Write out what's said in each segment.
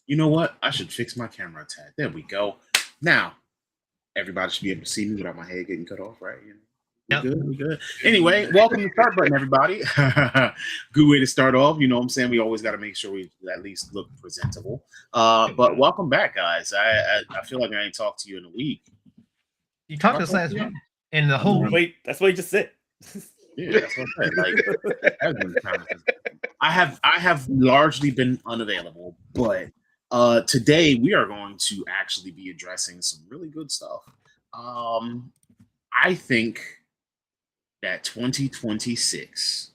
You know what? I should fix my camera tab. There we go. Now, everybody should be able to see me without my head getting cut off, right? Yep. We good. Anyway, welcome to Start Button, everybody. Good way to start off. You know what I'm saying? We always got to make sure we at least look presentable. But welcome back, guys. I feel like I ain't talked to you in a week. You talked to us last week, and the whole Wait, that's what you just said. Yeah, that's what I said. I have largely been unavailable, but today we are going to actually be addressing some really good stuff. I think that 2026,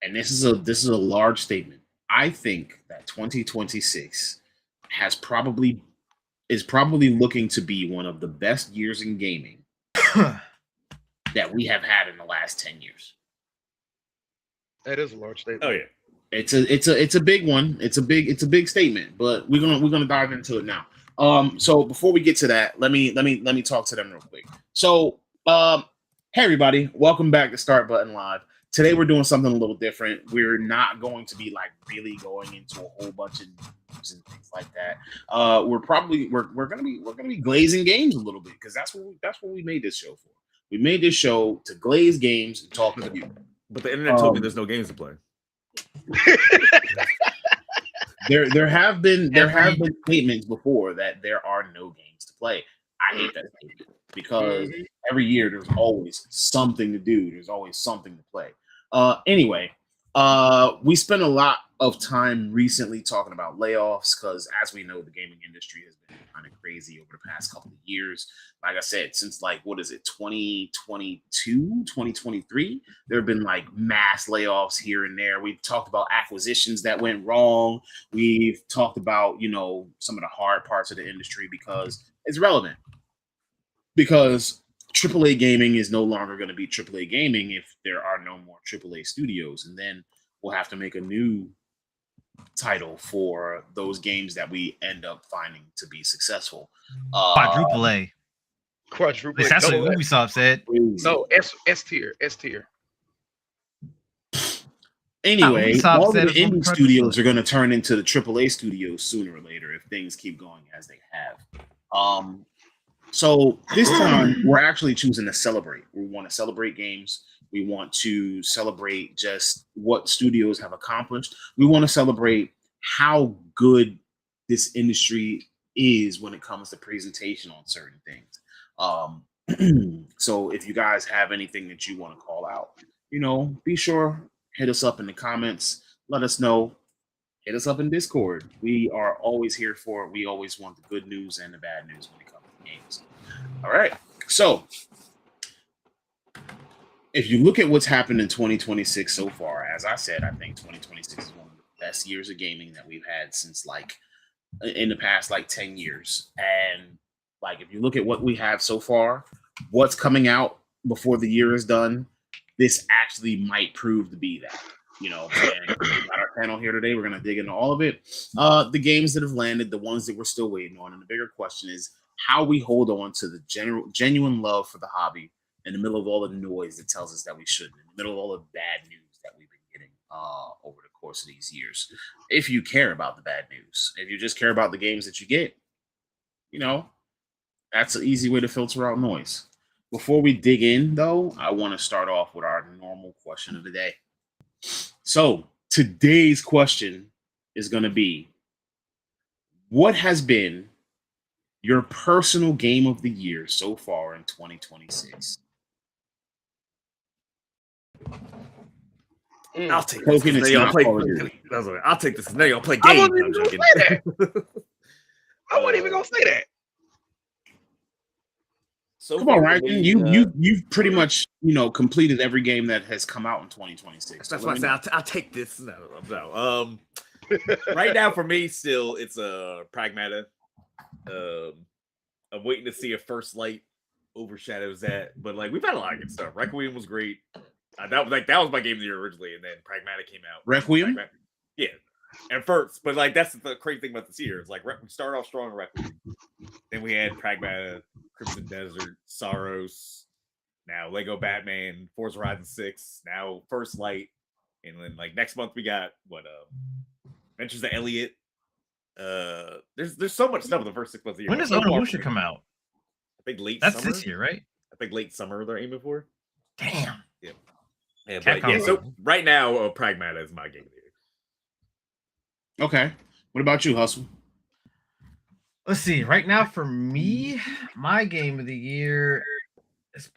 and this is a large statement. I think that 2026 is probably looking to be one of the best years in gaming that we have had in the last 10 years. That is a large statement. Oh yeah. It's a big one. It's a big statement, but we're gonna dive into it now. So before we get to that, let me talk to them real quick. So hey everybody, welcome back to Start Button Live. Today we're doing something a little different. We're not going to be like really going into a whole bunch of news and things like that. We're gonna be glazing games a little bit because that's what we made this show for. We made this show to glaze games and talk to you. But the internet told me there's no games to play. There have been statements before that there are no games to play. I hate that statement because every year there's always something to do. There's always something to play. Anyway, we spent a lot of time recently talking about layoffs because, as we know, the gaming industry has been kind of crazy over the past couple of years. Like I said, since 2022, 2023, there have been mass layoffs here and there. We've talked about acquisitions that went wrong. We've talked about, some of the hard parts of the industry because it's relevant. Because AAA gaming is no longer going to be AAA gaming if there are no more AAA studios. And then we'll have to make a new title for those games that we end up finding to be successful. quadruple A. Quadruple A. That's what Ubisoft said. No, S tier. Anyway, all the indie it's studios are going to turn into the AAA studios sooner or later if things keep going as they have. So this time we're actually choosing to celebrate. We want to celebrate games. We want to celebrate just what studios have accomplished. We want to celebrate how good this industry is when it comes to presentation on certain things. So if you guys have anything that you want to call out, be sure, hit us up in the comments. Let us know. Hit us up in Discord. We are always here for it. We always want the good news and the bad news when it comes to games. All right. So if you look at what's happened in 2026 so far, as I said, I think 2026 is one of the best years of gaming that we've had since in the past 10 years. And if you look at what we have so far, what's coming out before the year is done, this actually might prove to be that. And got our panel here today. We're going to dig into all of it. The games that have landed, the ones that we're still waiting on. And the bigger question is how we hold on to the genuine love for the hobby in the middle of all the noise that tells us that we shouldn't, in the middle of all the bad news that we've been getting over the course of these years. If you care about the bad news, if you just care about the games that you get, that's an easy way to filter out noise. Before we dig in, though, I want to start off with our normal question of the day. So today's question is going to be, what has been your personal game of the year so far in 2026? I'll take this. I'll take this. Now y'all play games. I wasn't even gonna say that. I wasn't even gonna say that. So come on, Ryan. You've pretty much completed every game that has come out in 2026. That's why I said I'll take this. No. Right now for me, still it's a Pragmata. I'm waiting to see if First Light overshadows that, but we've had a lot of good stuff. Requiem was great. That was my game of the year originally, and then Pragmata came out. Requiem, yeah, and first, but that's the crazy thing about this year is we started off strong in Requiem, then we had Pragmata, Crimson Desert, Sorrows, now Lego Batman, Forza Horizon 6, now First Light, and then next month we got Adventures of Elliot, There's so much stuff in the first 6 months of the year. When Like, does so far, Onimusha come out? I think late That's summer. this year, right? I think late summer they're aiming for. Damn. Yeah, but Capcom. yeah. So right now, Pragmata is my game of the year. Okay. What about you, Hustle? Let's see. Right now, for me, my game of the year is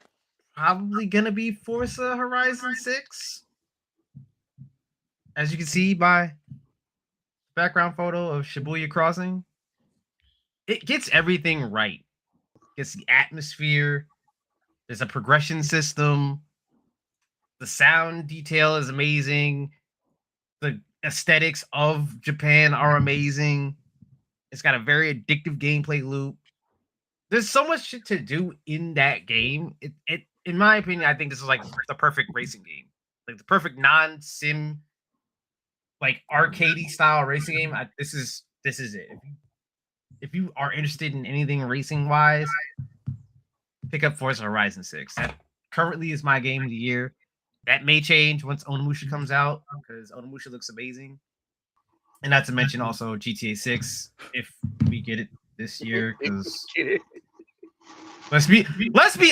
probably gonna be Forza Horizon 6. As you can see by background photo of Shibuya Crossing, it gets everything right. It gets the atmosphere. There's a progression system. The sound detail is amazing. The aesthetics of Japan are amazing. It's got a very addictive gameplay loop. There's so much shit to do in that game. It in my opinion, I think this is like the perfect racing game. Like the perfect non-sim, like arcadey style racing game. This is it. If you are interested in anything racing wise, pick up Forza Horizon 6. That currently is my game of the year. That may change once Onimusha comes out because Onimusha looks amazing. And not to mention also GTA 6 if we get it this year. Because let's be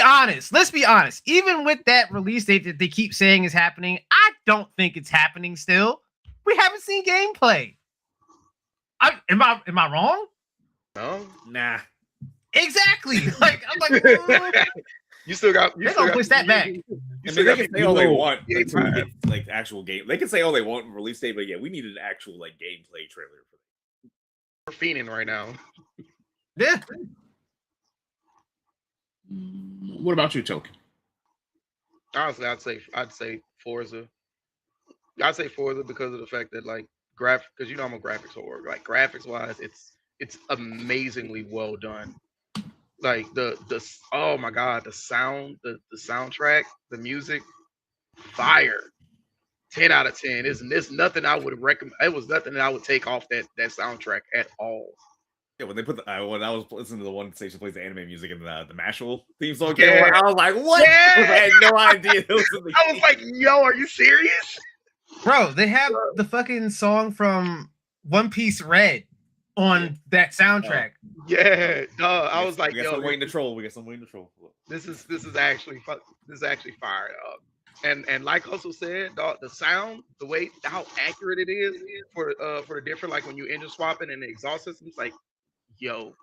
honest. Let's be honest. Even with that release date that they keep saying is happening, I don't think it's happening still. We haven't seen gameplay. Am I wrong? No, Nah. Exactly. Like I'm like, you still got. they're gonna push that back. I mean, they can say all they want until we get, like actual game. They can say all they want in release date, but yeah, we need an actual like gameplay trailer for that. We're fiending right now. Yeah. What about you, Token? Honestly, I'd say Forza. I'd say Forza because of the fact that like because I'm a graphics whore. Like graphics wise, it's amazingly well done. Like the oh my god, the sound, the soundtrack, the music, fire. 10 out of 10. It's nothing I would recommend. It was nothing that I would take off that soundtrack at all. Yeah, when they put when I was listening to the one station plays the anime music and the Mashal theme song Yeah. came on, I was like, what? Yeah. I had no idea. It was in the I was like, yo, are you serious? Bro, they have the fucking song from One Piece Red on that soundtrack. Yeah, I was like, we got yo, some waiting to troll. We got some waiting to troll. this is actually fire up. And like Hustle said, dog, the sound, the way how accurate it is for the different, like when you engine swapping and the exhaust systems, like, yo,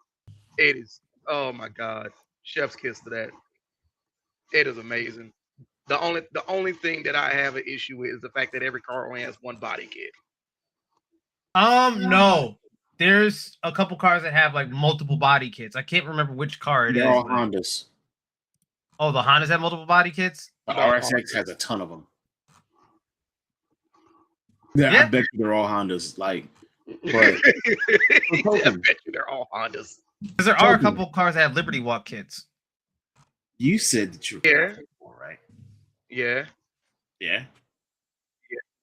it is, oh my god, chef's kiss to that. It is amazing. The only thing that I have an issue with is the fact that every car only has one body kit. No. There's a couple cars that have like multiple body kits. I can't remember which car it is. They're all but- Hondas. Oh, the Hondas have multiple body kits? The RSX has a ton of them. Yeah, I Yeah. bet you they're all Hondas. Like, but I bet you they're all Hondas. Because there are a Token. couple cars that have Liberty Walk kits. you said that you're Yeah. graphic whore, right? Yeah, Yeah.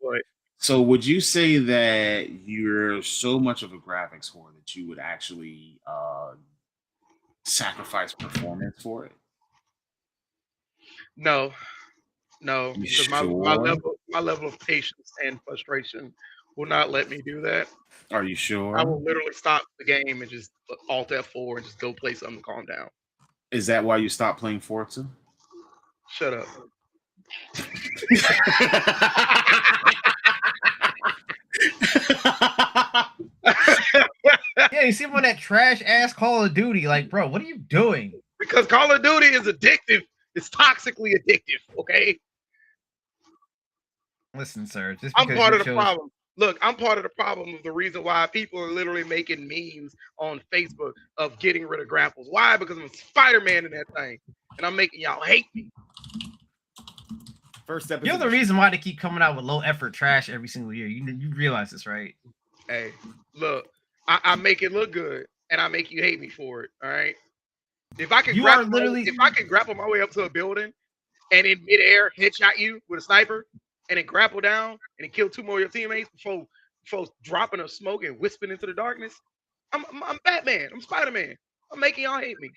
but So would you say that you're so much of a graphics whore that you would actually sacrifice performance for it? no, You because my sure? level of patience and frustration will not let me do that. Are you sure? I will literally stop the game and just Alt F4 and just go play something to calm down. Is that why you stopped playing Forza? Shut up. Yeah, you see him on that trash ass Call of Duty. Like, bro, what are you doing? Because Call of Duty is addictive. It's toxically addictive. Okay, Listen, sir. Just I'm because part you of the chose- problem. Look, I'm part of the problem of the reason why people are literally making memes on Facebook of getting rid of grapples. Why? Because I'm Spider-Man in that thing, and I'm making y'all hate me. First step. You're the reason why they keep coming out with low effort trash every single year. You realize this, right? Hey, look, I make it look good, and I make you hate me for it. All right. If I can You grapple are literally- if I can grapple my way up to a building and in midair headshot you with a sniper and then grapple down and then kill 2 more of your teammates before dropping a smoke and whispering into the darkness, I'm Batman. I'm Spider-Man. I'm making y'all hate me.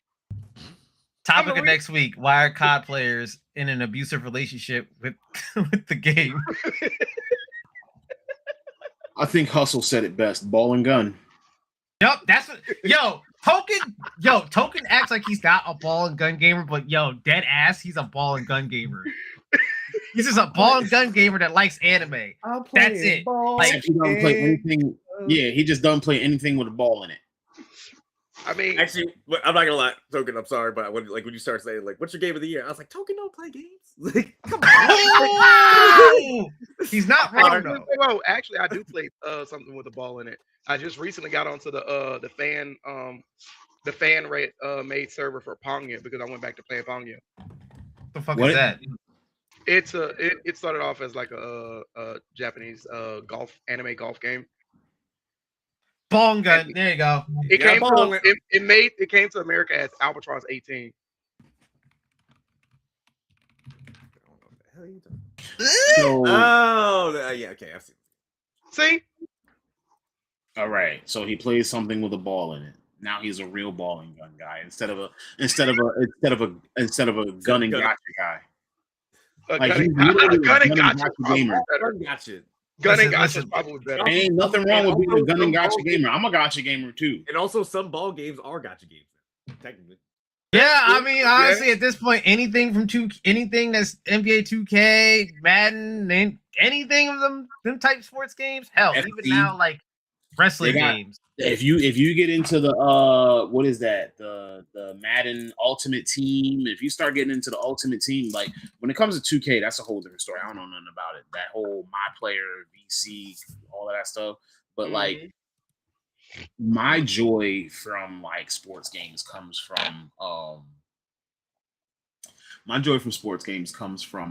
Topic the of next week: why are COD players in an abusive relationship with with the game? I think Hustle said it best. Ball and gun. Yup, that's what. Token acts like he's not a ball and gun gamer, but dead ass, he's a ball and gun gamer. He's just a ball and gun gamer that likes anime. That's it. Like, he doesn't play anything. Yeah, he just doesn't play anything with a ball in it. I mean, actually, I'm not gonna lie, Token. I'm sorry, but when you start saying like, "What's your game of the year?" I was like, "Token don't play games." Like, come on. He's not wrong though. No, actually, I do play something with a ball in it. I just recently got onto the fan made server for Pongia because I went back to playing Pongia. The fuck is that? It started off as like a Japanese anime golf game. Ball and gun. There you go. It came to America as Albatross 18. So, yeah, okay, I see. See? All right, so he plays something with a ball in it. Now he's a real ball and gun guy instead of a gun and gotcha guy. Gun and gotcha gamer. Gun and gotcha is probably better. Ain't nothing wrong with being a gun and gotcha gamer. I'm a gotcha gamer too. And also, some ball games are gotcha games, technically. Yeah, I mean, honestly, at this point, anything that's NBA 2K, Madden, anything of them type sports games, hell, FC. even now, like wrestling games. If you get into the what is that, the Madden Ultimate Team, if you start getting into the Ultimate Team, like when it comes to 2K, that's a whole different story. I don't know nothing about it. That whole My Player, VC, all of that stuff. But like my joy from like sports games comes from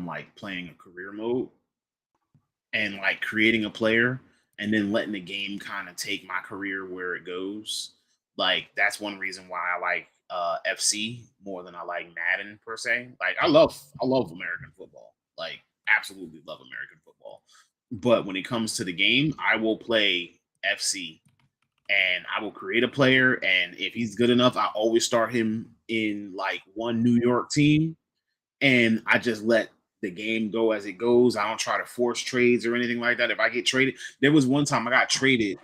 like playing a career mode and like creating a player and then letting the game kind of take my career where it goes. Like that's one reason why I like FC more than I like Madden per se. Like I love American football. Like absolutely love American football. But when it comes to the game, I will play FC and I will create a player. And if he's good enough, I always start him in like one New York team. And I just let the game go as it goes. I don't try to force trades or anything like that. If I get traded, there was one time I got traded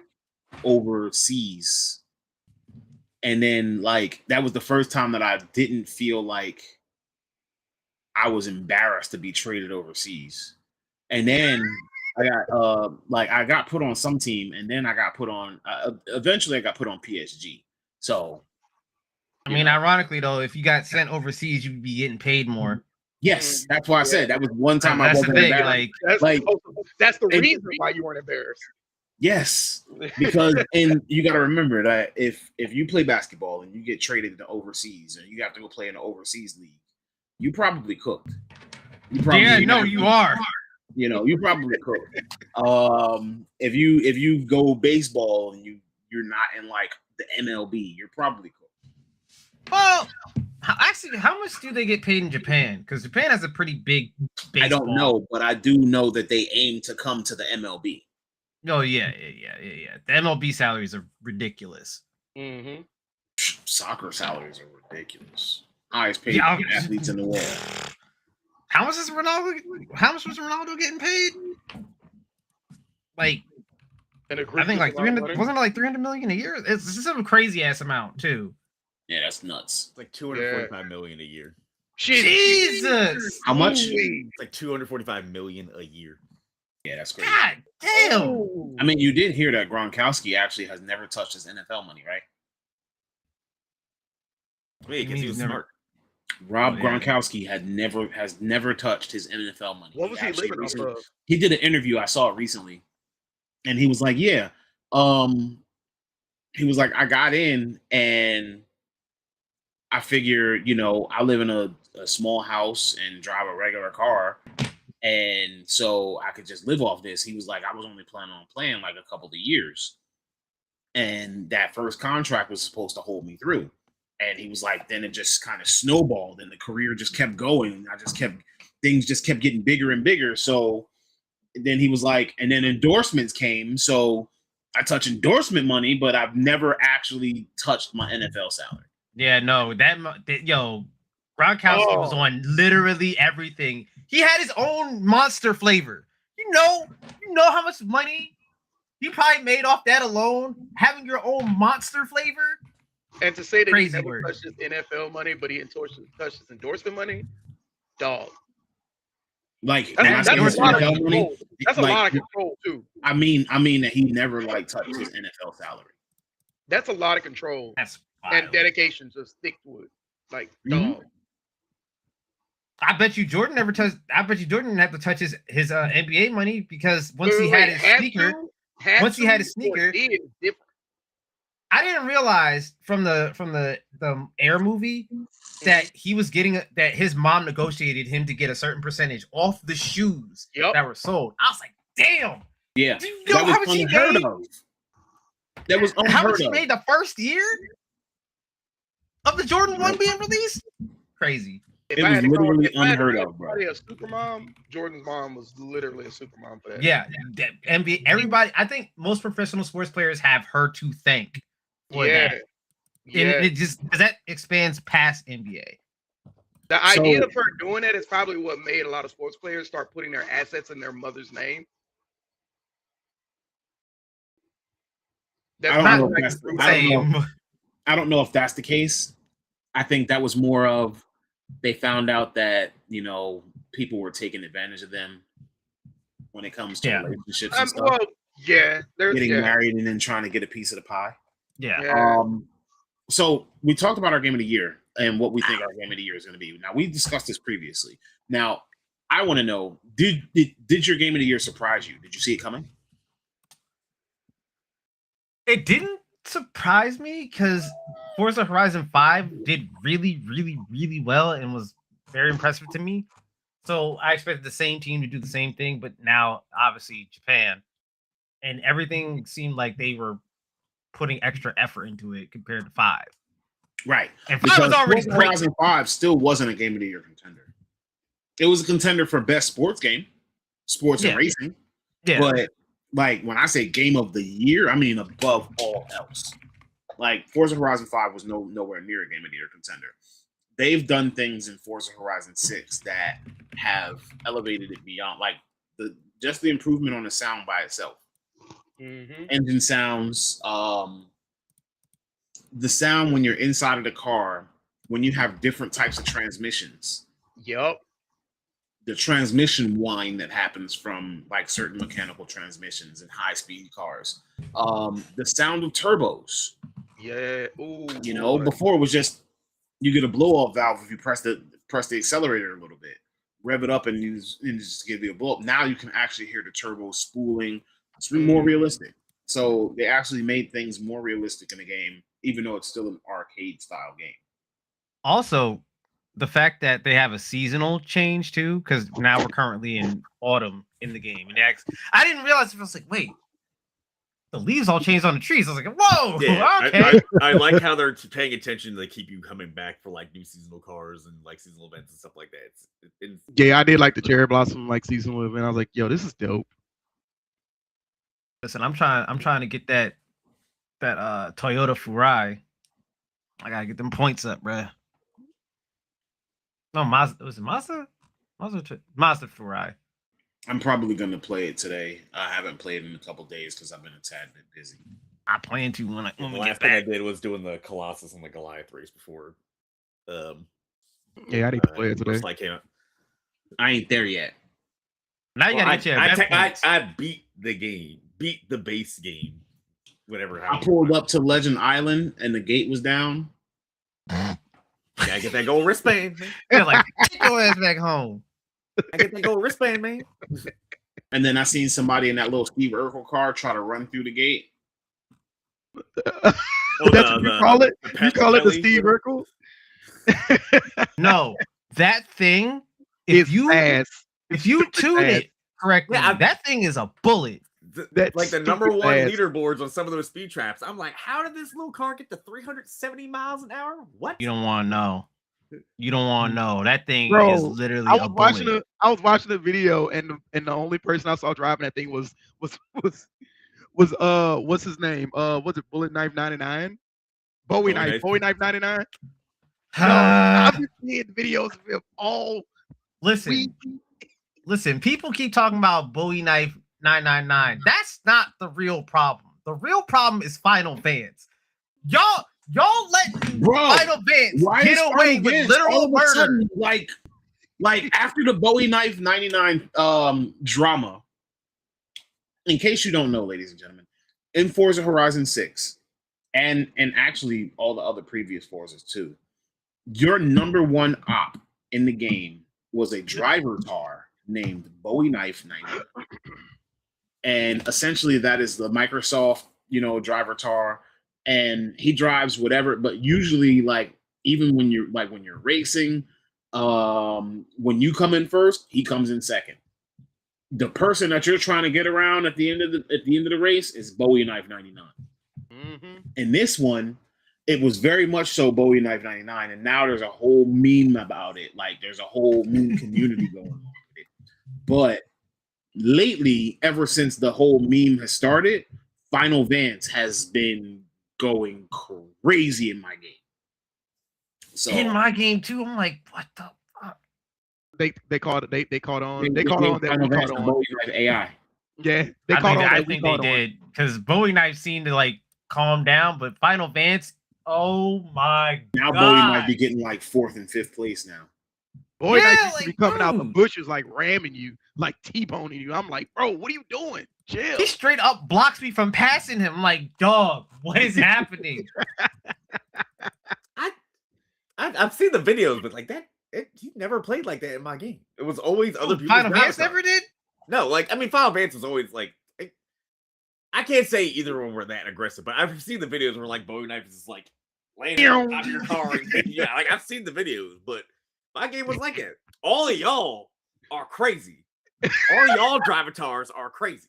overseas. And then like, that was the first time that I didn't feel like I was embarrassed to be traded overseas. And then I got put on some team, and then I got put on. Eventually, I got put on PSG. So, I mean, ironically though, if you got sent overseas, you'd be getting paid more. Yes, that's why I said that was one time I That's wasn't the thing. embarrassed. That's the reason why you weren't embarrassed. Yes, because and you got to remember that if you play basketball and you get traded to overseas and you have to go play in an overseas league, you probably cooked. You are. You know, you probably could. If you go baseball and you're not in like the MLB, you're probably cooked. Well, actually, how much do they get paid in Japan? Because Japan has a pretty big baseball. I don't know, but I do know that they aim to come to the MLB. Oh yeah. The MLB salaries are ridiculous. Mm-hmm. Soccer salaries are ridiculous. Highest paid athletes in the world. How much was Ronaldo getting paid? Like, I think like 300. Wasn't it like 300 million a year? It's just some crazy ass amount too. Yeah, that's nuts. It's like 245 million a year. Jesus, how much? It's like 245 million a year. Yeah, that's crazy. God damn. Oh. I mean, you did hear that Gronkowski actually has never touched his NFL money, right? Wait, because he was smart. Gronkowski has never touched his NFL money. What was he living off of? He did an interview I saw recently, and he was like, "Yeah, he was like, I got in and I figured, you know, I live in a small house and drive a regular car, and so I could just live off this." He was like, "I was only planning on playing like a couple of years, and that first contract was supposed to hold me through." And he was like, then it just kind of snowballed and the career just kept going. Things just kept getting bigger and bigger. So then he was like, and then endorsements came. So I touch endorsement money, but I've never actually touched my NFL salary. Yeah, no, Gronkowski was on literally everything. He had his own monster flavor. You know how much money He probably made off that alone. Having your own monster flavor. And to say that Crazy he never word. touched his NFL money, but he touched his endorsement money, dog. Like That's, when I say that's his a lot of NFL money, control. That's a like, lot of control too. I mean that he never like touched his NFL salary. That's a lot of control That's and wild. dedication to stick to it. Like, Mhm. dog. I bet you Jordan never touched. I bet you Jordan didn't have to touch his NBA money because once he Wait, had his sneaker, once he had his or sneaker- did is different. I didn't realize from the Air movie that he was getting that his mom negotiated him to get a certain percentage off the shoes Yep. that were sold. I was like, damn. Yeah, Do you know that how was much he unheard made? of. That was How unheard much he of. made the first year of the Jordan 1 being released? Crazy. It was literally if I had to unheard call of, bro. somebody a super mom, Jordan's mom was literally a super mom for that. Yeah, NBA. Everybody. I think most professional sports players have her to thank for yeah. that. Yeah. And it just that expands past NBA. The idea So- of her doing that is probably what made a lot of sports players start putting their assets in their mother's name. I don't Not know if like that's- the I don't know. same. I don't know if that's the case. I think that was more of they found out that people were taking advantage of them when it comes to Yeah. relationships and stuff, Well, yeah, there's getting married and then trying to get a piece of the pie. Yeah. Yeah. So we talked about our game of the year and what we think our game of the year is going to be. Now we discussed this previously. Now I want to know: did your game of the year surprise you? Did you see it coming? It didn't surprise me because Forza Horizon 5 did really, really, really well and was very impressive to me. So I expected the same team to do the same thing, but now obviously Japan and everything seemed like they were putting extra effort into it compared to 5. Right. And 5 Because was already Forza great. Horizon 5 still wasn't a game of the year contender. It was a contender for best sports game, sports Yeah. and racing. Yeah. But like when I say game of the year, I mean above all else. Like Forza Horizon 5 was nowhere near a game of the year contender. They've done things in Forza Horizon 6 that have elevated it beyond like the improvement on the sound by itself. Mhm. Engine sounds, the sound when you're inside of the car, when you have different types of transmissions, Yep. the transmission whine that happens from like certain mechanical transmissions in high speed cars, the sound of turbos. Yeah. Ooh. Before it was just you get a blow off valve if you press the accelerator a little bit, rev it up and just give you a blow up. Now you can actually hear the turbo spooling. It's more realistic. So they actually made things more realistic in the game, even though it's still an arcade style game. Also, the fact that they have a seasonal change too, because now we're currently in autumn in the game. And I didn't realize it. I was like, wait, the leaves all changed on the trees. I was like, whoa, Yeah, okay. I like how they're paying attention. They keep you coming back for like new seasonal cars and like seasonal events and stuff like that. It's Yeah, I did like the cherry blossom like seasonal event. I was like, yo, this is dope. Listen, I'm trying to get that Toyota Furai. I gotta get them points up, bruh. No, Mazda. Was it Mazda? Mazda Furai. I'm probably going to play it today. I haven't played in a couple days because I've been a tad bit busy. I plan to when the we get last thing I back. did was doing the Colossus and the Goliath race before. Yeah, I need to play it today. First Light came out. I ain't there yet. Now you Well, gotta get your event points. I beat the game, beat the base game, whatever. I pulled up to Legend Island and the gate was down. Gotta get that gold wristband, man. They're like, take your ass back home. I get that gold wristband, man. And then I seen somebody in that little Steve Urkel car try to run through the gate. Oh, That's what you call it? You call it the Pelly? Steve Urkel? No, that thing. If It's you ass. tune ass. it correctly, Yeah, that thing is a bullet. That's Like the number stupid one ass. leaderboards on some of those speed traps. I'm like, how did this little car get to 370 miles an hour? What? You don't want to know. You don't want to know. That thing Bro, is literally I a was watching bullet. I was watching the video and the only person I saw driving that thing was what's his name? Was it Bullet Knife 99? Bowie Knife 99? I've been seeing videos of him all Listen, week. listen. People keep talking about Bowie Knife 999. That's not the real problem. The real problem is Final Vance. Y'all let Bro, Final Vance why get is away Final with Vance literal all of a murder. sudden, like after the Bowie Knife 99 drama? In case you don't know, ladies and gentlemen, in Forza Horizon 6, and actually all the other previous Forzas too, your number one op in the game was a driver tar named Bowie Knife 99. And essentially that is the Microsoft, driver tar. And he drives whatever, but usually like even when you're racing, when you come in first, he comes in second. The person that you're trying to get around at the end of the race is Bowie Knife 99. Mm-hmm. In this one, it was very much so Bowie Knife 99, and now there's a whole meme about it. Like there's a whole meme community going on with it. But lately, ever since the whole meme has started, Final Vance has been going crazy in my game. So In my game too, I'm like, what the fuck? They called it. They caught on. they They caught on that Final we Vance caught to on. Bowie Knife AI. Yeah, they caught on. I that we think they caught on. did because Bowie Knife seemed to like calm down, but Final Vance, oh my Now god, Bowie might be getting like 4th and 5th place now. Boy, Yeah, Knife used to be like, coming out the dude. bushes like ramming you, like T-boning you. I'm like, bro, what are you doing? Chill. he straight up blocks me from passing him. I'm like, dog, what is happening? I've seen the videos, but like that, he never played like that in my game. It was always other people. Final Vance never did. No, like I mean, Final Vance was always like. I can't say either one were that aggressive, but I've seen the videos where like Bowie Knife is just like landing on top of your car. And, yeah, like I've seen the videos, but my game was like that. All of y'all are crazy. All of y'all drivatars are crazy.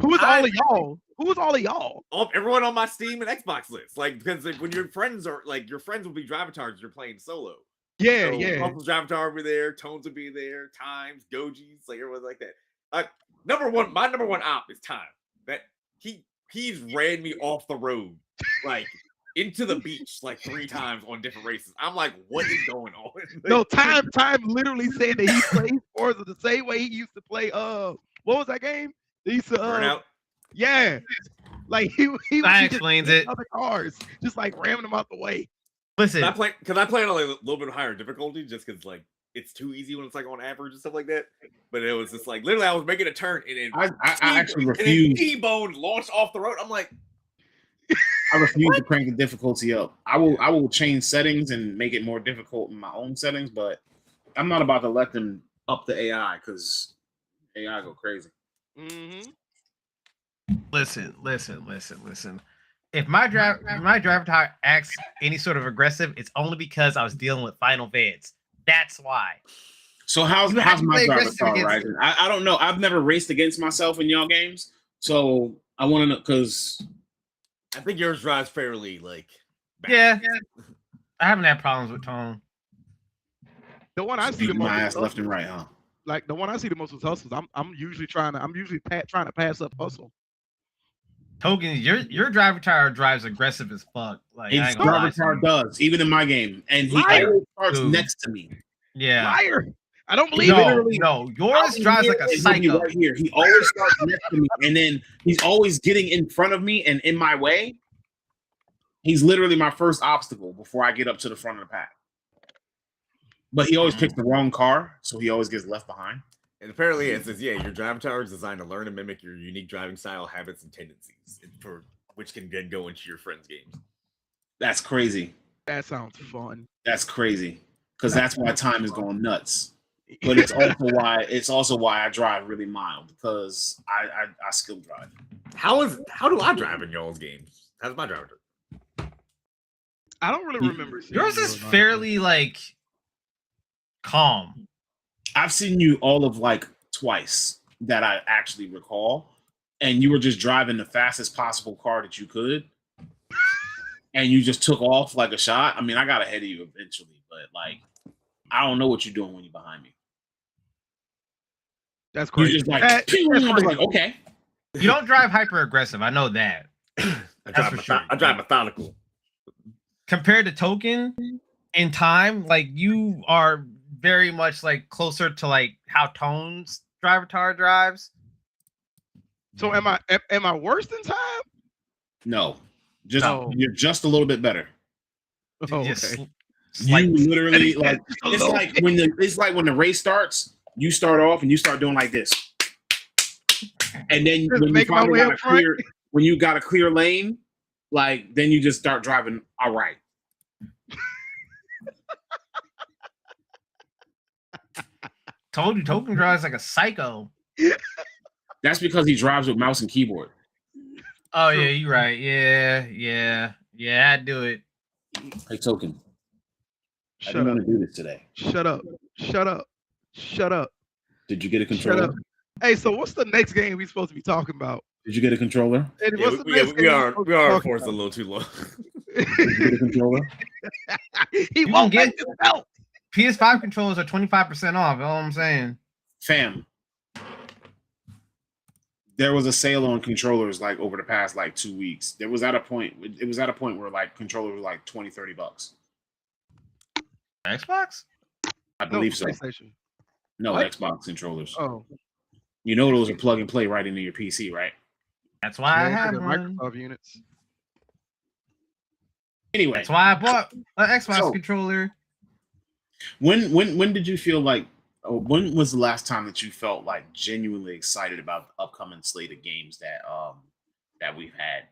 Who was all of y'all? Who was all of y'all? Everyone on my Steam and Xbox list, like because like, when your friends are like your friends will be drivatars, you're playing solo. Yeah, So, yeah. Uncle's Drivatar will be there, Tones will be there, Times, Goji's, like everyone like that. My number one op is Time. That he's ran me off the road, like into the beach, like 3 times on different races. I'm like, what is going on? No, Time literally said that he plays Forza the same way he used to play. What was that game? He used to Burnout. Yeah, like he That just explains hit it. other cars, just like ramming them out the way. Listen, I play on like a little bit higher difficulty, just because like it's too easy when it's like on average and stuff like that. But it was just like literally, I was making a turn and then I actually and then refuse. T-bone launched off the road. I'm like, I refuse to crank the difficulty up. I will change settings and make it more difficult in my own settings, but I'm not about to let them up the AI because AI go crazy. Mm-hmm. listen. If my driver tire acts any sort of aggressive, it's only because I was dealing with Final Vance. That's why. So how's You have to my play driver aggressive car against rising? I don't know. I've never raced against myself in y'all games, so I want to know because I think yours drives fairly like. Yeah. I haven't had problems with Tone. The one I see the beating my most ass left and right, huh? like the one I see the most is Hustles. I'm usually trying to pass up Hustle. Token, your driver tire drives aggressive as fuck. Like I His ain't gonna lie driver to car you. does, even in my game, and he Liar. always starts Dude. next to me. Yeah. Liar! I don't believe No, it. no, yours drives like a He'll be psycho. right here. He always starts next to me, and then he's always getting in front of me and in my way. He's literally my first obstacle before I get up to the front of the pack. But he always picks the wrong car, so he always gets left behind. And apparently it says, your driver tower is designed to learn and mimic your unique driving style, habits, and tendencies, for which can then go into your friends' games. That's crazy. That sounds fun. That's crazy. Because that's why time is going nuts. But it's also why I drive really mild, because I skill drive. How do I drive in y'all's games? How's my driver? I don't really remember. seeing Yours is yours, honestly. fairly like calm. I've seen you all of like twice that I actually recall, and you were just driving the fastest possible car that you could, and you just took off like a shot. I mean, I got ahead of you eventually, but like, I don't know what you're doing when you're behind me. That's You're crazy. just like, That- pew, that's and I was crazy. like, okay. You don't drive hyper aggressive. I know that. I for sure. drive methodical. Compared to Token in time, like you are very much like closer to like how Tones drive retard drives. So am I worse than time? No, just No. you're just a little bit better. Oh, Just okay. You literally like Just a it's little like bit. when the race starts, you start off and you start doing like this, and then Just when you make my finally way got up front. when you got a clear lane, like then you just start driving all right. Told you, Token drives like a psycho. That's because he drives with mouse and keyboard. Oh yeah, you're right. Yeah. I'd do it. Hey, Token, I Shut didn't up. want to do this today. Shut up. Shut up. Shut up. Did you get a Shut controller? up. Hey, so what's the next game we supposed to be talking about? Did you get a controller? And Yeah, what's the we next game are supposed we to be are talking forced a about? little too long. Did you get a controller? He You won't gonna get this belt. PS5 controllers are 25% off. All I'm saying. Fam, there was a sale on controllers like over the past like 2 weeks. It was at a point where like controllers were like $20-$30. Xbox? I believe so. PlayStation. No, What? Xbox controllers. Oh, You know those are plug and play right into your PC, right? That's why I yeah, have they're one. Microsoft units. Anyway, That's why I bought an Xbox So- controller. when did you feel like when was the last time that you felt like genuinely excited about the upcoming slate of games that we've had?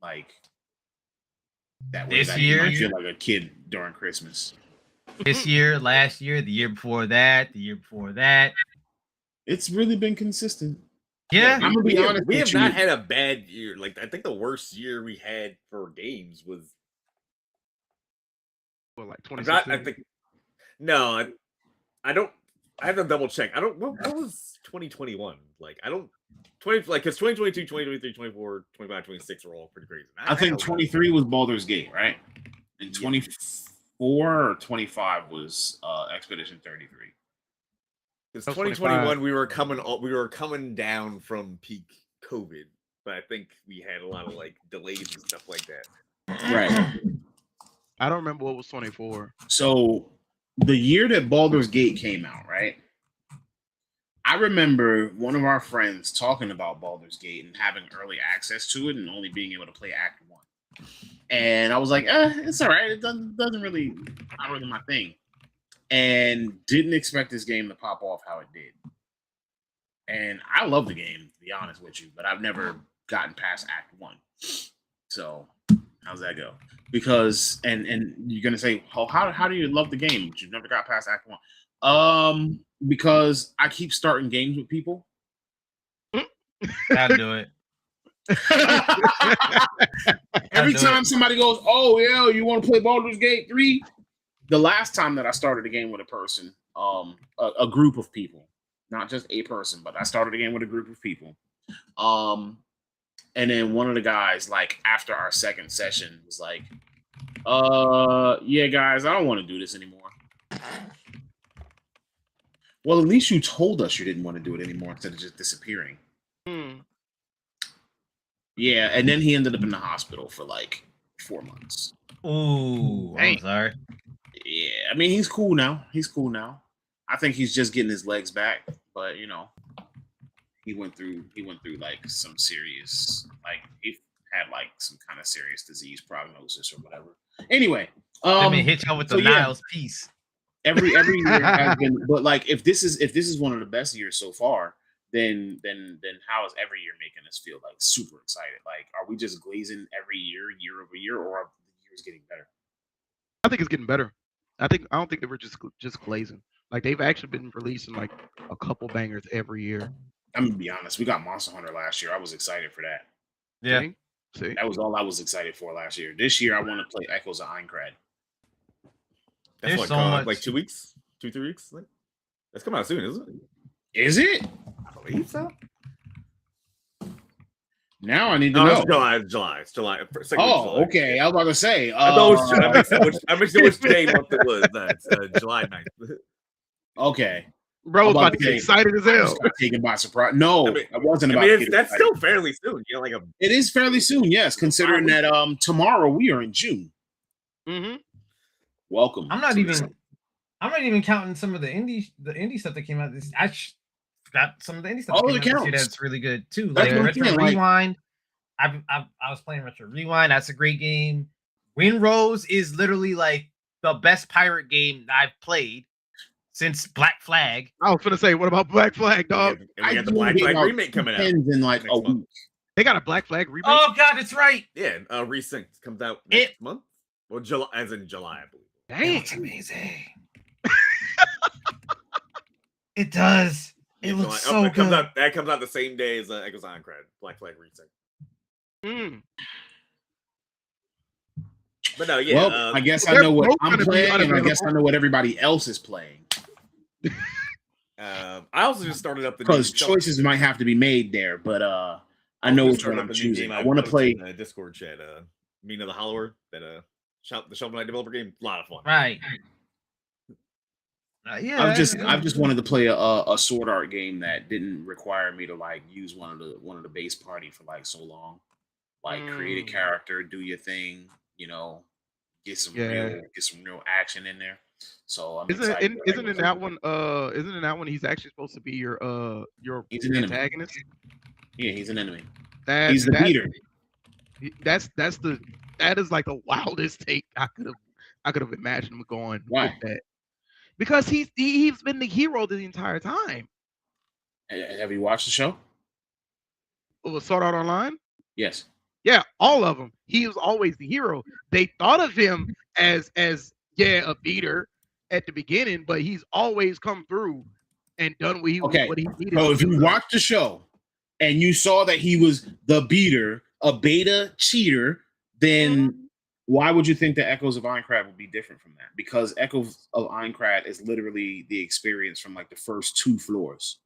Like that way This that you might year? feel like a kid during Christmas. This year, last year, the year before that, the year before that. It's really been consistent. Yeah. I'm gonna be honest We with have you. not had a bad year. Like I think the worst year we had for games was Well, like I'm 2016. not. I think no. I don't. I have to double check. I don't. What was 2021? Like I don't. 20 like because 2022, 2023, 24, 25, 26 are all pretty crazy. I think 23 was Baldur's Gate, right? And 24 or 25 was Expedition 33. Because That was 2021 we were coming down from peak COVID, but I think we had a lot of like delays and stuff like that. Right. I don't remember what was 24. So the year that Baldur's Gate came out, right? I remember one of our friends talking about Baldur's Gate and having early access to it and only being able to play Act 1. And I was like, it's all right. It doesn't really, not really my thing. And didn't expect this game to pop off how it did. And I love the game, to be honest with you, but I've never gotten past Act 1. So how's that go? Because and you're gonna say, oh, how do you love the game but you've never got past Act 1? Because I keep starting games with people. I'd do it. Every do time it. somebody goes, oh yeah, you want to play Baldur's Gate 3? The last time that I started a game with a person, a group of people, not just a person, but I started a game with a group of people. And then one of the guys, like after our second session, was like, yeah, guys, I don't want to do this anymore. Well, at least you told us you didn't want to do it anymore instead of just disappearing. Yeah, and then he ended up in the hospital for like 4 months. Ooh, I'm Dang. sorry. Yeah, I mean he's cool now. I think he's just getting his legs back, but you know, he went through like some serious, like he had like some kind of serious disease prognosis or whatever. Anyway, Let me hit y'all with the so yeah. Niles piece. every year has been, but like if this is one of the best years so far, then how is every year making us feel like super excited? Like, are we just glazing every year over year, or are the years getting better? I think it's getting better. I don't think they were just glazing. Like they've actually been releasing like a couple bangers every year. I'm gonna be honest. We got Monster Hunter last year. I was excited for that. Yeah. See? That was all I was excited for last year. This year, I want to play Echoes of Aincrad. That's There's what so gone, much- like 2 weeks, 2-3 weeks. Like, that's coming out soon, isn't it? Is it? I believe so. Now I need to No, know. it's July. It's July. It's July. Second week of Oh, July. okay. I was about to say. I thought it was, I mixed it which day month it was. No, it's July 9th. Okay. Bro was I'm about to get excited as I hell. just got taken by surprise. No, I mean- I wasn't I about mean, to get that's excited. still fairly soon. You know, like a It is fairly soon, yes. Considering that tomorrow we are in June. Mm-hmm. Welcome. I'm not to even counting some of the indie stuff that came out. got some of the indie stuff All came of it out this year counts. that's really good too. That's Like what I'm Retro saying, like- Rewind. I was playing Retro Rewind. That's a great game. Windrose is literally like the best pirate game I've played since Black Flag. I was gonna say, what about Black Flag, dog? And we got the do Black get Flag out remake coming out. Depends in like next a month. week. They got a Black Flag remake. Oh God, it's right. Yeah, Resynced comes out next month. Well, July, as in July, I believe. It Dang. looks amazing. It does. It Yeah, looks July. so It comes good. out. That comes out the same day as Echoes Ironclad, Black Flag Resynced. Mm. But no, yeah. Well, I guess I they're know what both I'm gonna be playing, and I unavailable. guess I know what everybody else is playing. I also just started up the Because new- choices might have to be made there, but I also know just which started one up I'm a new choosing. game I want to posted play. in the Discord chat. Mina the Hollower, that the Shovel Knight developer game. A lot of fun. Right. Yeah. I've just wanted to play a sword art game that didn't require me to like use one of the base party for like so long. Like create a character, do your thing, get some real action in there. So I'm Isn't excited. it, isn't in that one? Isn't in that one? He's actually supposed to be your He's an enemy. antagonist. Yeah, he's an enemy. That, He's the that- leader. That is like the wildest take I could have imagined him going Why? with that. Because he's been the hero the entire time. Have you watched the show? Was Sword Art Online? Yes. Yeah, all of them. He was always the hero. They thought of him as a beater at the beginning, but he's always come through and done what he needed. So to if do. you watched the show and you saw that he was the beater, a beta cheater, then why would you think that Echoes of Aincrad would be different from that? Because Echoes of Aincrad is literally the experience from like the first 2 floors.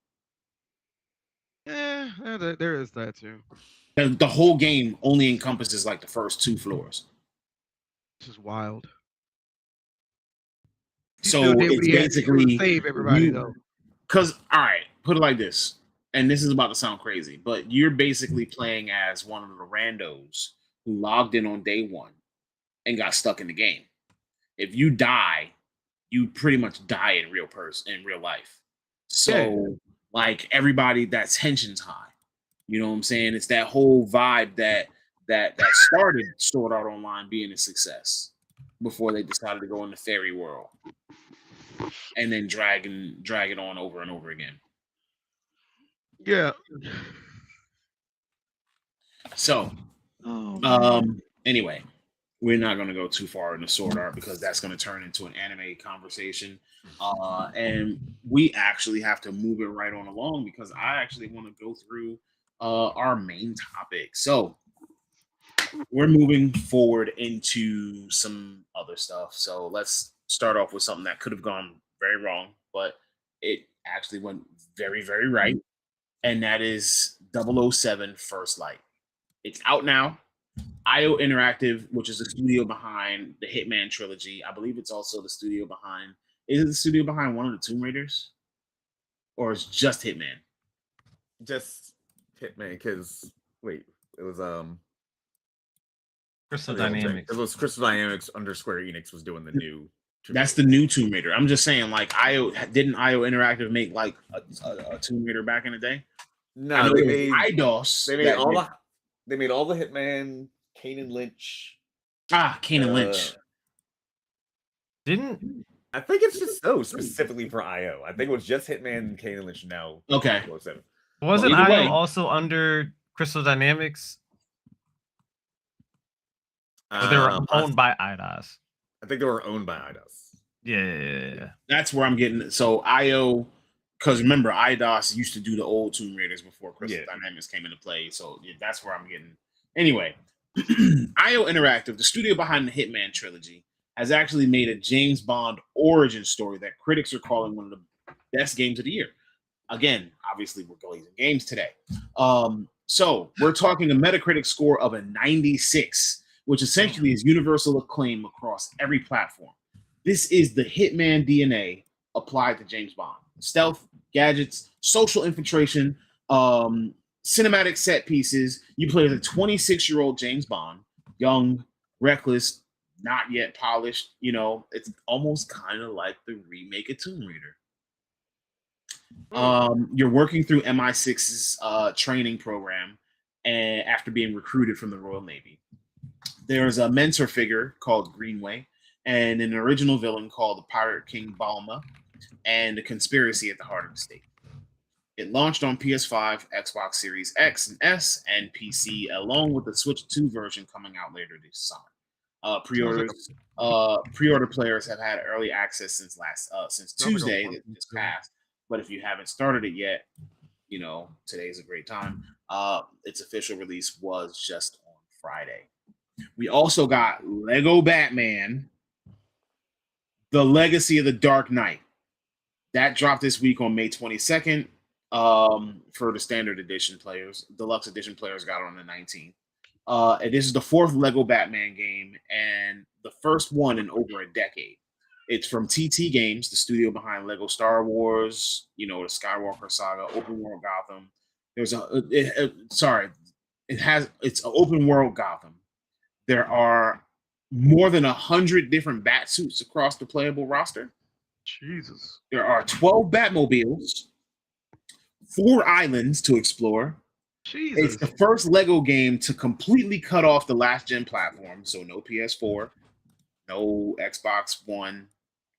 There is that too. The whole game only encompasses like the first 2 floors. This is wild. He So still did what it's he had to do to basically save everybody you- though. Because, all right, put it like this, and this is about to sound crazy, but you're basically playing as one of the randos who logged in on day 1 and got stuck in the game. If you die, you pretty much die in real life. So, like everybody, that tension's high. You know what I'm saying? It's that whole vibe that started Sword Art Online being a success before they decided to go in the fairy world and then drag it on over and over again. Yeah. So, Oh, anyway, we're not going to go too far into sword art because that's going to turn into an anime conversation. And we actually have to move it right on along because I actually want to go through our main topic. So we're moving forward into some other stuff. So let's start off with something that could have gone very wrong, but it actually went very, very right. And that is 007 First Light. It's out now. IO Interactive, which is the studio behind the Hitman trilogy. I believe it's also the studio behind. Is it the studio behind one of the Tomb Raiders? Or it's just Hitman? Just Hitman, because wait, it was Crystal let me double check. Dynamics. It was Crystal Dynamics under Square Enix was doing the new. That's the new Tomb Raider. I'm just saying, like IO Interactive make like a Tomb Raider back in the day? I No, know they it made was IDOS. they made that all did- the they made all the Hitman, Kane Lynch. Kane Lynch. Didn't I think it's just those specifically for IO. I think it was just Hitman, Kane Lynch. Now, Okay. 007. wasn't either IO way- also under Crystal Dynamics? But they were owned by IDOS. I think they were owned by IDOS. Yeah. That's where I'm getting. So IO, because remember, IDOS used to do the old Tomb Raiders before Crystal Yeah. Dynamics came into play. So yeah, that's where I'm getting. Anyway, IO Interactive, the studio behind the Hitman trilogy, has actually made a James Bond origin story that critics are calling one of the best games of the year. Again, obviously, we're glazing games today. So we're talking a Metacritic score of a 96, which essentially is universal acclaim across every platform. This is the Hitman DNA applied to James Bond. Stealth, gadgets, social infiltration, cinematic set pieces. You play as a 26-year-old James Bond, young, reckless, not yet polished. You know, it's almost kind of like the remake of Tomb Raider. You're working through MI6's training program, and after being recruited from the Royal Navy, there's a mentor figure called Greenway, and an original villain called the Pirate King Balma, and a conspiracy at the heart of the state. It launched on PS5, Xbox Series X and S, and PC, along with the Switch 2 version coming out later this summer. Pre-order players have had early access since Tuesday that just passed. But if you haven't started it yet, today's a great time. Its official release was just on Friday. We also got Lego Batman: The Legacy of the Dark Knight. That dropped this week on May 22nd. For the standard edition players. Deluxe edition players got it on the 19th. And this is the fourth Lego Batman game and the first one in over a decade. It's from TT Games, the studio behind Lego Star Wars, the Skywalker Saga, Open World Gotham. It's an open world Gotham. There are more than 100 different bat suits across the playable roster. Jesus. There are 12 Batmobiles, 4 islands to explore. Jesus. It's the first Lego game to completely cut off the last gen platform, so no PS4, no Xbox One.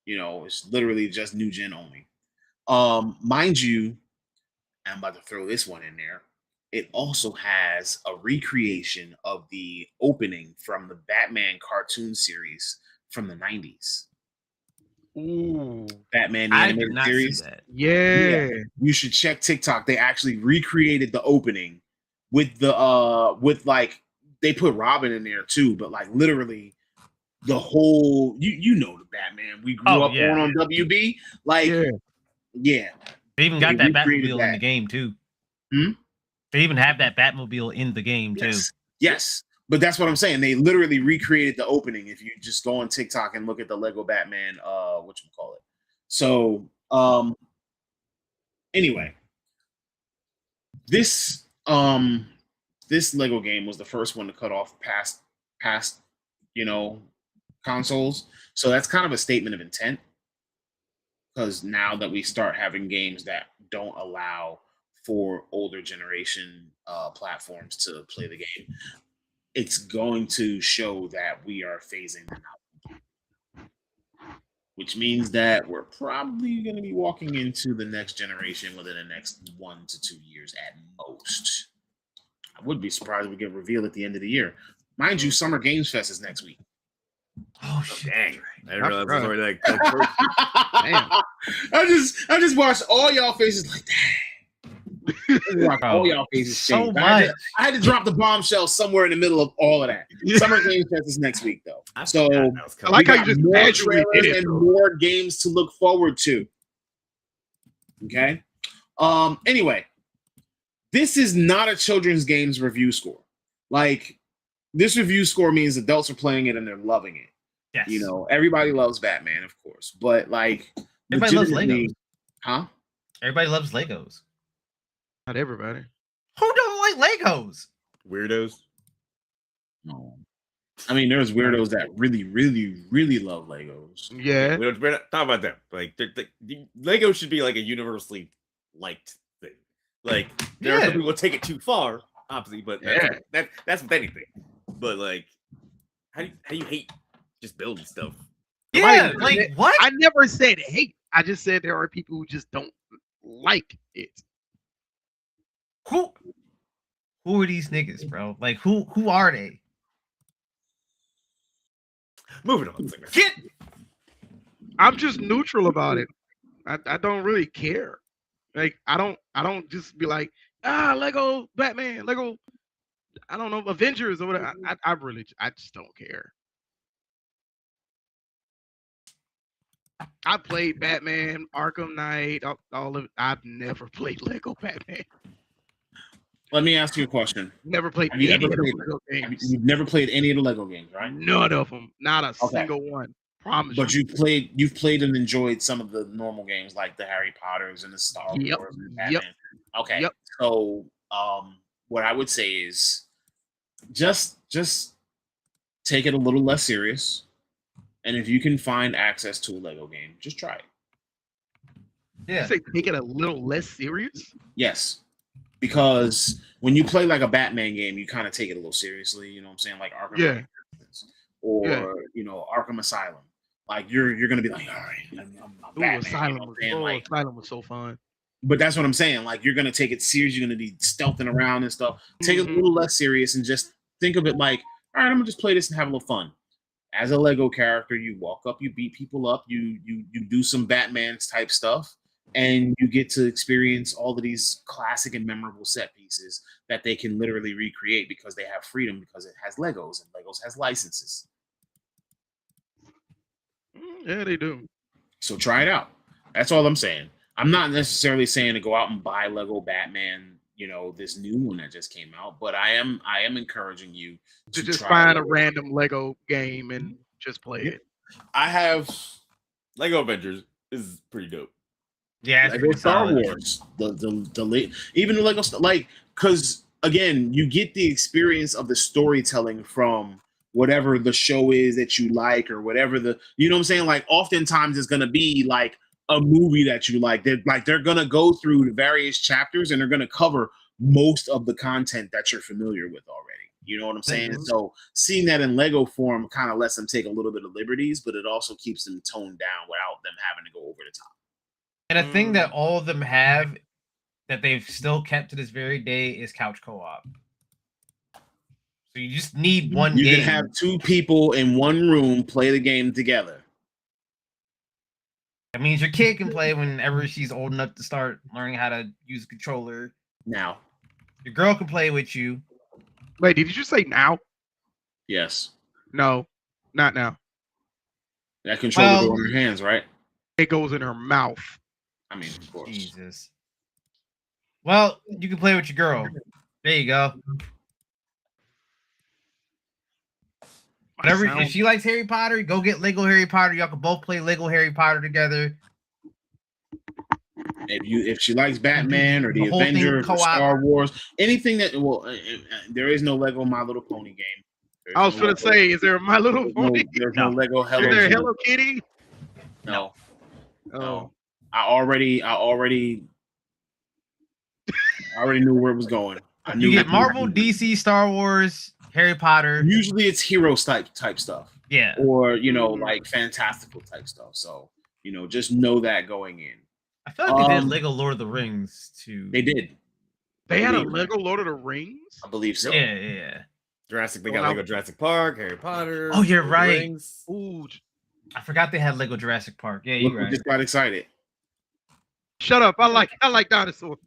It's literally just new gen only. Mind you, I'm about to throw this one in there. It also has a recreation of the opening from the Batman cartoon series from the 90s. Ooh. Batman the I did animated not see series. that. Yeah. You should check TikTok. They actually recreated the opening with the they put Robin in there too, but like literally the whole the Batman we grew up on WB. Like yeah. They even got that recreated Batmobile in the game too. Hmm? They even have that Batmobile in the game too. Yes. But that's what I'm saying. They literally recreated the opening. If you just go on TikTok and look at the Lego Batman, whatchamacallit. So, anyway, this Lego game was the first one to cut off past consoles. So that's kind of a statement of intent. Because now that we start having games that don't allow for older generation platforms to play the game, it's going to show that we are phasing them out. Which means that we're probably going to be walking into the next generation within the next 1 to 2 years at most. I would be surprised if we get revealed at the end of the year. Mind you, Summer Games Fest is next week. Oh shit! Dang. I didn't realize it was already like Damn. I just watched all y'all faces like that. All y'all faces So changed. much. I had to drop the bombshell somewhere in the middle of all of that. Summer Games Fest is next week, though. So I like we how you got just more casually did trailers it, and bro. more games to look forward to. Okay. Anyway, this is not a children's games review score. Like, this review score means adults are playing it and they're loving it. Yes. Everybody loves Batman, of course, but like, Everybody loves legitimately- Legos. Huh? Everybody loves Legos. Not everybody. Who don't like Legos? weirdos. No. I mean, there's weirdos that really, really, really love Legos. Yeah. We're not talking about them. Like, the Lego should be like a universally liked thing. Like, there are some Yeah. people who take it too far, obviously, but that's with anything. But like, how do you hate just building stuff? Yeah, Right. like what? I never said hate. I just said there are people who just don't like it. Who are these niggas, bro? Like who are they? Moving on. Get I'm just neutral about it. I don't really care. Like I don't just be like, Lego Batman, Lego, I don't know, Avengers or whatever. I just don't care. I played Batman, Arkham Knight, all of it. I've never played Lego Batman. Let me ask you a question. Never played Have you any ever of the played- Lego games. You've never played any of the Lego games, right? None of them. Not a Okay. single one. Promise But you. you've played and enjoyed some of the normal games like the Harry Potters and the Star Yep, Wars and yep, Batman. Okay. yep. So what I would say is just take it a little less serious. And if you can find access to a Lego game, just try it. Yeah. You say take it a little less serious? Yes, because when you play like a Batman game, you kind of take it a little seriously. You know what I'm saying? Like Arkham Yeah. Knight, for instance, or Yeah. Arkham Asylum. Like you're gonna be like, all right, I'm Ooh, Batman. Asylum, You know what I'm saying? Like, Asylum was so fun. but that's what I'm saying. Like you're gonna take it serious. You're gonna be stealthing around and stuff. Take it a Mhm. little less serious and just think of it like, all right, I'm gonna just play this and have a little fun. As a Lego character, you walk up, you beat people up, you do some Batman's type stuff, and you get to experience all of these classic and memorable set pieces that they can literally recreate because they have freedom because it has Legos and Legos has licenses. Yeah, they do. So try it out. That's all I'm saying. I'm not necessarily saying to go out and buy Lego Batman, this new one that just came out, but I am encouraging you To just try find a Lego. random Lego game and just play Yep. it. I have Lego Avengers is pretty dope. Yeah, it's Lego pretty Star solid. Wars, the late, even the Lego because again, you get the experience of the storytelling from whatever the show is that you like or whatever you know what I'm saying. Like oftentimes it's gonna be like a movie that you like. They're gonna go through the various chapters and they're gonna cover most of the content that you're familiar with already. You know what I'm saying? Mhm. So seeing that in Lego form kind of lets them take a little bit of liberties, but it also keeps them toned down without them having to go over the top. And a thing that all of them have that they've still kept to this very day is couch co-op. So you just need one You game. can have two people in one room play the game together. That means your kid can play whenever she's old enough to start learning how to use a controller. Now, Your girl can play with you. Wait, did you just say now? yes, No, not now. that controller Well- go in her hands, right? It goes in her mouth. I mean, of course. Jesus. Well, you can play with your girl. There you go. Whatever. If she likes Harry Potter, go get Lego Harry Potter. Y'all can both play Lego Harry Potter together. If she likes Batman or The the whole thing Avengers or co-op. Star Wars, anything that there is no Lego My Little Pony game. There's I was no gonna Lego- say, is there a My Little there's no, Pony? there's no No. Lego Is Hello. there a Kitty. Hello Kitty? No, Oh, no. I already knew where it was going. I knew You get it. Marvel, DC, Star Wars, Harry Potter. Usually it's hero type stuff. Yeah. Or like fantastical type stuff. So just know that going in. I feel like they did Um, Lego Lord of the Rings too. They did. they had a believe- Lego Lord of the Rings. I believe so. Yeah. They Well, got Lego Jurassic Park, Harry Potter. Oh, you're Lord of the right. Rings. Ooh, I forgot they had Lego Jurassic Park. Yeah, Look, you're we right. just got excited. shut up! I like dinosaurs.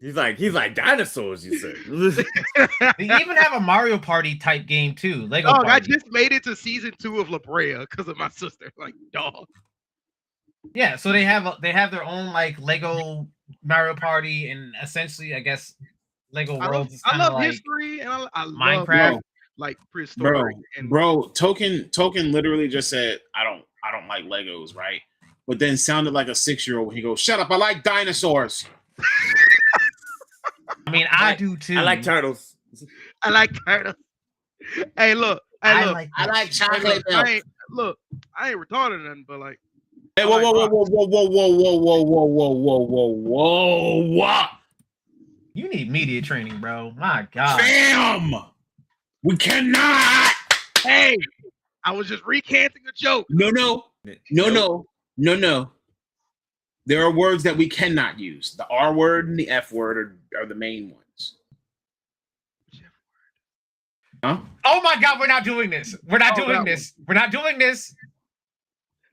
He's like dinosaurs. You said. They even have a Mario Party type game too. Lego Dog, I Party. just made it to season 2 of La Brea because of my sister. Like, dog. Yeah, so they have their own like Lego Mario Party, and essentially, I guess Lego I Worlds is love kind of like history and I love Minecraft. like prehistoric and Bro, Token literally just said, I don't like Legos, right? But then sounded like a 6-year-old when he goes, shut up, I like dinosaurs. I mean, I do too. I like turtles. I like turtles. Hey, look. Hey, I look. like I like Hey, chocolate look, I ain't retarded or nothing, but like, Hey, I whoa, like whoa, whoa, rocks. whoa, whoa, whoa, whoa, whoa, whoa, whoa, whoa, whoa, whoa, whoa. You need media training, bro. My God. Bam! We cannot. hey, I was just recanting a joke. No. There are words that we cannot use. The R word and the F word are the main ones. Huh? Oh my God, we're not doing this. We're not Oh, doing that this. We're not doing this.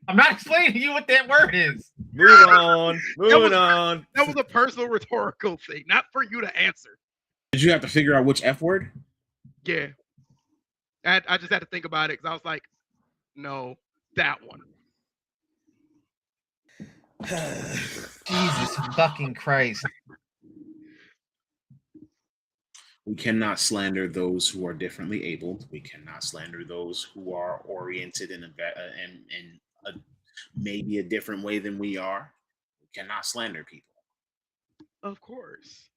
I'm not explaining to you what that word is. Move on. Moving was- on. That was a personal rhetorical thing, not for you to answer. Did you have to figure out which F word? Yeah. I just had to think about it because I was like, no, that one. Jesus fucking Christ. We cannot slander those who are differently abled. We cannot slander those who are oriented in a maybe a different way than we are. We cannot slander people Of course.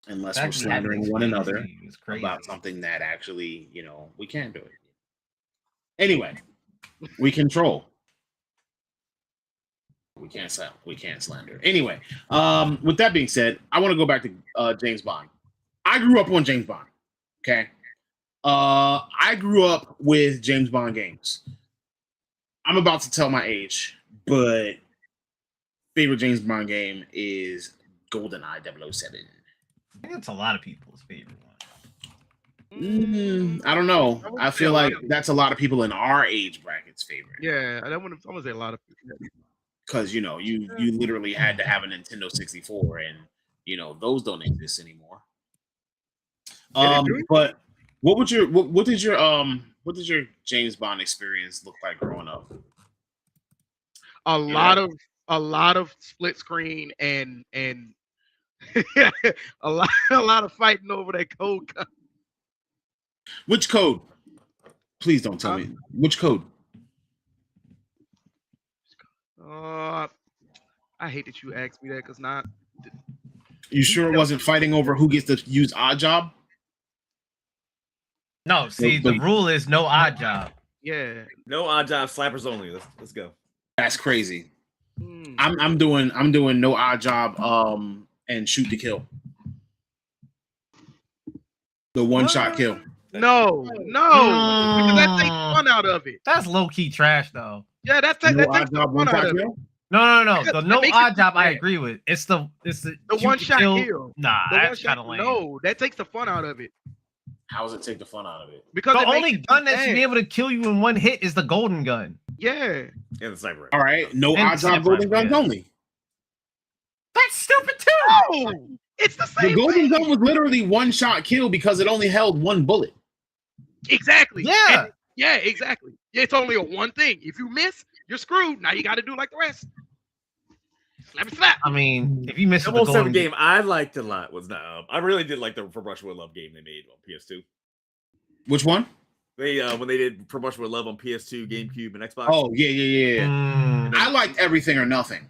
unless That we're had to slandering one explain another to you. It's crazy. about something that actually, we can do it. Anyway, we control. We can't slander. Anyway, with that being said, I want to go back to James Bond. I grew up on James Bond. Okay. I grew up with James Bond games. I'm about to tell my age, but favorite James Bond game is GoldenEye 007. I think that's a lot of people's favorite one. I don't know. I would I say feel a lot like of- that's a lot of people in our age bracket's favorite. Yeah, I want to say a lot of people. Because you literally had to have a Nintendo 64, and those don't exist anymore. Yeah, they do. But what did your James Bond experience look like growing up? A lot of split screen and a lot of fighting over that code gun. Which code? Please don't tell me which code. I hate that you asked me that because not. You sure it wasn't fighting over who gets to use Odd Job? No, see, the rule is no odd job. Yeah. No odd job, slappers only. Let's go. That's crazy. Hmm. I'm doing no Odd Job and shoot to kill. The one shot kill. No, because that takes fun out of it. That's low key trash, though. Yeah, that No takes Odd the Job, fun one out shot of it. kill. No. Because The that no makes it odd job, I bad. agree with. It's the The shoot one to shot kill. Nah, The one that's kind shot. of lame. No, that takes the fun out of it How does it take the fun out of it? because The it makes only it gun that should bad. be able to kill you in one hit is the golden gun. Yeah. And the sniper. All right, no And Odd Job sniper golden rifle, guns yeah. only. That's stupid too. Oh, it's the The same. golden way. gun was literally one shot kill because it only held one bullet. Exactly. Yeah. And- yeah, exactly. It's only a one thing. If you miss, you're screwed. Now you got to do like the rest. Slap. I mean, if you miss the 007 golden game I liked a lot was not. I really did like the From Russia with Love game they made on PS2. Which one? They when they did From Russia with Love on PS2, GameCube, and Xbox. Oh yeah. Mm, I liked Everything or Nothing.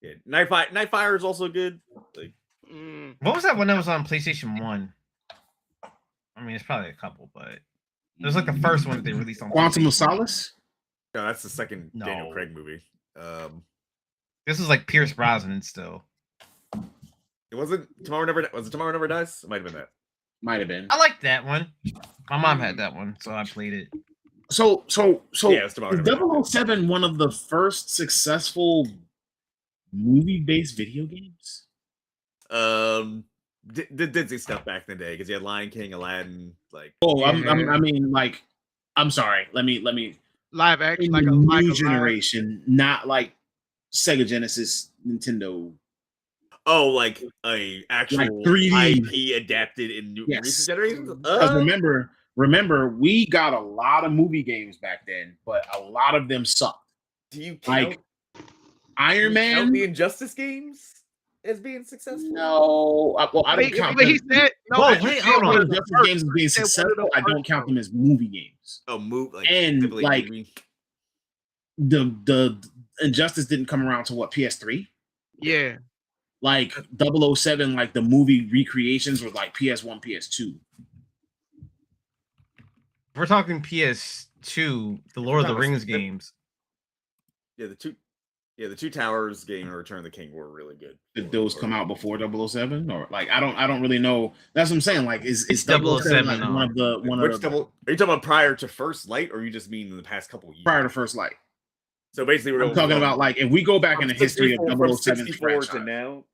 Yeah. Nightfire is also good. Like, Mm, what was that one that was on PlayStation 1? I mean, it's probably a couple, but it was like the first one that they released on Quantum of PlayStation. Solace. no, that's the second Daniel No. Craig movie. This is like Pierce Brosnan still. It wasn't Tomorrow Never. Was it Tomorrow Never Dies? It might have been that. Might have been. I like that one. My mom had that one, so I played it. So Yeah, it's Tomorrow Never Dies. is 007 one of the first successful movie-based video games? Did see stuff back in the day because you had Lion King, Aladdin, like. Oh, Yeah. I mean, like, I'm sorry. Let me. live action, In like the a like new a generation, not like Sega Genesis, Nintendo. Oh, like a actual 3D. IP adapted in new Yes. recent generations. Because remember, we got a lot of movie games back then, but a lot of them sucked. do you count, Like Iron do you count Man. the Injustice games as being successful? No, I don't Wait, count but he them. said no. Whoa, but you wait, said hold one on. of the Justice first- games as being said one of successful. the I don't first count them as movie games. Oh, move like And, typically like, movie. The Injustice didn't come around to what, PS3? Yeah. Like 007, like the movie recreations were like PS1, PS2. We're talking PS2, the Lord of the That was- Rings games. Yeah, the Two Towers game and Return of the King were really good. Did those come out before 007? Or like I don't really know. That's what I'm saying. Like is It's 007 like 007 one of the Which are you talking about prior to First Light, or you just mean in the past couple years? prior to First Light? So basically, we're I'm talking about like if we go back in the history of 007 64 to franchise.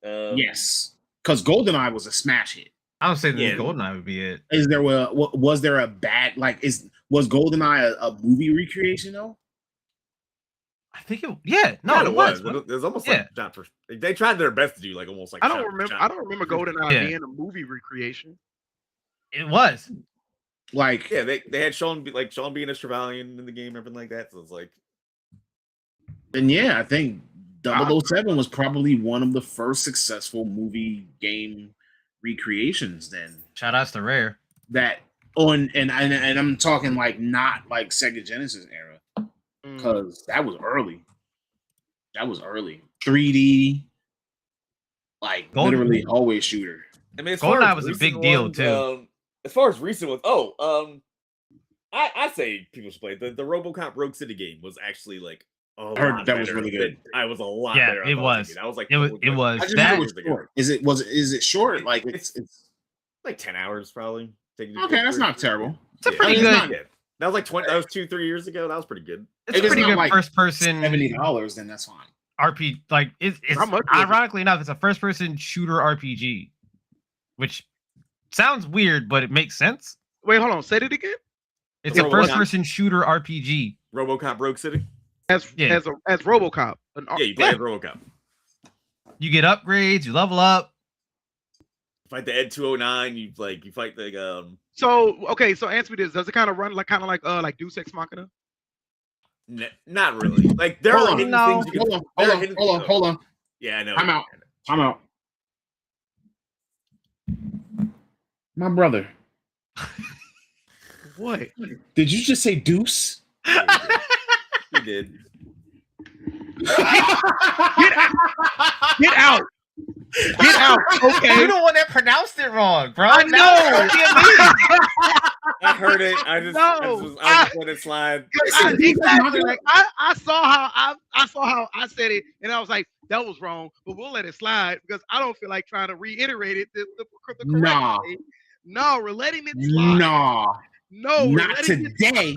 now. Yes, because GoldenEye was a smash hit. I would say the Yeah. GoldenEye would be it. Was there a bad was GoldenEye a movie recreation though? I think it. Yeah, no, Yeah, it was. It was almost Yeah. like not for. They tried their best to do like almost like. I shot don't for remember. shot. I don't remember GoldenEye Yeah. being a movie recreation. It was. Like Yeah, they had Sean being a Trevelyan in the game, everything like that. So it's like, then yeah, I think 007 was probably one of the first successful movie game recreations. Then Shout outs to Rare. that on and I'm talking like not like Sega Genesis era Mm. because that was early. That was early. 3D, like Golden- literally always shooter. I mean, as GoldenEye far as was a recent big deal, ones, too. As far as recent ones, I say people should play it. The RoboCop Rogue City game was actually like a I heard lot that was better really good. than- I was a lot Yeah, better. it was. I was like, It was. oh, It was. I just That- heard it was short. Is it short? Like it's like 10 hours probably. Taking you okay. That's through. not terrible. It's a pretty it's good. not- Yeah. That was like 20. That was 2-3 years ago. That was pretty good. It's If a it's pretty not good like first person $70, then that's fine. RPG. Like it's How much was it? ironically enough, it's a first person shooter RPG, which sounds weird, but it makes sense. Wait, hold on. Say it again. It's a RoboCop. first person shooter RPG. RoboCop Rogue City. As Yeah. as RoboCop. Yeah, you play as RoboCop. You get upgrades, you level up. Fight the Ed 209. You fight the So okay, so answer me this: does it kind of run like Deus Ex Machina? Not really. Like there Hold are on. hidden No. things. You can, there are hidden things- Hold on. Yeah, I know. I'm out. I'm out. My brother, What? did you just say deuce? Yeah, he did. Get out! Get out! Okay. You're the one that pronounced it wrong, bro. I know. I heard it. I just let it slide. Exactly. Like, I saw how I said it, and I was like, that was wrong. But we'll let it slide because I don't feel like trying to reiterate it the correct Nah. way. No, we're letting it slide. Nah, No, we're not letting it today.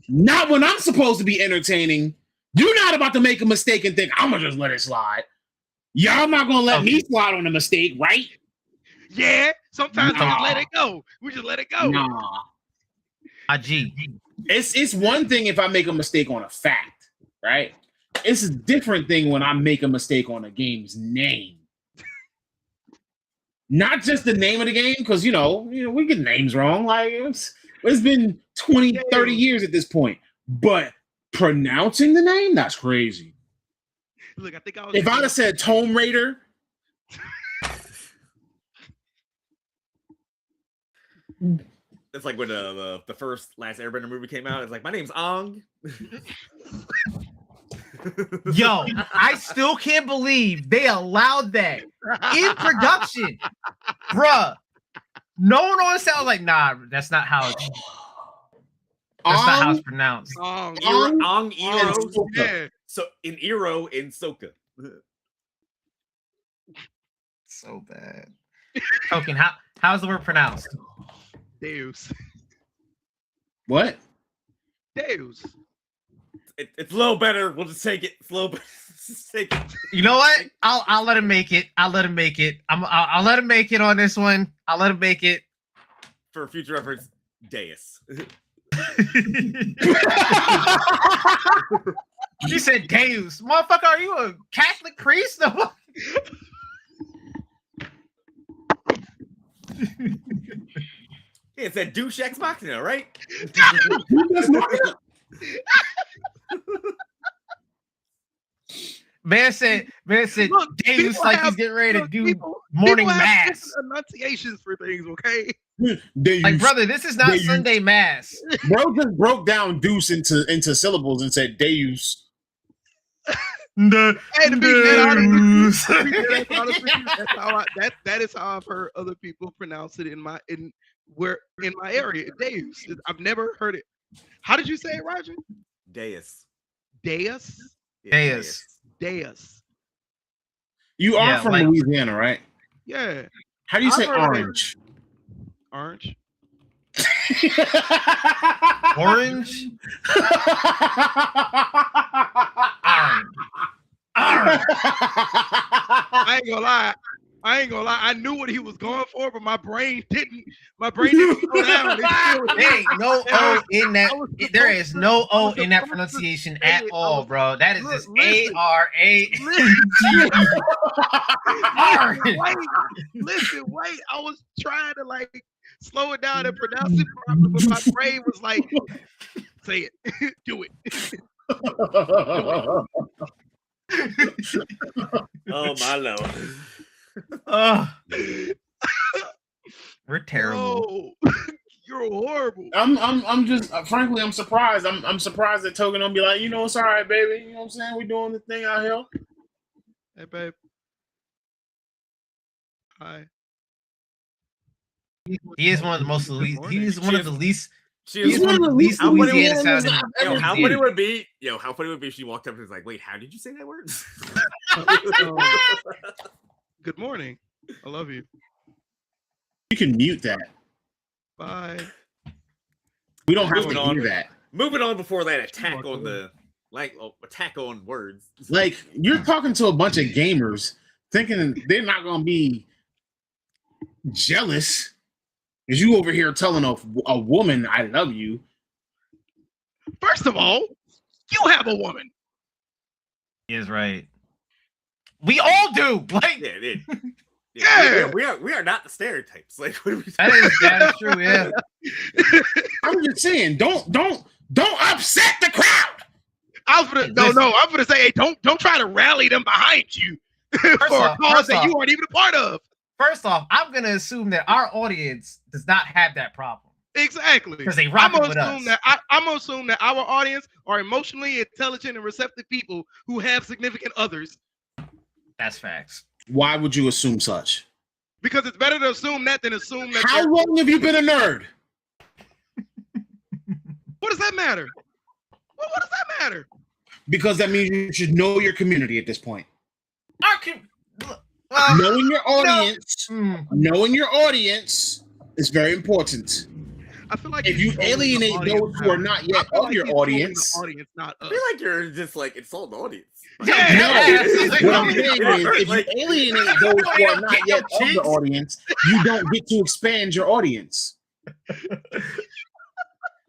Not when I'm supposed to be entertaining. You're not about to make a mistake and think I'm gonna just let it slide. Y'all not gonna let me slide on a mistake, right? Yeah, sometimes we Nah. just let it go. We just let it go. Nah. G. It's one thing if I make a mistake on a fact, right? It's a different thing when I make a mistake on a game's name. Not just the name of the game, because you know, we get names wrong. Like it's been 20, 30 years at this point. But pronouncing the name, that's crazy. Look, I think I was. If I'd have said Tomb Raider, It's like when the first Last Airbender movie came out. It's like, my name's Ong. Yo, I still can't believe they allowed that in production, bruh. No one on set was like, nah, that's not how it's pronounced. Ong. Ong Iro. Yeah. So in Iro in Soka. So bad. Token, how's the word pronounced? Deus. what? Deus. It's a little better. We'll just take it. It's a little better. Just take it. You know what? I'll let him make it. I'll let him make it. I'll let him make it on this one. I'll let him make it. For future reference, Deus. You said Deus. Motherfucker, are you a Catholic priest? Yeah, it's that douche ex machina, right? Man said Look, Deus people like he's have- getting ready to do people morning have mass. different enunciations for things, okay? Like, brother, this is not Deus. Sunday mass. Bro just broke down deuce into syllables and said Deus. And to be dead honest with you, Deus. to be dead honest with you, that's how that is how I've heard other people pronounce it in my area. Deus. I've never heard it. How did you say it, Roger? Deus. Deus. Yeah, Deus. Deus. You are Yeah, from like- Louisiana, right? Yeah. How do you I've say heard of it. orange? Orange. Orange. Orange. I ain't gonna lie. I knew what he was going for, but my brain didn't. My brain didn't go down. There ain't no O in that. I was There is supposed no to- I O was in that supposed to pronunciation say at it. I all, was- bro. That is Look, just listen. A-R-A. Listen, wait. I was trying to like slow it down and pronounce it properly, but my brain was like, say it, do it. Oh my lord. Oh, we're terrible. No, you're horrible. I'm just frankly I'm surprised. I'm surprised that Token don't be like, it's all right, baby. You know what I'm saying? We doing the thing out here. Hey, babe. Hi. He is one of the most. He is one of the least She He's was one of the least how funny Louisiana would- sounding. Yo, how Louisiana. funny would it be? Yo, how funny would it be if she walked up and was like, "Wait, how did you say that word?" Good morning. I love you. You can mute that. Bye. We don't have Moving to on. hear that. Moving on before that attack on the attack on words. Like, you're talking to a bunch of gamers thinking they're not going to be jealous because you over here telling a woman, I love you. First of all, you have a woman. He is right. We all do. Like Yeah, it. Yeah. we are not the stereotypes. Like, what are we that is true. Yeah. I'm just saying, don't upset the crowd. I was gonna I'm gonna say, hey, don't try to rally them behind you for a off, cause first that off. you aren't even a part of. First off, I'm gonna assume that our audience does not have that problem Exactly. because they I'm rock gonna with assume us. that I'm gonna assume that our audience are emotionally intelligent and receptive people who have significant others. That's facts. Why would you assume such? Because it's better to assume that than assume that. How long have you been a nerd? What does that matter? What does that matter? Because that means you should know your community at this point. Well, Knowing your audience, mm, knowing your audience is very important. I feel like If he's you trolling the alienate audience those who are now. not I yet feel of like your he's trolling audience, the audience, not I us. feel like you're just like insulting the audience. Yeah, no. What I'm saying is, if Like- you alienate those who are not yet of the cheeks. audience, you don't get to expand your audience.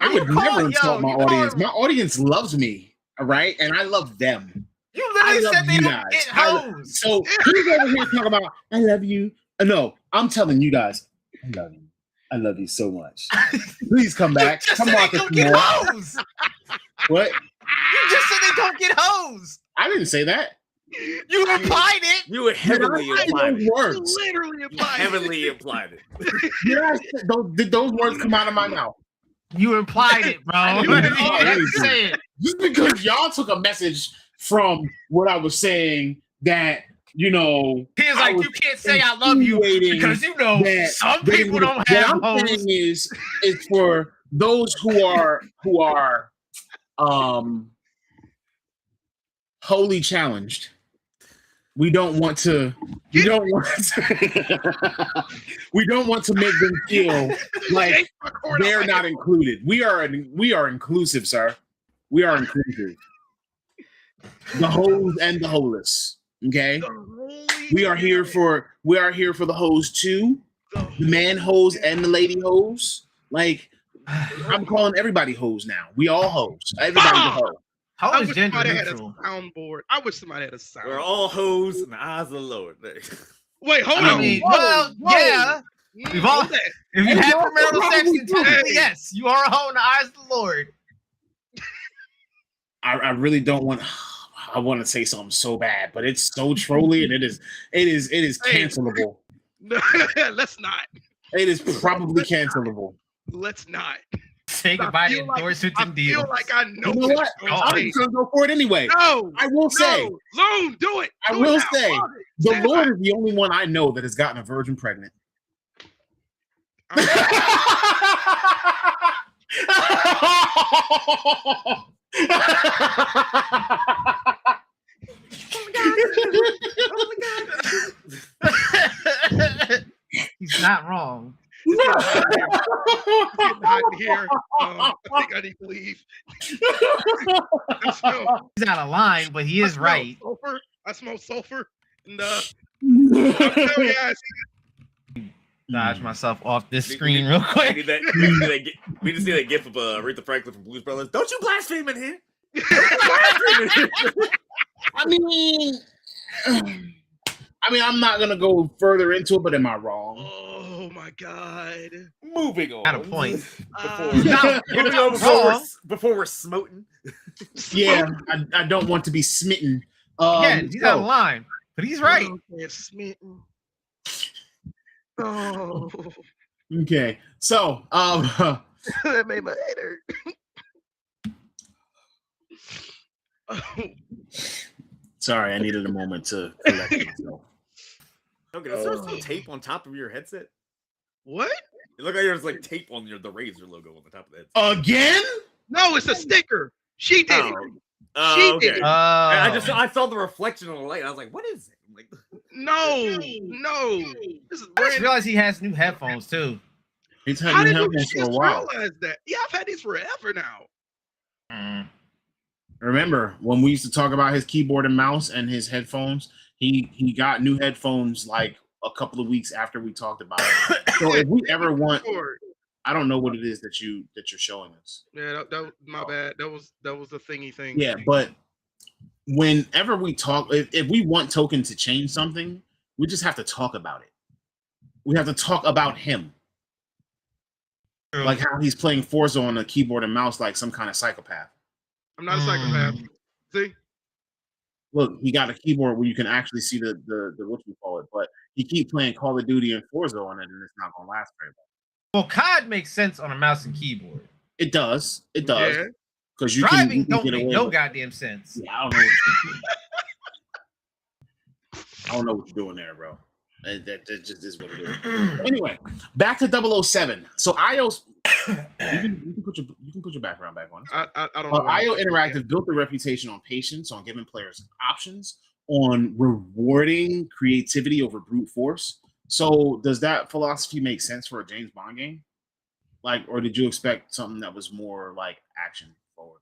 I would never insult my audience. My audience loves me, all right, and I love them. You I literally love said they you don't guys. get hoes. So who's over here talking about I love you? No, I'm telling you guys, I love you. I love you so much. Please come back. You just Come said on, they don't get hoes. What? You just said they don't get hoes. I didn't say that. You implied it. You would heavily I imply those it. words. Literally implied. Heavily implied it. Did those words come out of my mouth? You implied it, bro. I You didn't didn't imply have to anything. say it. Just because y'all took a message from what I was saying that, you know, He was I like, was you can't say I love you insinuating because you know that some they people would- don't have what I'm hoes. saying is for those who are wholly challenged. We don't want to we don't want to make them feel like they're not included. We are inclusive, sir. We are inclusive. The hoes and the holeless. Okay? We are here for the hoes too. The man hoes and the lady hoes. Like, I'm calling everybody hoes now. We all hoes. Everybody's a hoe. How I is wish gender somebody had a neutral? soundboard. I wish somebody had a sound. We're all hoes in the eyes of the Lord. Wait, hold I on. mean, Whoa, well, whoa. yeah. We've all- Hold that. If you Hey, have y'all premarital sex, probably then technically, do. yes, you are a hoe in the eyes of the Lord. I really don't want. I want to say something so bad, but it's so trolly and it is Hey. cancelable. Let's not. It is probably cancelable. Let's not. Say I goodbye to feel like- endorsements I and deals. feel like I know You know what? you're gonna I'm say. just gonna go for it anyway. No, I will say no, Loon, do it. I Do will it now. say, Fuck it. the Say it Lord is the only one I know that has gotten a virgin pregnant. He's not wrong. It's getting hot in here. I think I need to leave. I smell, He's out of line, but he I is smell right. Sulfur. I smell sulfur. And I'm telling you guys, Dodge myself off this We- screen we- real We quick. need that. We just need that gif of Aretha Franklin from Blues Brothers. Don't you blaspheme in here? I mean, I'm not gonna go further into it, but am I wrong? oh my god. Moving on. Got a point. Before, You're not- you're moving not on before wrong. before we're smoting. Yeah, I don't want to be smitten. Again, he's out so- of line, but he's right. Okay, smitten. Oh, Okay, so that made my head hurt. Oh, sorry, I needed a moment to collect myself. Okay, is there some tape on top of your headset? what? It looked like there's like tape on the Razor logo on the top of that. Again? No, it's a sticker. She did it. Oh, She okay. did it. I saw the reflection on the light. I was like, what is it? I'm like, No. This is I just brand. realized he has new headphones too. He's How had new did you headphones for a just while. realize that? Yeah, I've had these forever now. Mm. Remember when we used to talk about his keyboard and mouse and his headphones? He got new headphones like a couple of weeks after we talked about it. So if we ever want, I don't know what it is that you're showing us. Yeah, that my bad. That was a thingy thing. Yeah, but whenever we talk, if we want Token to change something, we just have to talk about it. We have to talk about him. Like how he's playing Forza on a keyboard and mouse like some kind of psychopath. I'm not a psychopath. See? Look, he got a keyboard where you can actually see the what you call it, but he keep playing Call of Duty and Forza on it, and it's not gonna last very long. Well, COD makes sense on a mouse and keyboard. It does. Yeah. Because Driving you can don't get make away no with it. goddamn sense. Yeah, I don't know. I don't know what you're doing there, bro. That just is what it is. Anyway, back to 007. So IO's you can put your background back on. I don't know. IO Interactive built a reputation on patience, on giving players options, on rewarding creativity over brute force. So does that philosophy make sense for a James Bond game? Like, or did you expect something that was more like action forward?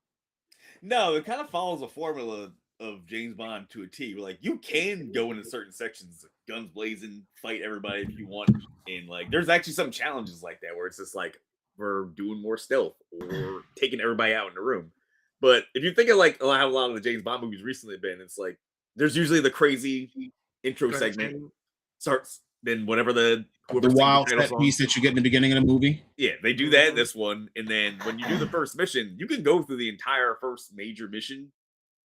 no, it kind of follows a formula of James Bond to a T. Like you can go into certain sections, guns blazing, fight everybody if you want, and like there's actually some challenges like that where it's just like we're doing more stealth or taking everybody out in the room. But if you think of like how a lot of the James Bond movies recently have been, it's like there's usually the crazy intro segment starts, then whatever the wild set piece that you get in the beginning of the movie. Yeah, they do that in this one, and then when you do the first mission, you can go through the entire first major mission,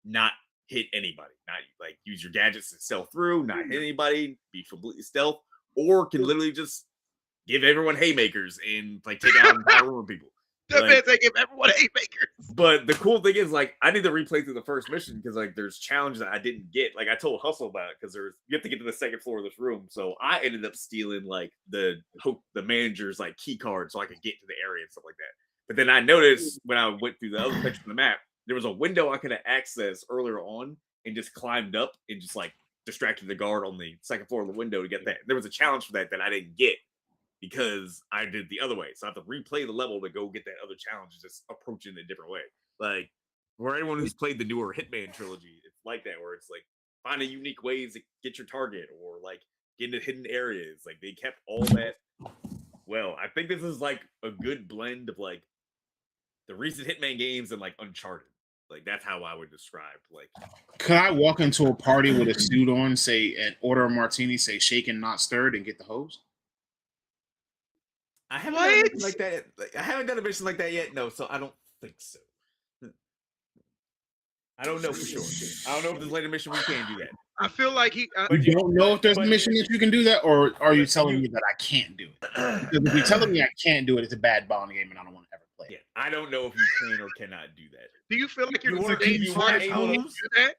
not hit anybody, not like use your gadgets to stealth through, not hit anybody, be completely stealth, or can literally just give everyone haymakers and like take out an entire room of people. That Like, means they give everyone haymakers. but the cool thing is, like, I need to replay through the first mission because, like, there's challenges that I didn't get. Like, I told Hustle about it because you have to get to the second floor of this room. So I ended up stealing like the manager's like key card so I could get to the area and stuff like that. But then I noticed when I went through the other section of the map, there was a window I could have accessed earlier on and just climbed up and just like distracted the guard on the second floor of the window to get that. There was a challenge for that I didn't get because I did the other way. So I have to replay the level to go get that other challenge, just approach it in a different way. Like for anyone who's played the newer Hitman trilogy, it's like that where it's like find a unique ways to get your target or like get into hidden areas. Like they kept all that. Well, I think this is like a good blend of like the recent Hitman games and like Uncharted. Like that's how I would describe. Like, could I walk into a party with a suit on, say, and order a martini, say shaken not stirred, and get the hose? I haven't done a mission like that. I haven't done a mission like that yet. No, so I don't think so. I don't know for sure. I don't know if there's later mission we can do that. I feel like he. You don't know if there's a mission that you can do that, or are you telling me that I can't do it? Because if you're telling me I can't do it, it's a bad Bond game, and I don't want to ever play it. Yeah, I don't know if you can or cannot do that. Do you feel like you're You are able to do that?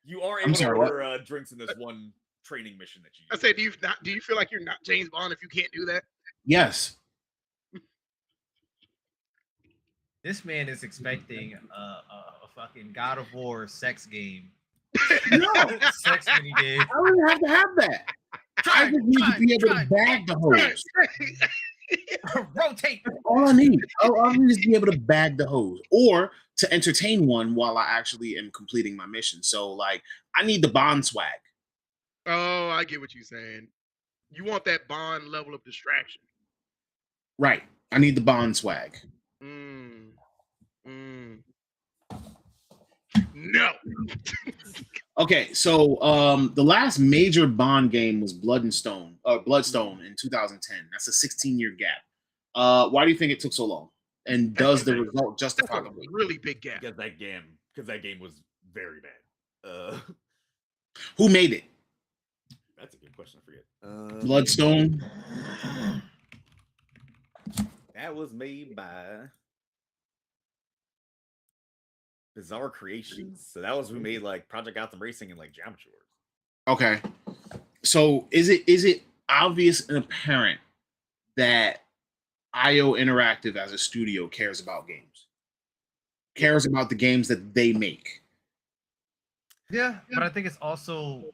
You are able to order drinks in this one training mission that you I said, do you feel like you're not James Bond if you can't do that? Yes. This man is expecting a fucking God of War sex game. No, Sex mini game. I don't have to have that. I just need to be able to bag the hose. Rotate. All I need. All I need is to be able to bag the hose or to entertain one while I actually am completing my mission. So, like, I need the Bond swag. Oh, I get what you're saying. You want that Bond level of distraction. Right. I need the Bond swag. No. Okay, so the last major Bond game was Bloodstone in 2010. That's a 16-year gap. Why do you think it took so long? And does the result justify the wait? Really big gap. Because that game was very bad. Who made it? That's a good question. I forget. Bloodstone. That was made by Bizarre Creations. So that was who made like Project Gotham Racing and like Geometry Wars. Okay. So is it obvious and apparent that IO Interactive as a studio cares about games, cares about the games that they make. Yeah, but I think it's also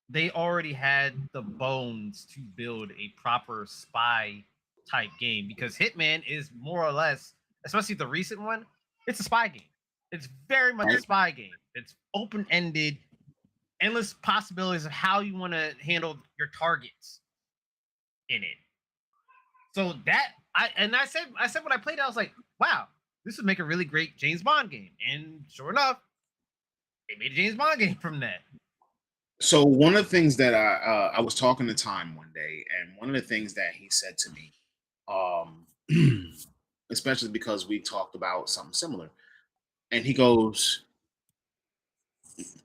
they already had the bones to build a proper spy type game because Hitman is more or less, especially the recent one, it's a spy game. It's very much a Right. spy game. It's open-ended, endless possibilities of how you want to handle your targets in it. So that I said when I played it, I was like, wow, this would make a really great James Bond game. And sure enough, they made a James Bond game from that. So one of the things that I was talking to Time one day, and one of the things that he said to me, especially because we talked about something similar, and he goes,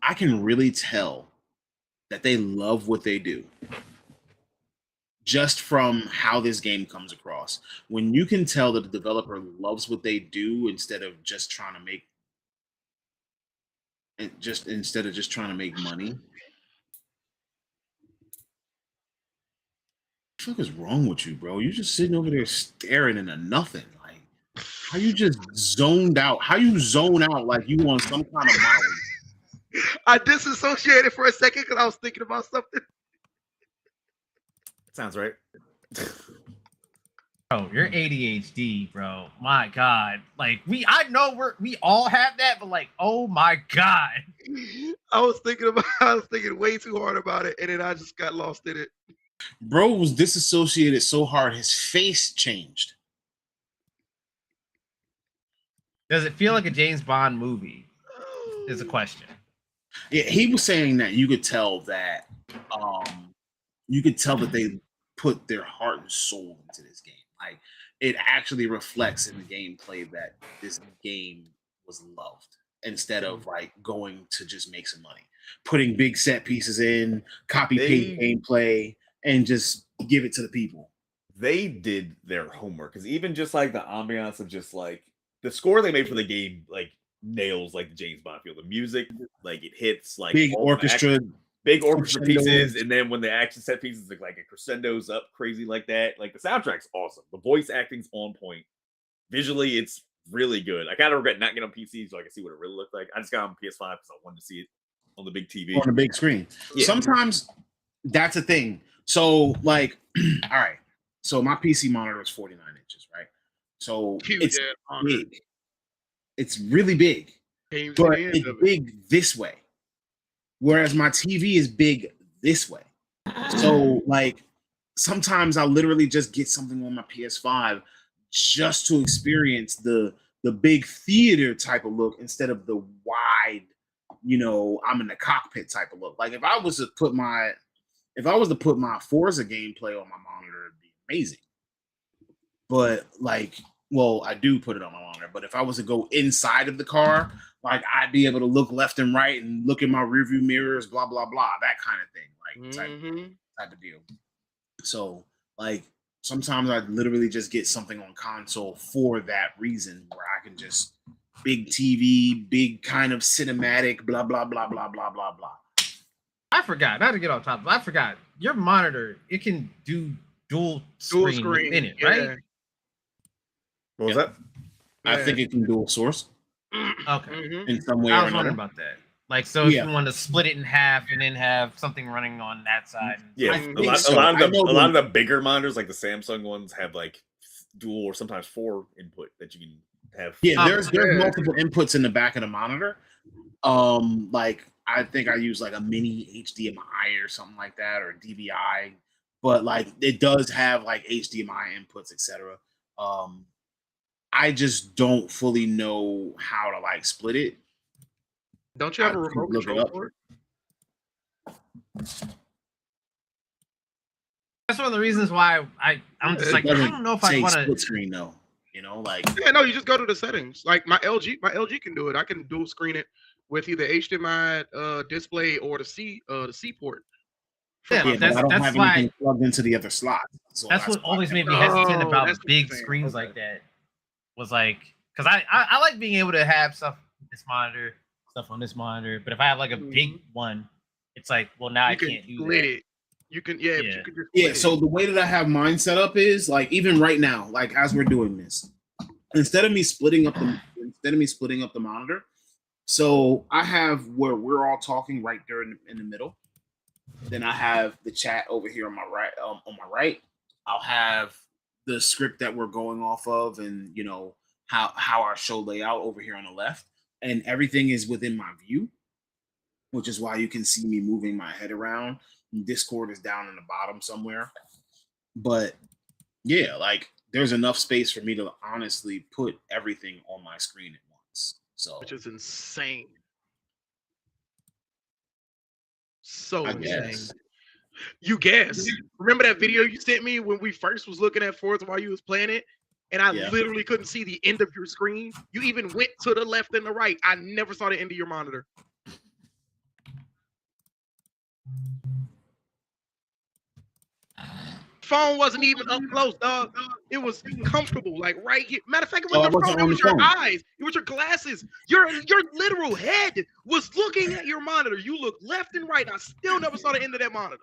I can really tell that they love what they do just from how this game comes across. When you can tell that the developer loves what they do instead of just trying to make money. What the fuck is wrong with you, bro? You're just sitting over there staring into nothing. Like, how you just zoned out? How you zone out like you want some kind of Molly? I disassociated for a second because I was thinking about something. Sounds right. Bro, you're ADHD, bro. My God. Like I know we all have that, but like, oh my God. I was thinking way too hard about it, and then I just got lost in it. Bro was disassociated so hard his face changed. Does it feel like a James Bond movie? Is a question. Yeah, he was saying that you could tell that they put their heart and soul into this game. Like it actually reflects in the gameplay that this game was loved instead of like going to just make some money, putting big set pieces in, copy paste gameplay, and just give it to the people. They did their homework because even just like the ambiance of just like the score they made for the game, like nails like the James Bond feel. The music, like it hits like Big orchestra pieces, and then when the action set pieces look like it crescendos up crazy like that, like the soundtrack's awesome. The voice acting's on point. Visually, it's really good. I kind of regret not getting on PC so I can see what it really looked like. I just got on PS5 because I wanted to see it on the big TV, on the big screen. Yeah. Sometimes that's a thing. So, like, all right. So my PC monitor is 49 inches, right? So it's big. It's really big, but it's big this way. Whereas my TV is big this way. So, like, sometimes I literally just get something on my PS5 just to experience the big theater type of look instead of the wide, I'm in the cockpit type of look. Like if I was to put my Forza gameplay on my monitor, it'd be amazing. But like, well, I do put it on my monitor, but if I was to go inside of the car, like I'd be able to look left and right and look in my rearview mirrors, blah, blah, blah, that kind of thing, like type of deal. So like sometimes I literally just get something on console for that reason where I can just big TV, big kind of cinematic, blah, blah, blah, blah, blah, blah, blah. I forgot, not to get off topic, I forgot. Your monitor, it can do dual screen in it, right? What was that? I think it can dual source. Okay. In some way I or was another. wondering about that. Like, so if you want to split it in half and then have something running on that side. Yeah, a lot of the bigger monitors, like the Samsung ones, have like dual or sometimes 4 input that you can have. Yeah, there's multiple inputs in the back of the monitor. Like I think I use like a mini HDMI or something like that, or DVI, but like it does have like HDMI inputs, etc. I just don't fully know how to like split it. Don't you have a remote control for it? That's one of the reasons why I'm just like, I don't know if I want to split screen though. Like no, you just go to the settings. Like my LG can do it. I can dual screen it with either HDMI display or the C port. Yeah, but I don't have anything plugged into the other slot. So that's what always made me hesitant about big screens like that. Was like, because I like being able to have stuff on this monitor, but if I have like a big one, it's like, well, now I can't do that. You can, yeah, but Yeah. you can just Yeah, split so it. the way that I have mine set up is like even right now, like as we're doing this, instead of me splitting up the monitor, so I have where we're all talking right there in the middle. Then I have the chat over here on my right. I'll have the script that we're going off of, and you know how our show layout over here on the left, and everything is within my view, which is why you can see me moving my head around. Discord is down in the bottom somewhere, but yeah, like there's enough space for me to honestly put everything on my screen at once. So Which is insane. So I insane. guess. You guess. Remember that video you sent me when we first was looking at Forza while you was playing it? And I Yeah. literally couldn't see the end of your screen. You even went to the left and the right. I never saw the end of your monitor. Phone wasn't even up close, dog. It was comfortable, like right here. Matter of fact, it Oh, I wasn't the wasn't phone, it on was the your phone. eyes, it was your glasses. Your literal head was looking at your monitor. You looked left and right. I still never saw the end of that monitor.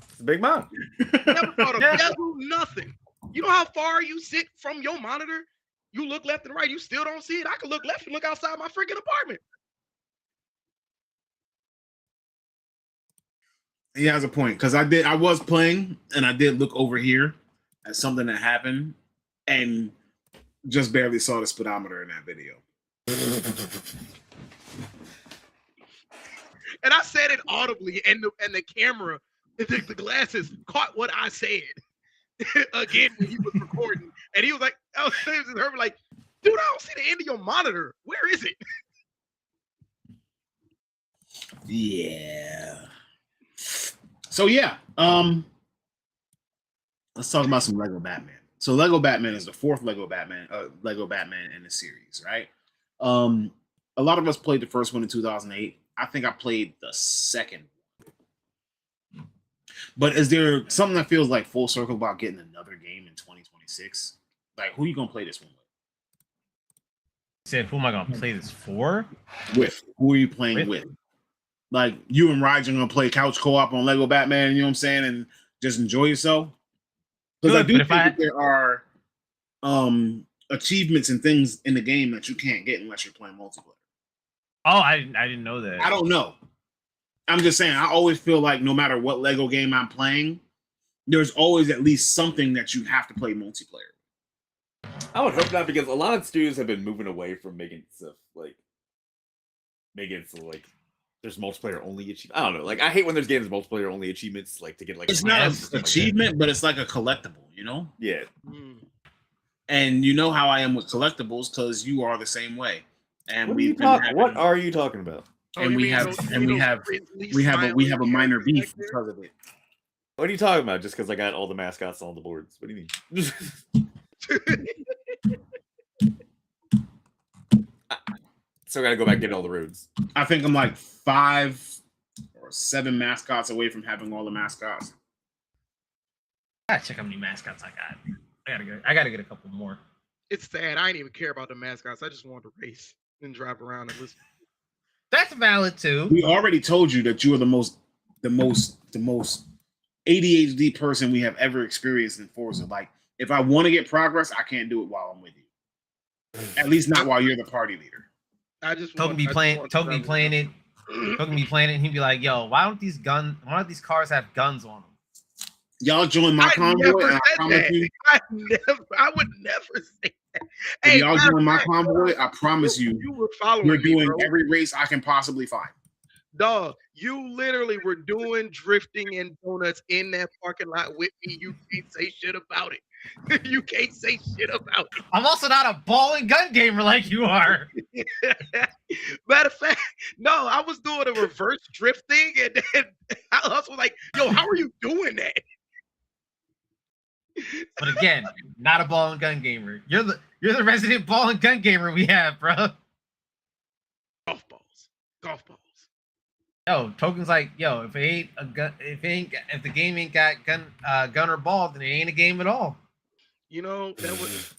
It's a big mount. Never saw the Yeah. bezel, nothing. You know how far you sit from your monitor? You look left and right, you still don't see it. I could look left and look outside my freaking apartment. He has a point because I was playing and I did look over here at something that happened and just barely saw the speedometer in that video. And I said it audibly, and the camera, the glasses caught what I said again when he was recording. And he was like, "Oh, Herbert, like, dude, I don't see the end of your monitor. Where is it?" Yeah. So yeah, let's talk about some Lego Batman. So Lego Batman is the fourth Lego Batman in the series, right? A lot of us played the first one in 2008. I think I played the second. But is there something that feels like full circle about getting another game in 2026? Like, who you gonna play this one Said, who am I gonna play this for? with? Who are you playing with? Like, you and Raj are gonna play couch co-op on Lego Batman, you know what I'm saying, and just enjoy yourself. Because I Good, do but think that there are achievements and things in the game that you can't get unless you're playing multiplayer. Oh, I didn't know that. I don't know. I'm just saying, I always feel like no matter what Lego game I'm playing, there's always at least something that you have to play multiplayer. I would hope not, because a lot of studios have been moving away from making stuff like making it so like there's multiplayer only achievements. I don't know. Like, I hate when there's games multiplayer only achievements, like to get like It's a not pass an or something like that. achievement, but it's like a collectible, you know? Yeah. And you know how I am with collectibles because you are the same way. And What are you we've been talking? What having- are you talking about? And you we mean have- those- and you we know, have- Grizzly we have a smiling minor characters beef back there? because of it. What are you talking about? Just because I got all the mascots on the boards? What do you mean? So I gotta go back and get all the roads. I think I'm like 5 or 7 mascots away from having all the mascots. I gotta check how many mascots I got. I gotta get a couple more. It's sad. I didn't even care about the mascots. I just wanted to race and drive around and listen. That's valid too. We already told you that you are the most ADHD person we have ever experienced in Forza. Like, if I want to get progress, I can't do it while I'm with you. At least not while you're the party leader. I just Token be playing it. Token be playing it, and he'd be like, "Yo, why don't these cars have guns on them?" Y'all join my I convoy, never and I said promise that. you, I would never say that. if y'all matter join of my fact, convoy, I promise you, you were following we're me, doing bro. every race I can possibly find. Dog, you literally were doing drifting and donuts in that parking lot with me. You can't say shit about it. You can't say shit about I'm also not a ball and gun gamer like you are. it. Matter of fact, no, I was doing a reverse drifting, and then I was like, "Yo, how are you doing that?" But again, not a ball and gun gamer. You're the resident ball and gun gamer we have, bro. Golf balls. Yo, Token's like, yo, if the game ain't got gun or ball, then it ain't a game at all. You know, that was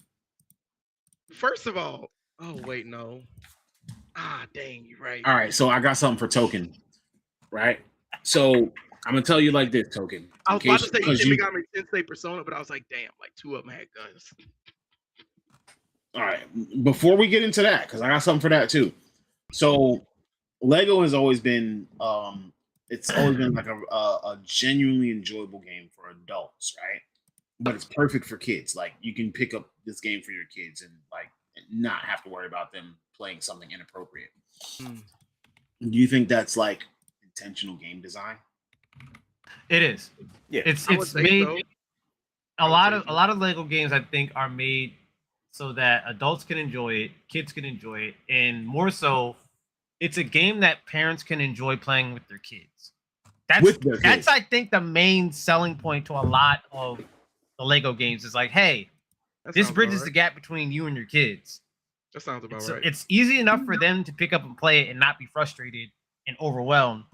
first of all. Oh wait, no. Ah, dang, you're right. All right, so I got something for Token, right? So I'm gonna tell you like this, Token. I was about to say Because Shin Megami Tensei Persona, but I was like, damn, like 2 of them had guns. all right, before we get into that, because I got something for that too. So Lego has always been it's always been like a genuinely enjoyable game for adults, right? But it's perfect for kids. Like you can pick up this game for your kids and like not have to worry about them playing something inappropriate. Hmm. Do you think that's like intentional game design? It is. Yeah. It's I would say made so. a would lot say of so. a lot of Lego games I think are made so that adults can enjoy it, kids can enjoy it, and more so, it's a game that parents can enjoy playing with their kids. With their kids. That's I think the main selling point to a lot of the Lego games is like, hey, That this sounds about bridges the right. gap between you and your kids. That sounds about It's, right. it's easy enough for them to pick up and play it and not be frustrated and overwhelmed,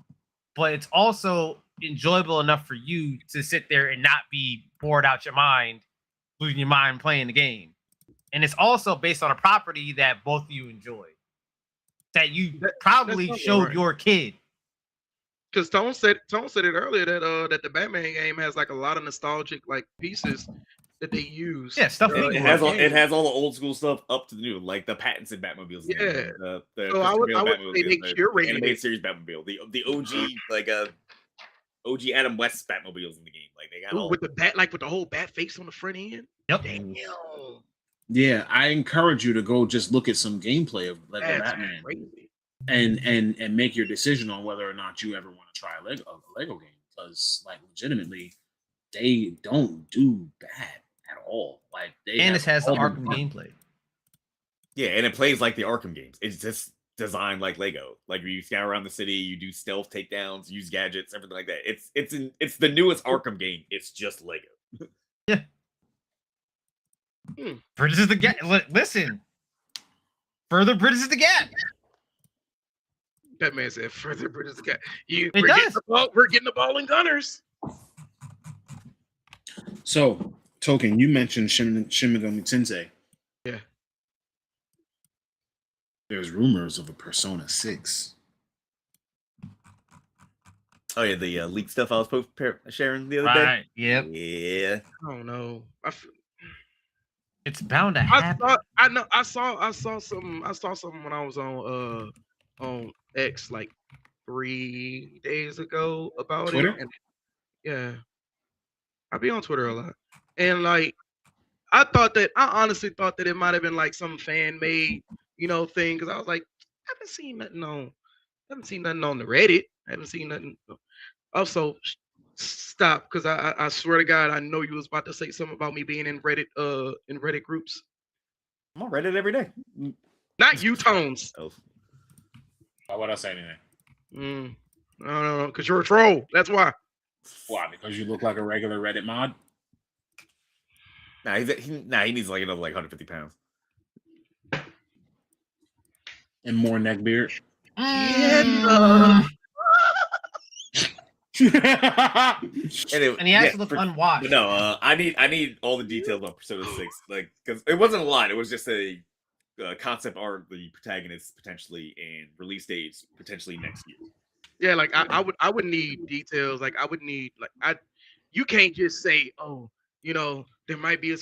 but it's also enjoyable enough for you to sit there and not be bored out your mind, losing your mind playing the game. And it's also based on a property that both of you enjoy, that you probably sounds showed right. your kid. Because Tone said it earlier that the Batman game has like a lot of nostalgic like pieces that they use. Yeah, stuff It anywhere. has all the old school stuff up to the new, like the Pattinson Batmobiles. Yeah. The So I would Christian Bale say they Batmobiles, curated the animated it. series Batmobile, the OG like OG Adam West Batmobiles in the game. Like they got Ooh, all with the bat, like with the whole bat face on the front end. Yep. Damn, Yeah, I encourage you to go just look at some gameplay of Lego that's Batman crazy. and make your decision on whether or not you ever want to try a Lego game, because like legitimately they don't do bad at all. Like they And have it has the all Arkham fun. gameplay. yeah, and it plays like the Arkham games. It's just designed like Lego. Like you scout around the city, you do stealth takedowns, use gadgets, everything like that. It's the newest Arkham game. It's just Lego. Bridges the gap. Listen, further bridges the gap. That man said further British cat. It We're does. getting the ball and gunners. So, Token, you mentioned Shin Megami Tensei. Yeah. There's rumors of a Persona 6. Oh yeah, the leaked stuff I was sharing the other day. Right. Yep. Yeah. I don't know. It's bound to happen. I saw something when I was on X like 3 days ago about Twitter? it. And yeah, I be on Twitter a lot, and like I honestly thought that it might have been like some fan made thing, because I was like, I haven't seen nothing on the Reddit. I haven't seen nothing. Also, stop, because I swear to God, I know you was about to say something about me being in Reddit groups. I'm on Reddit every day. Not you, Tones. Oh. Why would I say anything? No, because you're a troll. That's why. Why? Because you look like a regular Reddit mod? Nah, he needs like another like 150 pounds. And more neck beard? Mm. Anyway, And he actually looked unwashed. But no, I need all the details on Persona 6, like, because it wasn't a lot. It was just a concept art, the protagonist potentially, and release dates potentially next year. Yeah, like I would need details. Like I would need you can't just say, oh, there might be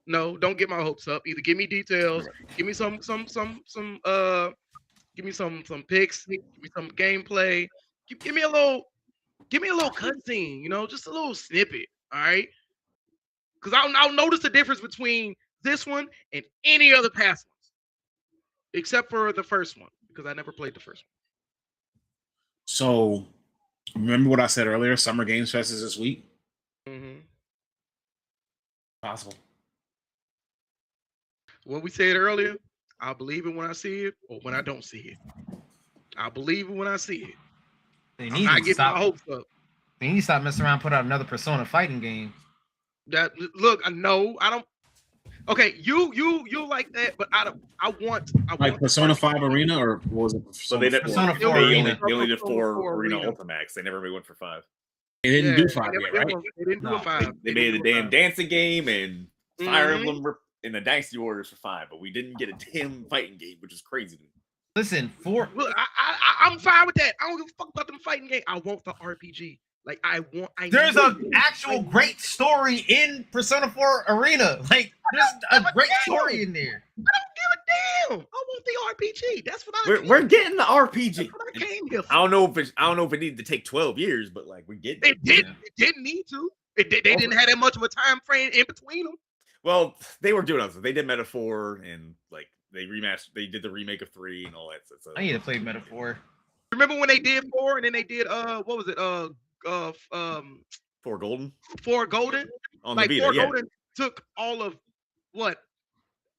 no, don't get my hopes up. Either give me details, give me some give me some pics, give me some gameplay, give me a little cutscene, just a little snippet, all right? Because I'll notice the difference between this one and any other past ones, except for the first one, because I never played the first one. So, remember what I said earlier? Summer Games Fest is this week? Mm-hmm. Possible. When we said earlier, I'll believe it when I see it, or when I don't see it. I'll believe it when I see it. They I'm need not to getting stop. my hopes up. They need to stop messing around. Put out another Persona fighting game. Look, I know I don't. Okay, you like that, but I want Like Persona 5 Arena, or what was it? So they Persona 4 only Arena. did 4 4 Arena Arena. Ultimax. They never went for 5. They didn't do 5 they yet, never- right? They didn't do No. a 5. They made the damn dancing game and Fire Mhm. Emblem in the Dynasty Warriors for 5, but we didn't get a damn fighting game, which is crazy to me. Listen, Look, I'm fine with that. I don't give a fuck about them fighting game. I want the RPG. Like I There's need an it. actual great story in Persona 4 Arena. Like, there's a great story in there. I don't give a damn. I want the RPG. That's what I. We're getting the RPG. That's what I came here for. I don't know if it needed to take 12 years, but like we get It didn't. It didn't need to. They didn't have that much of a time frame in between them. Well, they were doing other stuff. They did Metaphor and like they did the remake of 3 and all that stuff. So, I need to play Metaphor. Remember when they did 4 and then they did what was it? 4 Golden 4 Golden. on Like the Vita, 4 yeah. Golden took all of what,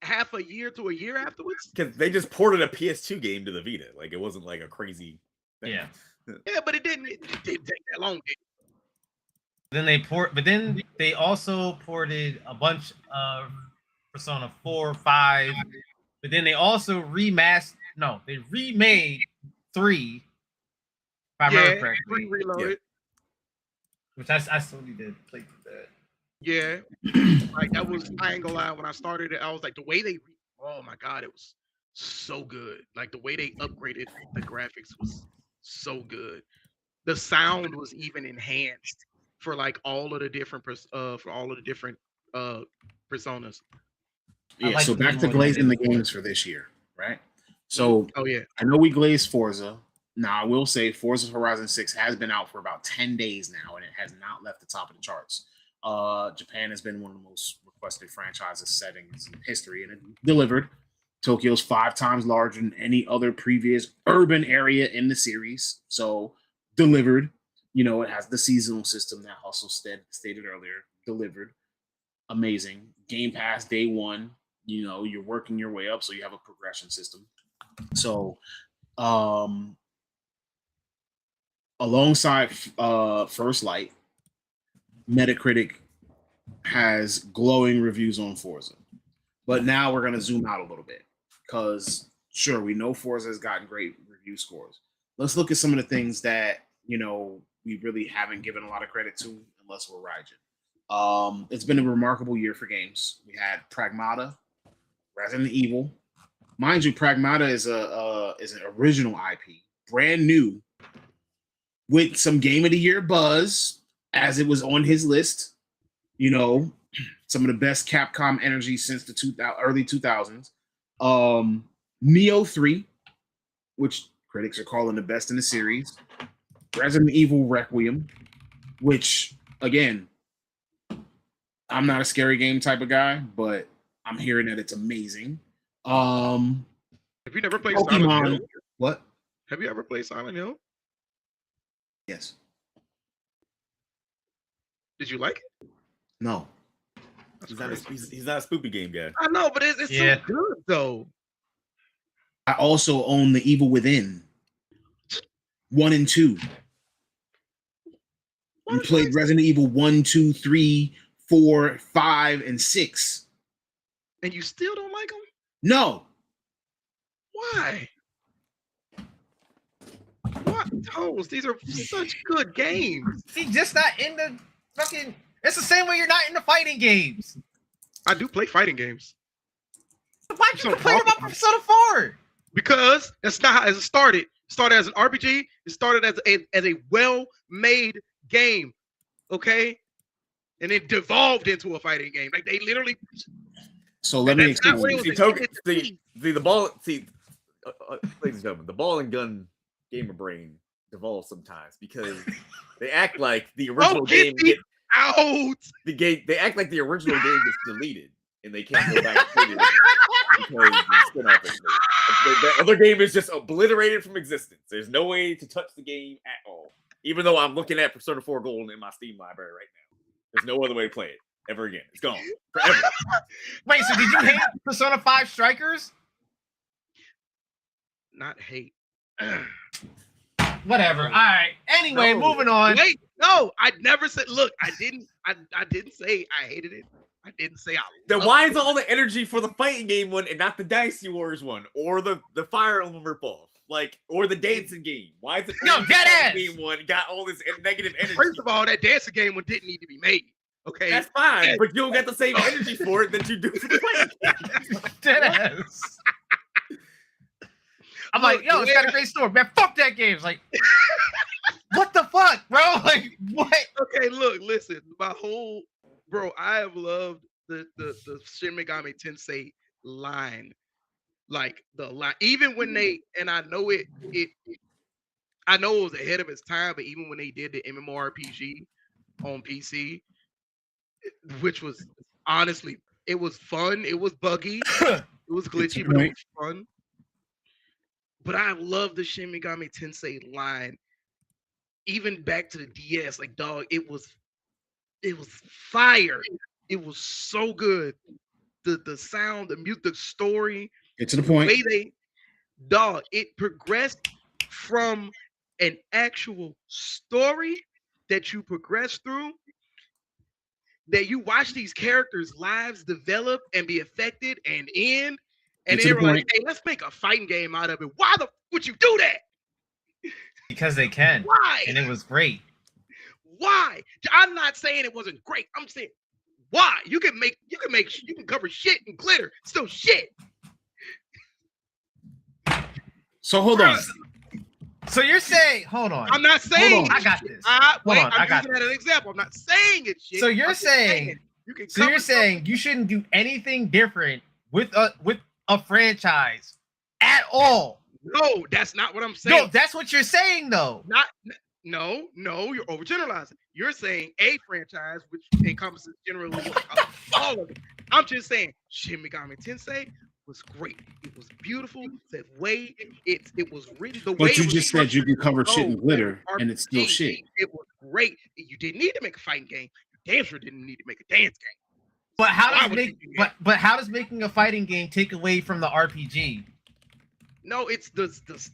half a year to a year afterwards. Because they just ported a PS2 game to the Vita. Like it wasn't like a crazy thing. Yeah. Yeah, but it didn't take that long. Did it? But then they also ported a bunch of Persona 4, 5, but then they also they remade 3, if I remember correctly, Reloaded. which I still need to play through that. Yeah, like that was. I ain't gonna lie. When I started it, I was like, the way they. Oh my god, it was so good. Like the way they upgraded the graphics was so good. The sound was even enhanced for like all of the different personas. I Yeah, like so the back to new one. glazing the games for this year, right? So Oh yeah, I know we glazed Forza. Now I will say Forza Horizon 6 has been out for about 10 days now, and it has not left the top of the charts. Japan has been one of the most requested franchises settings in history, and it delivered. Tokyo's 5 times larger than any other previous urban area in the series, so delivered. You know, it has the seasonal system that Hustle stated earlier. Delivered. Amazing. Game Pass day one. You know, you're working your way up, so you have a progression system. So, alongside First Light, Metacritic has glowing reviews on Forza. But now we're going to zoom out a little bit because, sure, we know Forza has gotten great review scores. Let's look at some of the things that, you know, we really haven't given a lot of credit to unless we're Raijin. It's been a remarkable year for games. We had Pragmata, Resident Evil. Mind you, Pragmata is an original IP, brand new, with some Game of the Year buzz, as it was on his list. You know, some of the best Capcom energy since the early 2000s. Neo 3, which critics are calling the best in the series. Resident Evil Requiem, which, again, I'm not a scary game type of guy, but I'm hearing that it's amazing. have you never played Silent Pokemon. Hill? What? Have you ever played Silent Hill? Yes. Did you like it? No. That's He's not, crazy. he's not a spoopy game guy. I know, but it's Yeah. so good though. I also own The Evil Within 1 and 2. Why You did played you like- Resident Evil 1, 2, 3, 4, 5, and 6. and you still don't like them? No. Why? What toes? These are such good games. See, just not in the fucking. It's the same way you're not in the fighting games. I do play fighting games Why'd you So complain wrong. about Persona 4? because that's not how it started. It started as an RPG. It started as a well-made game, okay, and it devolved into a fighting game. Like they literally. So let me That's not explain. real. See, Token, the ball. See, ladies and gentlemen, the ball and gun gamer brain devolves sometimes because they act like the original game. get me out. They act like the original game gets deleted and they can't go back and play it again because the spin-off is made. The other game is just obliterated from existence. There's no way to touch the game at all. Even though I'm looking at Persona 4 Golden in my Steam library right now, there's no other way to play it ever again. It's gone forever. Wait, so did you hate Persona 5 Strikers? Not hate. Whatever. All right. Anyway, No. moving on. Wait, no, I never said. Look, I didn't say I hated it. I didn't say I. Then loved why it. is all the energy for the fighting game one and not the Dynasty Wars one or the Fire Emblem ripoff? Like, or the dancing game? Why is it Yo, the dead fighting ass! game one got all this negative energy? First of all, that dancing game one didn't need to be made. Okay, That's fine, but you don't get the same energy for it that you do for the fighting game. Deadass. I'm like, yo, it's got a great story, man. Fuck that game. It's like, what the fuck, bro? Like, Okay, look, listen. My whole bro, I have loved the Shin Megami Tensei line. Like the line, even when they and I know I know it was ahead of its time, but even when they did the MMORPG on PC, which was honestly, it was fun. It was buggy. It was glitchy, but it was fun. But I love the Shin Megami Tensei line. Even back to the DS, like dog, it was fire. It was so good. The sound, the mute, the story, Get to the point. way they dog, it progressed from an actual story that you progress through, that you watch these characters' lives develop and be affected and end. And Get to they the were like, point. hey, let's make a fighting game out of it. Why the would you do that? Because they can. Why? And it was great. Why? I'm not saying it wasn't great. I'm saying why? You can cover shit and glitter. Still shit. So hold on. So you're saying, hold on. I'm not saying I got this. I'm I got using that as an example. I'm not saying it's shit. So you're I'm just saying you can So you're cover saying you shouldn't do anything different with a franchise at all. No, that's not what I'm saying. No, that's what you're saying though. No, you're overgeneralizing. You're saying a franchise, which encompasses generally all of it. I'm just saying Shin Megami Tensei was great. It was beautiful. The way it was written, the way But you it was just said you could cover shit and structured, glitter, like and it's still RPG, shit. It was great. You didn't need to make a fighting game. You damn sure didn't need to make a dance game. But how Why does would make you do that? but how does making a fighting game take away from the RPG? No, it's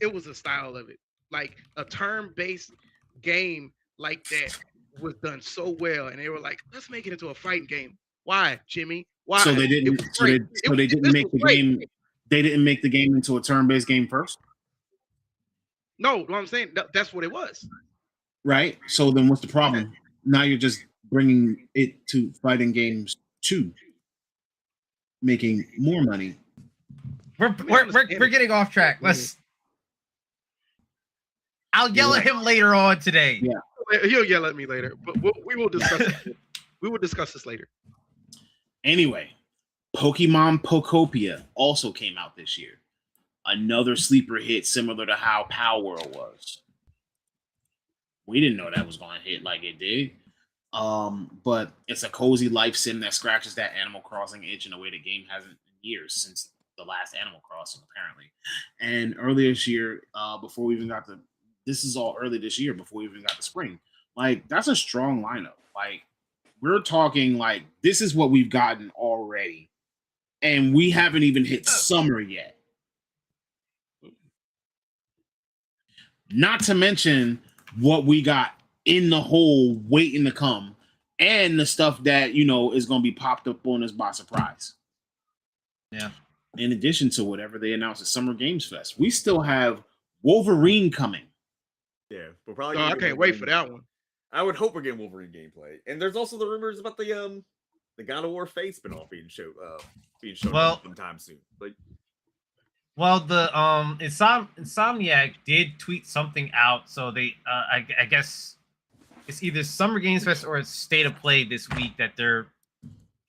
it was the style of it. Like a turn-based game like that was done so well, and they were like, let's make it into a fighting game. Why, Jimmy? Why? So they It didn't. was So great. they didn't This make was the great. game. They didn't make the game into a turn-based game first, No, what I'm saying, that's what it was. right? So then, what's the problem? Now you're just bringing it to fighting games 2, making more money. We're getting off track. I'll yell at him later on today. Yeah. He'll yell at me later, but we will discuss it. We will discuss this later. Anyway, Pokemon Pokopia also came out this year. Another sleeper hit similar to how Power World was. We didn't know that was going to hit like it did. But it's a cozy life sim that scratches that Animal Crossing itch in a way the game hasn't in years, since the last Animal Crossing, apparently. And earlier this year, before we even got this is all early this year, before we even got the spring. Like, that's a strong lineup. Like, we're talking like this is what we've gotten already, and we haven't even hit summer yet. Not to mention what we got in the hole waiting to come, and the stuff that is going to be popped up on us by surprise. Yeah. In addition to whatever they announced at Summer Games Fest, we still have Wolverine coming. Yeah, we're probably. I can't wait for that one. I would hope we're getting Wolverine gameplay, and there's also the rumors about the God of War Faith spinoff being shown Well, sometime soon. Like, well, the Insomniac did tweet something out, so they I guess it's either Summer Games Fest or it's State of Play this week that they're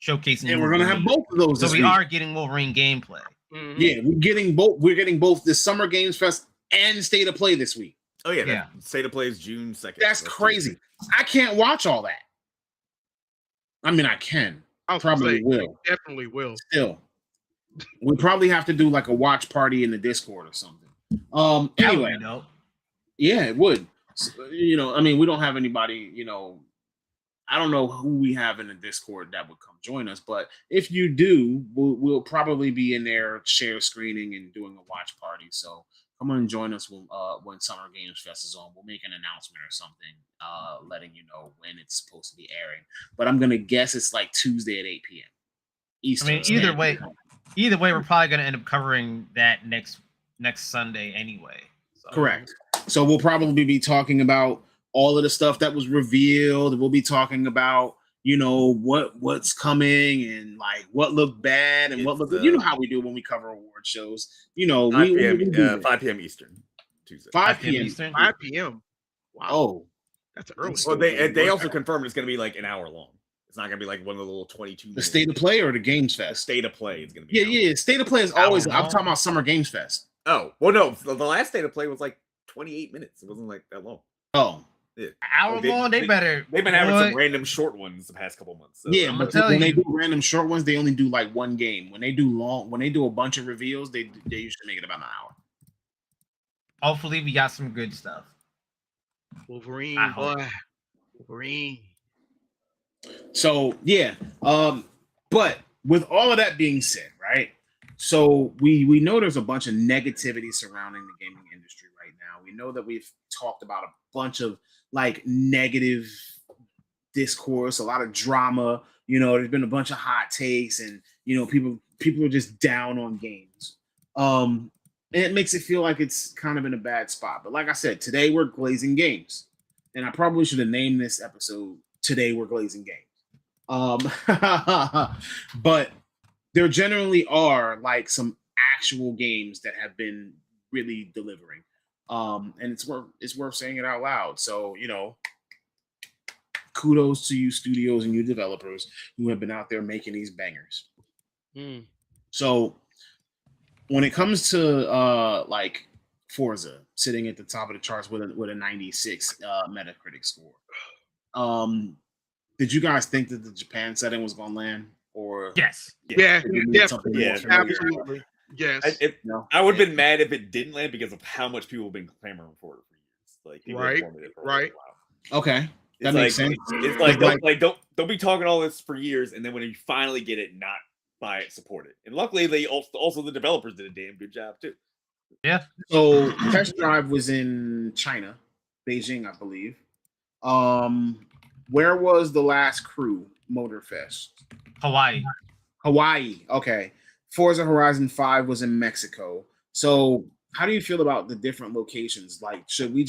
showcasing. And we're gonna have both of those. So this we week. are getting Wolverine gameplay. Mhm. Yeah, we're getting both. We're getting both the Summer Games Fest and State of Play this week. oh yeah, Yeah. State of Play is June 2nd. That's crazy. I can't watch all that. I mean, I can. I was gonna Probably say, will. Definitely will. Still, we probably have to do like a watch party in the Discord or something. Anyway, no. yeah, it would. I mean, we don't have anybody. I don't know who we have in the Discord that would come join us, but if you do, we'll probably be in there share screening and doing a watch party. So come on and join us when Summer Games Fest is on. We'll make an announcement or something, letting you know when it's supposed to be airing. But I'm gonna guess it's like Tuesday at 8 p.m. Eastern. I mean, either way, we're probably going to end up covering that next Sunday anyway. So. Correct. So we'll probably be talking about all of the stuff that was revealed. We'll be talking about what's coming and like what looked bad and what looked good. You know how we do when we cover award shows. 5 p.m. 5 p.m. Eastern, Tuesday. 5 p.m. Eastern. 5 p.m. Wow. Oh, That's early. That's Well, still they good. also confirmed it's going to be like an hour long. It's not going to be like one of the little 22. The state of play or the Games The Fest? state of play is going to be. Yeah, an hour. yeah. State of play is Hour always. I'm long? talking about Summer Games Fest. Oh well, no. The last state of play was like 28 minutes. It wasn't like that long. Oh, Yeah. Hour long, they better. They've been having some Boy, random short ones the past couple months. So yeah. I'ma But tell when they you. do random short ones, they only do like one game. When they do a bunch of reveals, they usually make it about an hour. Hopefully, we got some good stuff. Wolverine, I hope. boy. Wolverine. So yeah, but with all of that being said, right? So we know there's a bunch of negativity surrounding the gaming industry right now. We know that we've talked about a bunch of like negative discourse, a lot of drama. You know, there's been a bunch of hot takes, and you know, people are just down on games. And it makes it feel like it's kind of in a bad spot. But like I said, today we're glazing games, and I probably should have named this episode "Today We're Glazing Games." But there generally are like some actual games that have been really delivering, and it's worth saying it out loud. So you know, kudos to you studios and you developers who have been out there making these bangers. Mm. So when it comes to like Forza sitting at the top of the charts with a 96 Metacritic score, did you guys think that the Japan setting was going to land, or Yes. Yeah, did you need something definitely. more Yeah, familiar? Absolutely. Yes. No? I would have been mad if it didn't land because of how much people have been clamoring for it for years. Like people have Right, wanted it for a right. while. Okay, that It's makes like, sense. It's like, Like- don't be talking all this for years, and then when you finally get it, not buy it, support it. And luckily, they also the developers did a damn good job too. So Test Drive was in China, Beijing, I believe. Where was the last Crew Motorfest? Hawaii. Hawaii. Okay. Forza Horizon 5 was in Mexico. So how do you feel about the different locations? Like, should we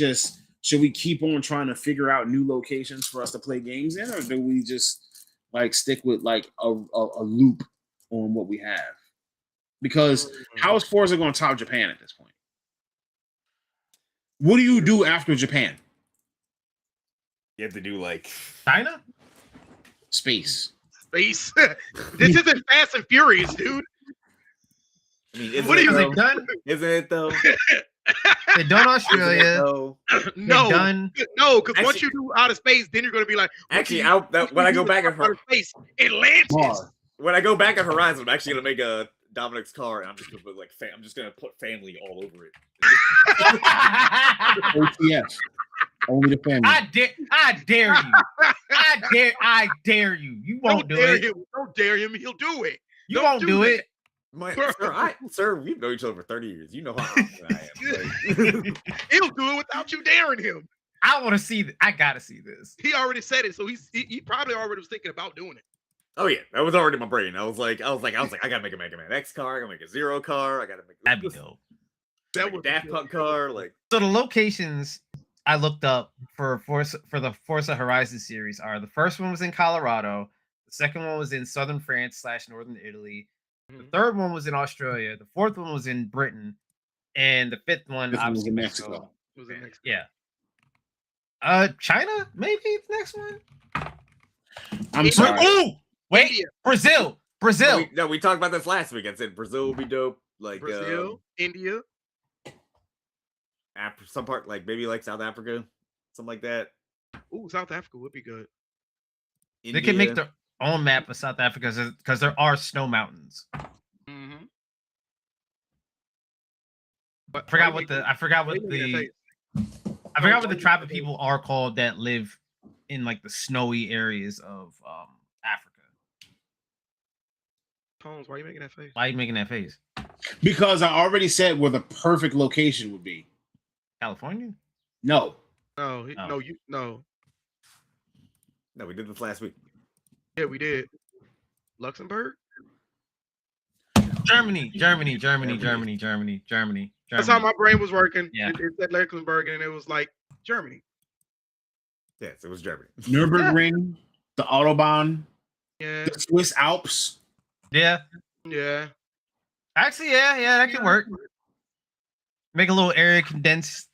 keep on trying to figure out new locations for us to play games in, or do we just like stick with like a loop on what we have? Because how is Forza going to top Japan at this point? What do you do after Japan? You have to do like China? Space. Space. This isn't Fast and Furious, dude. I mean, isn't What do it you They though? done? Isn't it though? They done Isn't it Australia. though? They No, done. no, because once Actually- you do outer space, then you're gonna be like, what Actually, can you- when I you go do back with at outer space, Atlantis. Bar. when I go back at Horizon, I'm actually gonna make a Dominic's car, and I'm just gonna put like I'm just gonna put family all over it. OTS. Only the family. I dare you. I dare you. You won't Don't do dare it. him. Don't dare him. He'll do it. You Don't won't do do that. it. Sir, we've known each other for 30 years. You know how often I am. Like, He'll do it without you daring him. I want to see. I gotta see this. He already said it, so he probably already was thinking about doing it. oh yeah, that was already in my brain. I was like, I gotta make a Mega Man X car. I gotta make a Zero car. I gotta make That'd be dope. That like a would Daft Punk car. Like, So the locations I looked up for the Forza Horizon series are: the first one was in Colorado, the second one was in southern France / northern Italy, the third one was in Australia, the fourth one was in Britain, and the fifth one This one was obviously in Mexico. Was the next. Yeah. China, maybe the next one. I'm Hey, sorry. Oh, wait, India. Brazil. no, we talked about this last week. I said Brazil would be dope. Like Brazil, India. after some part, like maybe like South Africa, something like that. Ooh, South Africa would be good. They can make India. their own map of South Africa because there are snow mountains. Mm-hmm. I forgot what the tribe of people are called that live in like the snowy areas of Africa. Tones, why are you making that face? Why are you making that face? Because I already said where the perfect location would be. California? No. No, Oh. no, no. No, we did this last week. Yeah, we did. Luxembourg. Germany. That's how my brain was working. Yeah. It said Luxembourg, and it was like Germany. Yes, it was Germany. Nürburgring, the Autobahn, Yeah, the Swiss Alps. Yeah. yeah. Actually, yeah, that could work. Make a little area condensed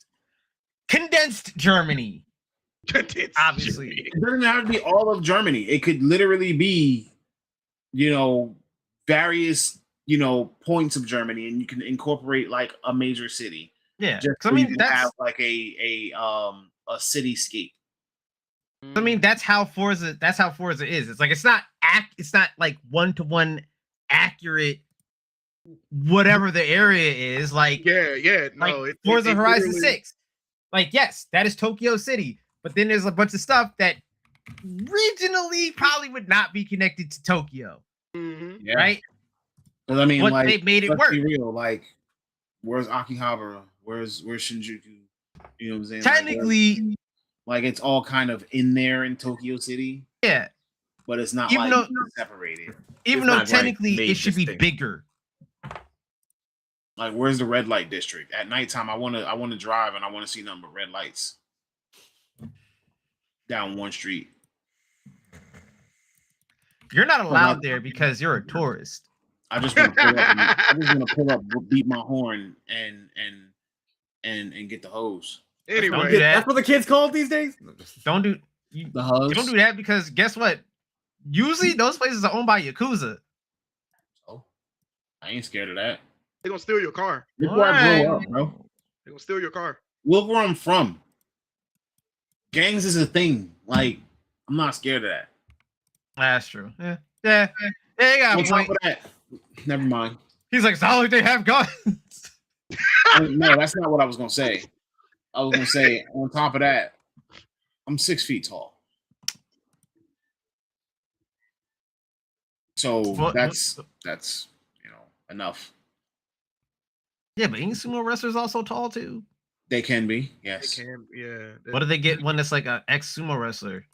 Germany. It's Obviously. Germany. It doesn't have to be all of Germany. It could literally be, various, points of Germany, and you can incorporate like a major city. Yeah. Just So, so I you mean, can have like a cityscape. I mean, that's how Forza is. It's like it's not like one-to-one accurate whatever the area is. Like Yeah, no, like Forza it Horizon literally- 6. Like, yes, that is Tokyo City, but then there's a bunch of stuff that regionally probably would not be connected to Tokyo, Mhm. Yeah. right? 'Cause I mean, But like, they made it let's work. be real. Like, where's Akihabara? Where's Shinjuku? You know what I'm saying? Technically, like it's all kind of in there in Tokyo City, yeah. but it's not Even like though- separated. Even It's though not, like, technically made it should be distinct. bigger. Like, where's the red light district? At nighttime, I want to drive and I want to see nothing but red lights down one street. You're not allowed there because you're a tourist. I just want to pull up. I just want to pull up, beat my horn, and get the hose. Don't do Anyway, that. That's what the kids call it these days. Don't do you, The hose. you don't do that because guess what? Usually those places are owned by Yakuza. Oh, I ain't scared of that. they're gonna steal your car. Look where I grew Alright. up, bro. They're gonna steal your car. Look where I'm from. Gangs is a thing. Like, I'm not scared of that. That's true. Yeah. Yeah. Yeah, you got On a top point. of that, never mind. He's like, it's not like they have guns. No, that's not what I was gonna say. I was gonna say, on top of that, I'm 6 feet tall. So What- that's enough. Yeah, but ain't sumo wrestlers also tall too? They can be, They yes. can, yeah. What do they get one that's like an ex sumo wrestler?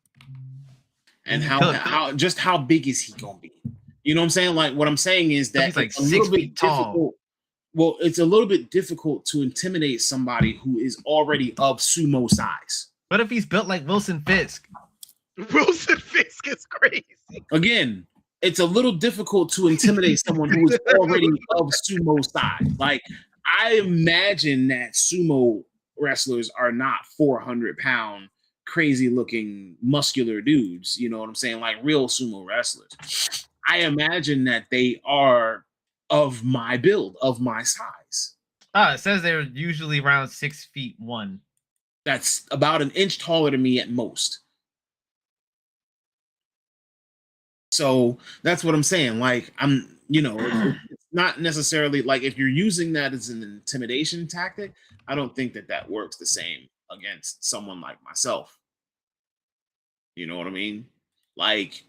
And Could. how big is he gonna be? You know what I'm saying? Like, what I'm saying is that He's like it's a little 6 bit feet tall. difficult. Well, it's a little bit difficult to intimidate somebody who is already of sumo size. What if he's built like Wilson Fisk? Wilson Fisk is crazy. Again, it's a little difficult to intimidate someone who is already of sumo size. Like, I imagine that sumo wrestlers are not 400-pound, crazy looking, muscular dudes. You know what I'm saying? Like real sumo wrestlers. I imagine that they are of my build, of my size. Oh, it says they're usually around 6'1". That's about an inch taller than me at most. So that's what I'm saying. Like, it's not necessarily like if you're using that as an intimidation tactic, I don't think that works the same against someone like myself. You know what I mean? Like,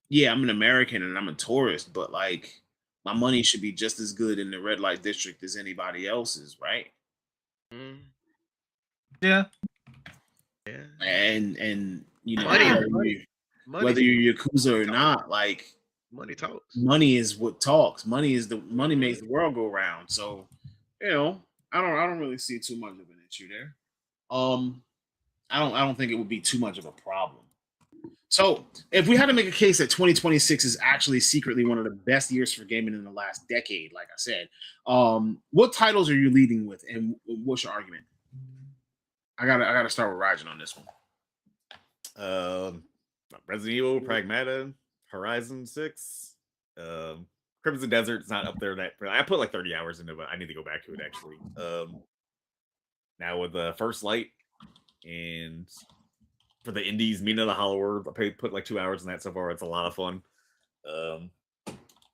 yeah, I'm an American and I'm a tourist, but like my money should be just as good in the red light district as anybody else's, right? Mm, Yeah. yeah. And Money. whether you're Yakuza or not, like Money talks. money is what talks. Money makes the world go round. So, I don't really see too much of an issue there. I don't think it would be too much of a problem. So, if we had to make a case that 2026 is actually secretly one of the best years for gaming in the last decade, like I said, what titles are you leading with, and what's your argument? I gotta start with Rajan on this one. Resident Evil, Pragmata, Horizon 6, Crimson Desert's not up there. That I put like 30 hours into it. I need to go back to it actually. Now with the First Light and for the indies, Mina the Hollow Earth, I put like 2 hours in that so far. It's a lot of fun.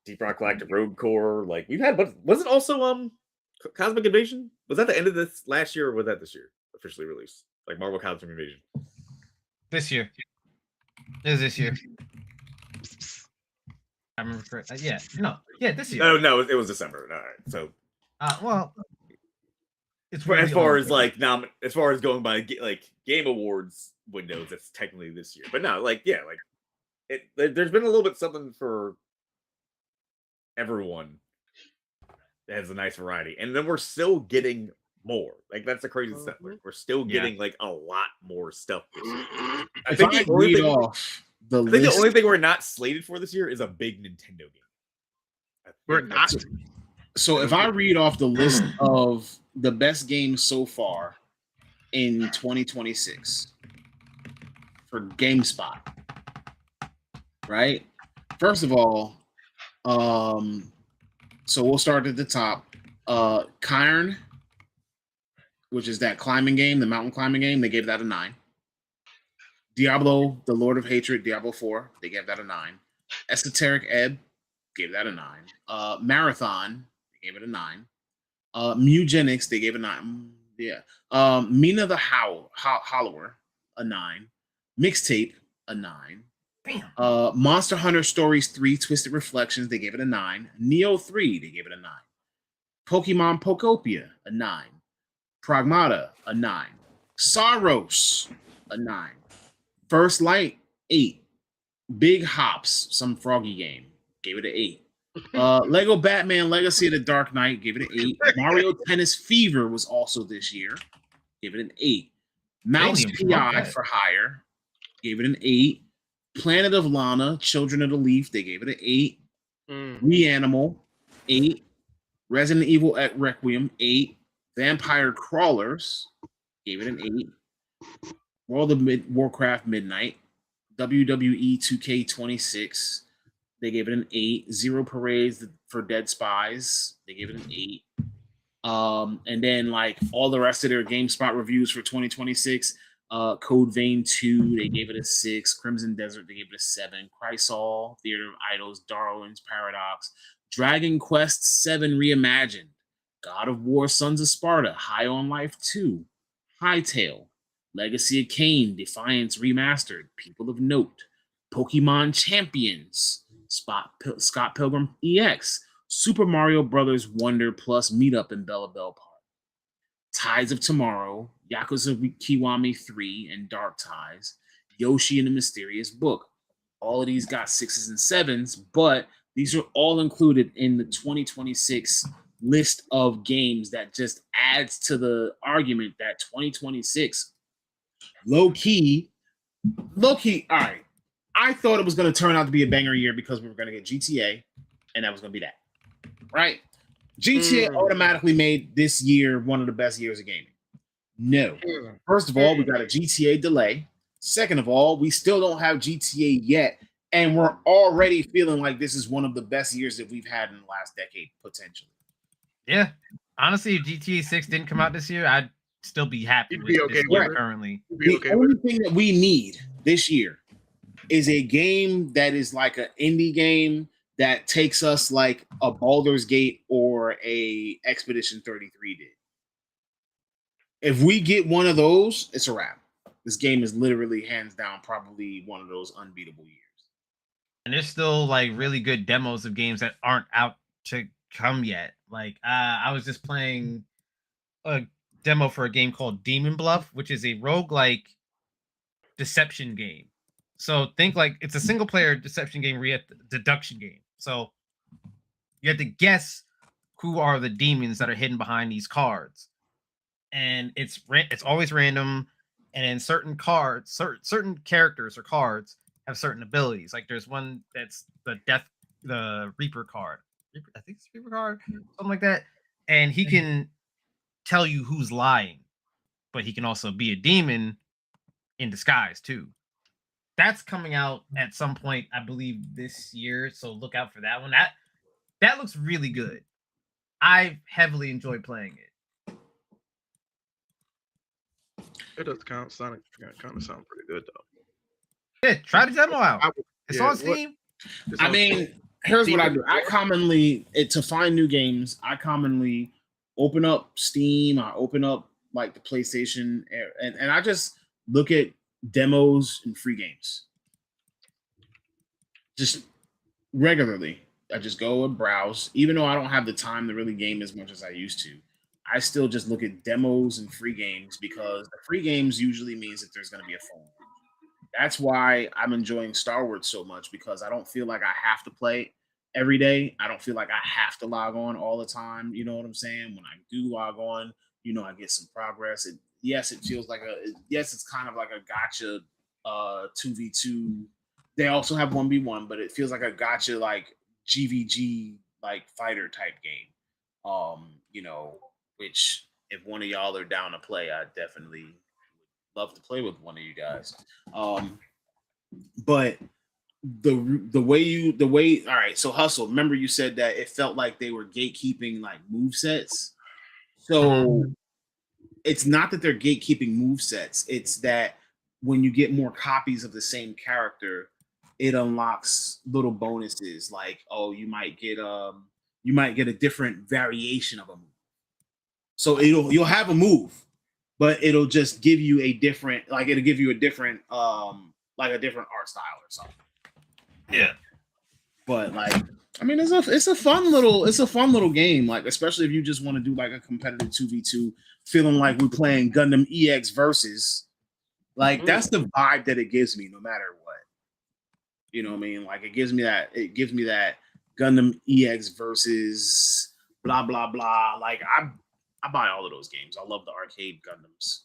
Deep Rock Galactic Road Core, like we've had, but was it also Cosmic Invasion? Was that the end of this last year or was that this year officially released? Like Marvel Cosmic Invasion. This year. It is this year. I remember correct. Yeah, this year. Oh no, it was December. All right, so Well, it's as really far on- as like as far as going by like Game Awards windows, it's technically this year. But no, like yeah, like there's been a little bit something for everyone that has a nice variety, and then we're still getting more. Like that's the crazy stuff. Like, we're still getting like a lot more stuff this year. I If think I the only read thing, off the I think the list, only thing we're not slated for this year is a big Nintendo game. I We're think not. that's- so if I read off the list of the best games so far in 2026, for GameSpot. Right? First of all, so we'll start at the top. Cairn, which is that climbing game, the mountain climbing game, they gave that a 9. Diablo, the Lord of Hatred, Diablo 4, they gave that a 9. Esoteric Ebb, gave that a 9. Marathon, they gave it a 9. Mugenics, they gave a 9. Yeah. Mina the Hollower, a 9. Mixtape, a 9. Damn. Monster Hunter Stories 3 Twisted Reflections, they gave it a 9. Neo 3, they gave it a 9. Pokemon Pokopia, a 9. Pragmata, a 9. Saros, a 9. First Light, 8. Big Hops, some froggy game, gave it an 8. Lego Batman Legacy of the Dark Knight, gave it an 8. Mario Tennis Fever was also this year, gave it an 8. Mouse PI for Hire, gave it an 8. Planet of Lana, Children of the Leaf, they gave it an 8. Reanimal, 8. Resident Evil Requiem, 8. Vampire Crawlers, gave it an 8. World of Warcraft Midnight, WWE 2K26, they gave it an 8. Zero Parades for Dead Spies, they gave it an 8. And then like all the rest of their GameSpot reviews for 2026, Code Vein 2, they gave it a 6. Crimson Desert, they gave it a 7. Chrysal, Theater of Idols, Darwin's Paradox, Dragon Quest 7 Reimagined, God of War, Sons of Sparta, High on Life 2, Hytale, Legacy of Kain, Defiance Remastered, People of Note, Pokemon Champions, Scott Pilgrim EX, Super Mario Brothers Wonder Plus Meetup in Bella Bell Park, Tides of Tomorrow, Yakuza Kiwami 3 and Dark Ties, Yoshi and the Mysterious Book. All of these got 6s and 7s, but these are all included in the 2026 list of games that just adds to the argument that 2026 low key, all right. I thought it was going to turn out to be a banger year because we were going to get GTA, and that was going to be that, right? GTA automatically made this year one of the best years of gaming. No. First of all, we got a GTA delay. Second of all, we still don't have GTA yet, and we're already feeling like this is one of the best years that we've had in the last decade, potentially. Yeah. Honestly, if GTA 6 didn't come out this year, I'd still be happy You'd with be okay this with year it. currently. The only thing that we need this year is a game that is like an indie game that takes us like a Baldur's Gate or a Expedition 33 did. If we get one of those, it's a wrap. This game is literally hands down probably one of those unbeatable years. And there's still like really good demos of games that aren't out to come yet. Like I was just playing a demo for a game called Demon Bluff, which is a roguelike deception game. So think like it's a single player deception game, deduction game. So you have to guess who are the demons that are hidden behind these cards. And it's always random. And in certain cards, certain characters or cards have certain abilities. Like there's one that's the Reaper card. I think it's Reaper card, something like that. And he can tell you who's lying, but he can also be a demon in disguise too. That's coming out at some point, I believe, this year. So look out for that one. That looks really good. I heavily enjoyed playing it. It does kind of sound pretty good though. Yeah, try the demo out. It's on what- Steam. it's I on mean, Steam. here's what I Steam do. I commonly, to find new games, I commonly open up Steam, I open up like the PlayStation, and I just look at demos and free games. Just regularly. I just go and browse. Even though I don't have the time to really game as much as I used to, I still just look at demos and free games because the free games usually means that there's going to be a phone. That's why I'm enjoying Star Wars so much, because I don't feel like I have to play every day. I don't feel like I have to log on all the time. You know what I'm saying? When I do log on, I get some progress. Yes, it feels like it's kind of like a gotcha 2v2. They also have 1v1, but it feels like a gotcha like GVG like fighter type game. Which if one of y'all are down to play, I definitely love to play with one of you guys. But the way all right, so Hustle, remember you said that it felt like they were gatekeeping like move sets. So it's not that they're gatekeeping move sets, it's that when you get more copies of the same character, it unlocks little bonuses like, oh, you might get a different variation of a move. So you'll have a move, but it'll just give you a different, like it'll give you a different like a different art style or something. Yeah. But like, I mean, it's a fun little game. Like, especially if you just want to do like a competitive 2v2, feeling like we're playing Gundam EX versus. Like, that's the vibe that it gives me, no matter what. You know what I mean? Like, it gives me that Gundam EX versus blah blah blah. Like, I buy all of those games. I love the arcade Gundams.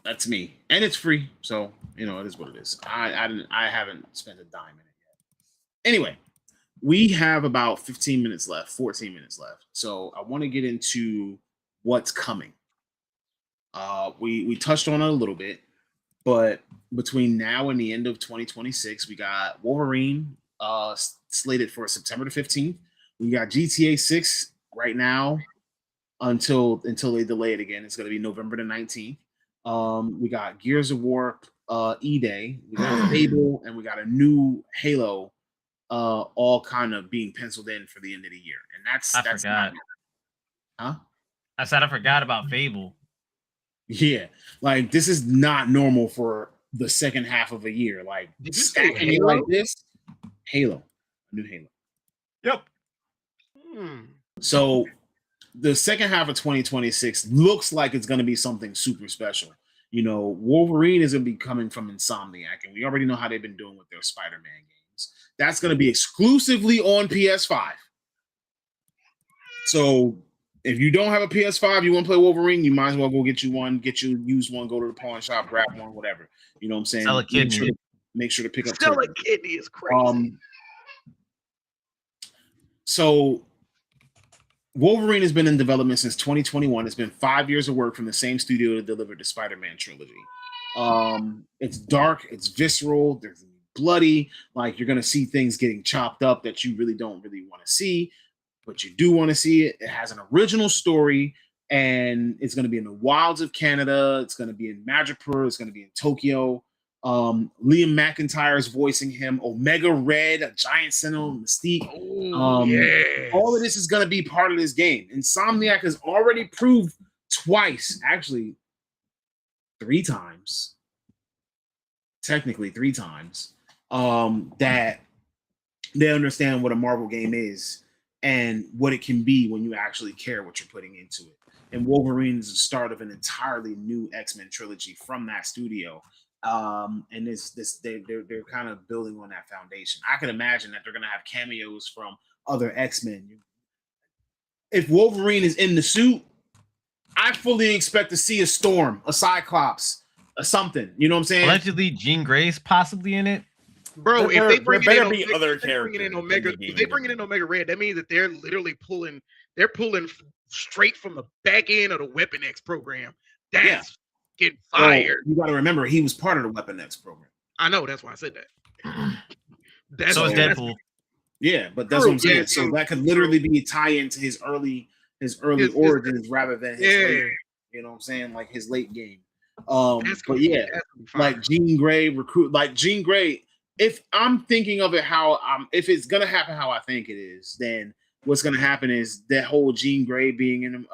That's me, and it's free, so you know it is what it is. I haven't spent a dime in it yet. Anyway, we have about 15 minutes left, 14 minutes left. So I want to get into what's coming. We touched on it a little bit, but between now and the end of 2026, we got Wolverine slated for September the 15th. We got GTA 6 right now until they delay it again. It's going to be November the 19th. We got Gears of War E-Day, we got Fable, and we got a new Halo all kind of being penciled in for the end of the year. And that's forgot. Huh? I said I forgot about Fable. Yeah, like this is not normal for the second half of a year. Like Did you say stacking it Halo? like this, Halo, a new Halo. Yep. So the second half of 2026 looks like it's going to be something super special. You know, Wolverine is going to be coming from Insomniac, and we already know how they've been doing with their Spider-Man games. That's going to be exclusively on PS5. So if you don't have a PS5, you want to play Wolverine, you might as well go get you one, use one, go to the pawn shop, grab one, whatever. You know what I'm saying? Sell a kidney. Make sure to pick up. Sell a kidney is crazy. So Wolverine has been in development since 2021. It's been 5 years of work from the same studio that delivered the Spider-Man trilogy. It's dark, it's visceral, there's bloody, like you're gonna see things getting chopped up that you really don't really want to see, but you do want to see it. It has an original story, and it's gonna be in the wilds of Canada, it's gonna be in Madripoor, it's gonna be in Tokyo. Liam McIntyre is voicing him, Omega Red, a giant sentinel, Mystique. Yes. All of this is going to be part of this game. Insomniac has already proved twice, actually 3 times, technically 3 times, that they understand what a Marvel game is and what it can be when you actually care what you're putting into it. And Wolverine is the start of an entirely new X-Men trilogy from that studio. And they're kind of building on that foundation. I can imagine that they're going to have cameos from other X-Men. If Wolverine is in the suit, I fully expect to see a Storm, a Cyclops, a something. You know what I'm saying? Allegedly, Jean Grey's possibly in it. Bro, if they bring better in be other if they bring it in characters Omega, in the if they bring it in Omega Red, that means that they're literally pulling straight from the back end of the Weapon X program. That's getting fired. You got to remember, he was part of the Weapon X program. I know, that's why I said that. So is Deadpool. Yeah, but that's what I'm saying. So that could literally be a tie-in to his early origins rather than his late, you know what I'm saying, like his late game. But yeah, like Jean Grey Jean Grey. If I'm thinking of it if it's gonna happen how I think it is, then what's gonna happen is that whole Jean Grey being in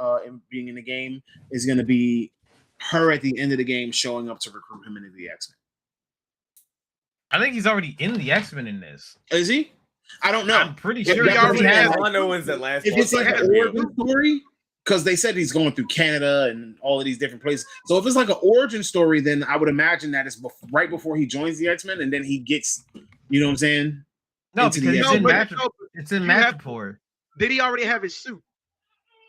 the game is gonna be her at the end of the game showing up to recruit him into the X-Men. I think he's already in the X-Men in this. Is he? I don't know. I'm pretty sure he already has. All I know is that last. If it's like an origin story, because they said he's going through Canada and all of these different places. So if it's like an origin story, then I would imagine that it's right before he joins the X-Men, and then he gets, you know what I'm saying? No, into because the it's in Madripoor. Did he already have his suit?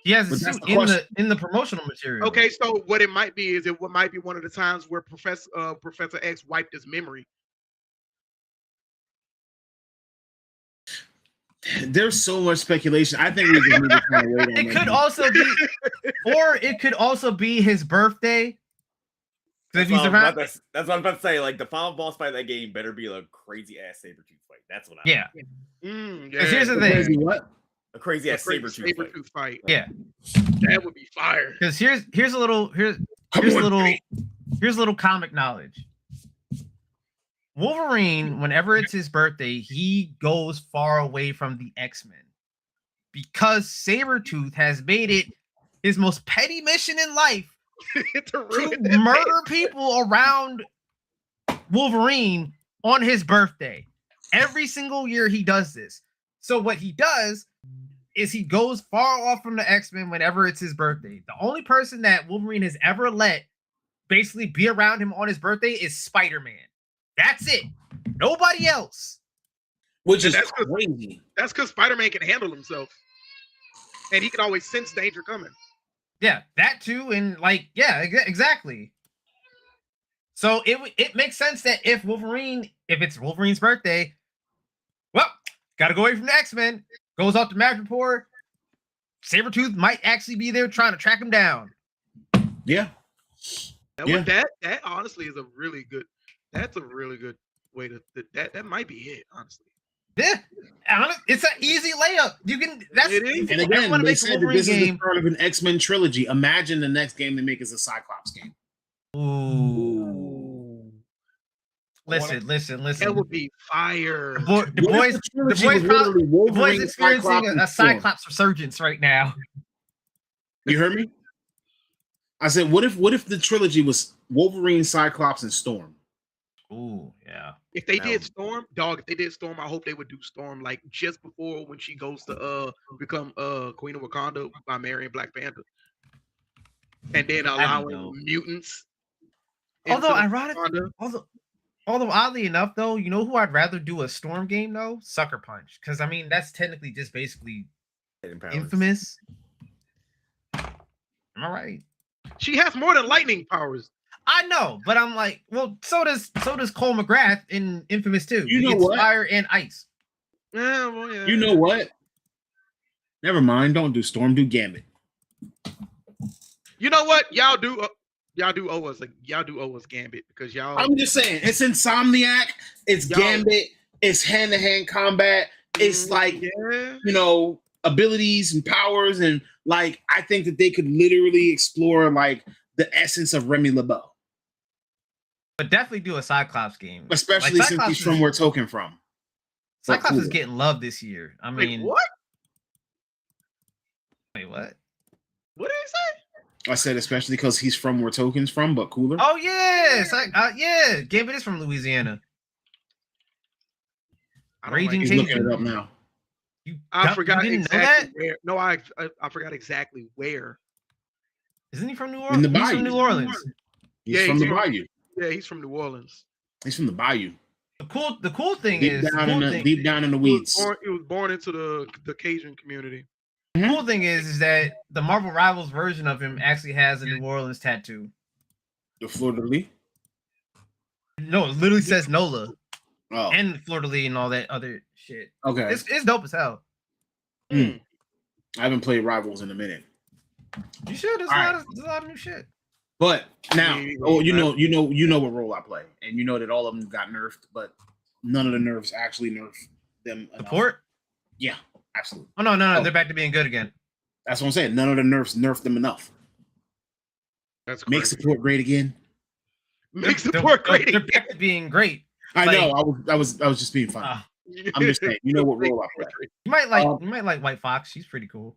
He has his But that's suit the question. in the promotional material. Okay, so what it might be is what might be one of the times where Professor X wiped his memory. There's so much speculation. I think we just need to kind of wait on It that. could also be, or it could also be his birthday. 'Cause if he's around, that's what I was about to say. Like the final boss fight of that game better be a crazy ass Sabretooth fight. That's what I yeah. Yeah. Because here's the Crazy thing. what? a crazy ass Sabretooth fight. Sabretooth fight. Yeah. That would be fire. Because here's a little here's Come a on. little comic knowledge. Wolverine, whenever it's his birthday, he goes far away from the X-Men because Sabretooth has made it his most petty mission in life To ruin to that murder people around Wolverine on his birthday. Every single year he does this. So what he does is he goes far off from the X-Men whenever it's his birthday. The only person that Wolverine has ever let basically be around him on his birthday is Spider-Man. That's it. Nobody else. Which is That's 'cause- crazy. That's because Spider-Man can handle himself, and he can always sense danger coming. Yeah, that too, and like, yeah, exactly. So it makes sense that if it's Wolverine's birthday, well, gotta go away from the X-Men. Goes off to Madripoor. Sabretooth might actually be there trying to track him down. Yeah. That honestly is a really good. That's a really good way to. That might be it. Honestly. Yeah, it's an easy layup. You can. That's It is. if And you ever again, wanna they make a said that Wolverine this is the game. start of an X-Men trilogy. Imagine the next game they make is a Cyclops game. Ooh. Listen. That would be fire. The What if boys, the trilogy boys was probably- literally the boys Wolverine, experiencing Cyclops, a and Storm? Cyclops resurgence right now. You heard me? I said, what if the trilogy was Wolverine, Cyclops, and Storm? Ooh, yeah. If they No. did Storm, dog. If they did Storm, I hope they would do Storm like just before when she goes to become Queen of Wakanda by marrying Black Panther, and then allowing dope. mutants. Although into ironic, Wakanda. although oddly enough, though, you know who I'd rather do a Storm game though? Sucker Punch, because I mean that's technically just basically Infamous. Am I right? She has more than lightning powers. I know, but I'm like, well, so does Cole McGrath in Infamous too. You He know gets what? fire and ice. Yeah, well, yeah. You know what? Never mind. Don't do Storm. Do Gambit. You know what? Y'all do owe us Gambit because y'all. I'm just saying, it's Insomniac. It's Yo. Gambit. It's hand-to-hand combat. It's like yeah. Abilities and powers, and like I think that they could literally explore like the essence of Remy LeBeau, But definitely do a Cyclops game. especially Like, since Cyclops he's from is- where Token from. Cyclops is cool. getting love this year. I Wait, mean, what? wait, what? What did he say? I said especially because he's from where Token's from, but cooler. Oh yes, yeah. Gambit is from Louisiana. I don't Raging He's King. looking it up now. I You forgot didn't know exactly that? where. No, I forgot exactly where. Isn't he from New In the Orleans? He's from Bayou. New Orleans. He's Yeah, from he's the from- Bayou. Yeah, he's from New Orleans. He's from the Bayou. The cool thing Deep is, down in the weeds. He was born into the Cajun community. the cool thing is that the Marvel Rivals version of him actually has a New Orleans tattoo. The Fleur de Lis. No, it literally says NOLA Oh, and Fleur de Lis and all that other shit. okay. It's dope as hell. I haven't played Rivals in a minute. You should. There's a lot of new shit. But now, Yeah, you know what role I play, and you know that all of them got nerfed, but none of the nerfs actually nerf them. enough. Support? Yeah, absolutely. Oh no, Oh. they're back to being good again. That's what I'm saying. None of the nerfs nerfed them enough. That's Make crazy. support great again. Make support great. They're back to being great. I Like- know. I was just being funny. Uh, I'm just saying. You know what role I play. you might like White Fox. She's pretty cool.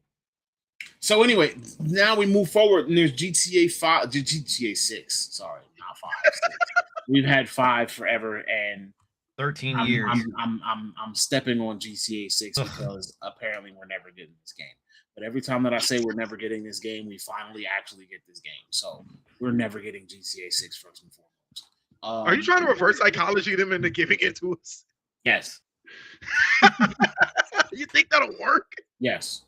So anyway, now we move forward, and there's GTA 5, GTA 6. Sorry, not 5. 6. We've had 5 forever, and 13 I'm, years. I'm stepping on GTA 6 because apparently we're never getting this game. But every time that I say we're never getting this game, we finally actually get this game. So we're never getting GTA 6 first and foremost. Are you trying to reverse psychology them into giving it to us? Yes. You think that'll work? Yes.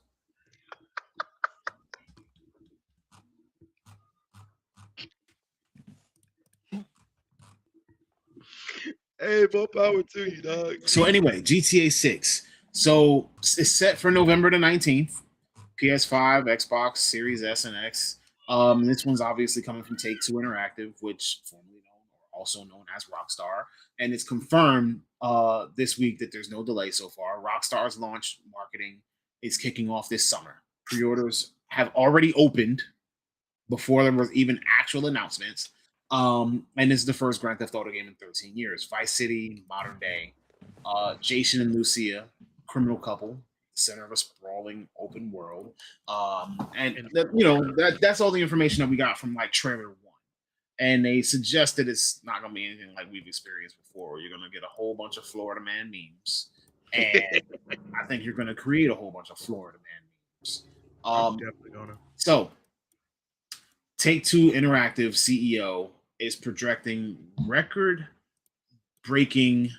Hey, more power to you, dog. So anyway, GTA 6. So it's set for November the 19th. PS5, Xbox Series S and X. This one's obviously coming from Take-Two Interactive, which formerly known or also known as Rockstar, and it's confirmed this week that there's no delay so far. Rockstar's launch marketing is kicking off this summer. Pre-orders have already opened before there was even actual announcements. And this is the first Grand Theft Auto game in 13 years. Vice City, modern day. Jason and Lucia, criminal couple, center of a sprawling open world. That's all the information that we got from like trailer 1. And they suggest that it's not going to be anything like we've experienced before. You're going to get a whole bunch of Florida Man memes. And I think you're going to create a whole bunch of Florida Man memes. I'm definitely gonna. So, Take-Two Interactive CEO is projecting record-breaking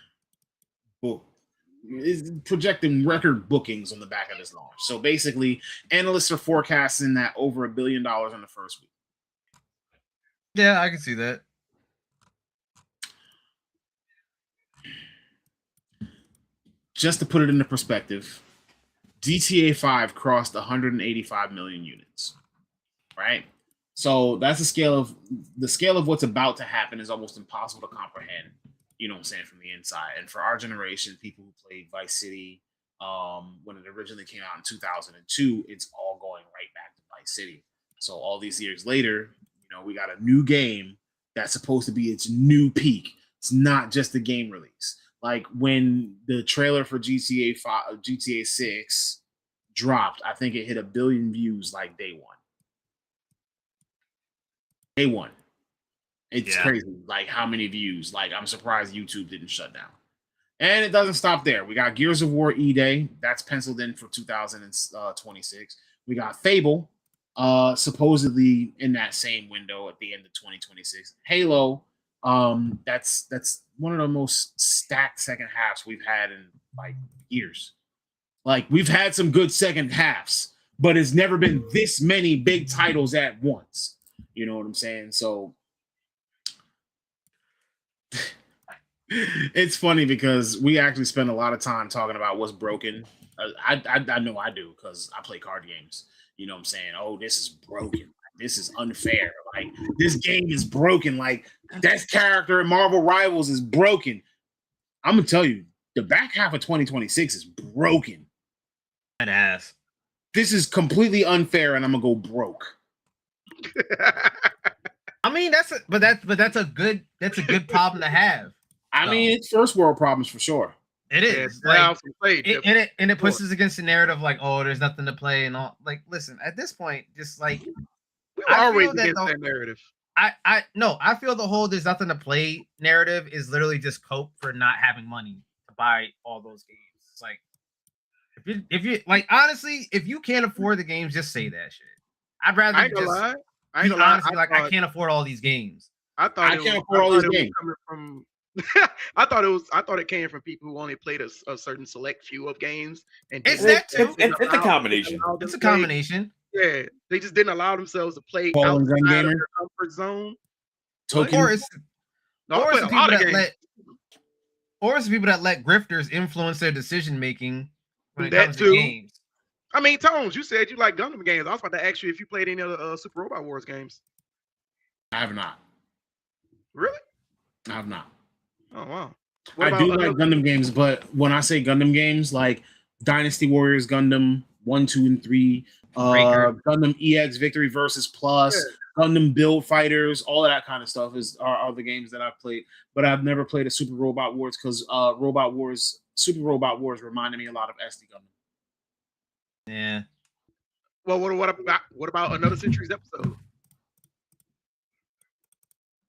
record bookings on the back of this launch. So basically, analysts are forecasting that over $1 billion in the first week. Yeah, I can see that. Just to put it into perspective, GTA 5 crossed 185 million units, right? So that's the scale of what's about to happen is almost impossible to comprehend, you know what I'm saying, from the inside. And for our generation, people who played Vice City when it originally came out in 2002, it's all going right back to Vice City. So all these years later, you know, we got a new game that's supposed to be its new peak. It's not just a game release. Like when the trailer for GTA 6 dropped, I think it hit 1 billion views like day one. Day one. It's crazy. Like how many views? Like I'm surprised YouTube didn't shut down. And it doesn't stop there. We got Gears of War E-Day. That's penciled in for 2026. We got Fable, supposedly in that same window at the end of 2026. Halo, that's one of the most stacked second halves we've had in like years. Like we've had some good second halves, but it's never been this many big titles at once. You know what I'm saying? So it's funny because we actually spend a lot of time talking about what's broken. I know I do because I play card games. You know what I'm saying? Oh, this is broken. This is unfair. Like this game is broken. Like that character in Marvel Rivals is broken. I'm gonna tell you, the back half of 2026 is broken. That ass. This is completely unfair, and I'm gonna go broke. I mean, that's a good problem to have. I mean, it's first world problems for sure. It is. Yeah, like, it pushes against the narrative like, oh, there's nothing to play and all. Like, listen, at this point, just like we were always against that narrative. I feel the whole there's nothing to play narrative is literally just cope for not having money to buy all those games. It's like if you like honestly, if you can't afford the games, just say that shit. I'd rather I ain't gonna lie. I ain't gonna honestly lie. I can't afford all these games. I thought I can't afford all these games. Coming from I thought it came from people who only played a certain select few of games. And It's that too. It's a combination. It's a combination. Yeah, they just didn't allow themselves to play Ball and gun outside of gamer. their comfort zone. Token. Or it's No, I played a lot of games. or it's people that let grifters influence their decision making when it That comes too. to games. I mean, Tones, you said you like Gundam games. I was about to ask you if you played any other Super Robot Wars games. I have not. Really? I have not. Oh wow. I do like Gundam games, but when I say Gundam games, like Dynasty Warriors Gundam 1, 2, and 3, Gundam EX Victory Versus Plus, Gundam Build Fighters, all of that kind of stuff are the games that I've played. But I've never played a Super Robot Wars because Super Robot Wars reminded me a lot of SD Gundam. Yeah. Well, what about Another Century's episode?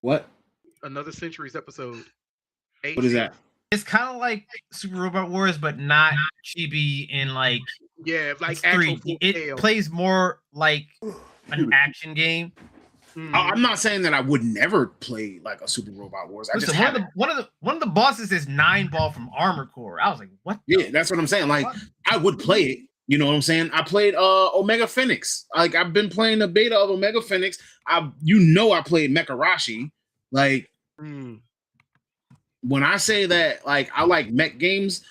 What? Another Century's episode. What is that? It's kind of like Super Robot Wars, but not chibi in like Yeah, like it's actual 3D. full It scale. plays more like an action game. I'm not saying that I would never play like a Super Robot Wars. I Listen, just haven't. one of the bosses is 9-ball from Armor Core. I was like, what? Yeah, that's what I'm saying. Like, I would play it. You know what I'm saying? I played Omega Phoenix. Like, I've been playing the beta of Omega Phoenix. I played Mecharashi. Like, when I say that, like I like mech games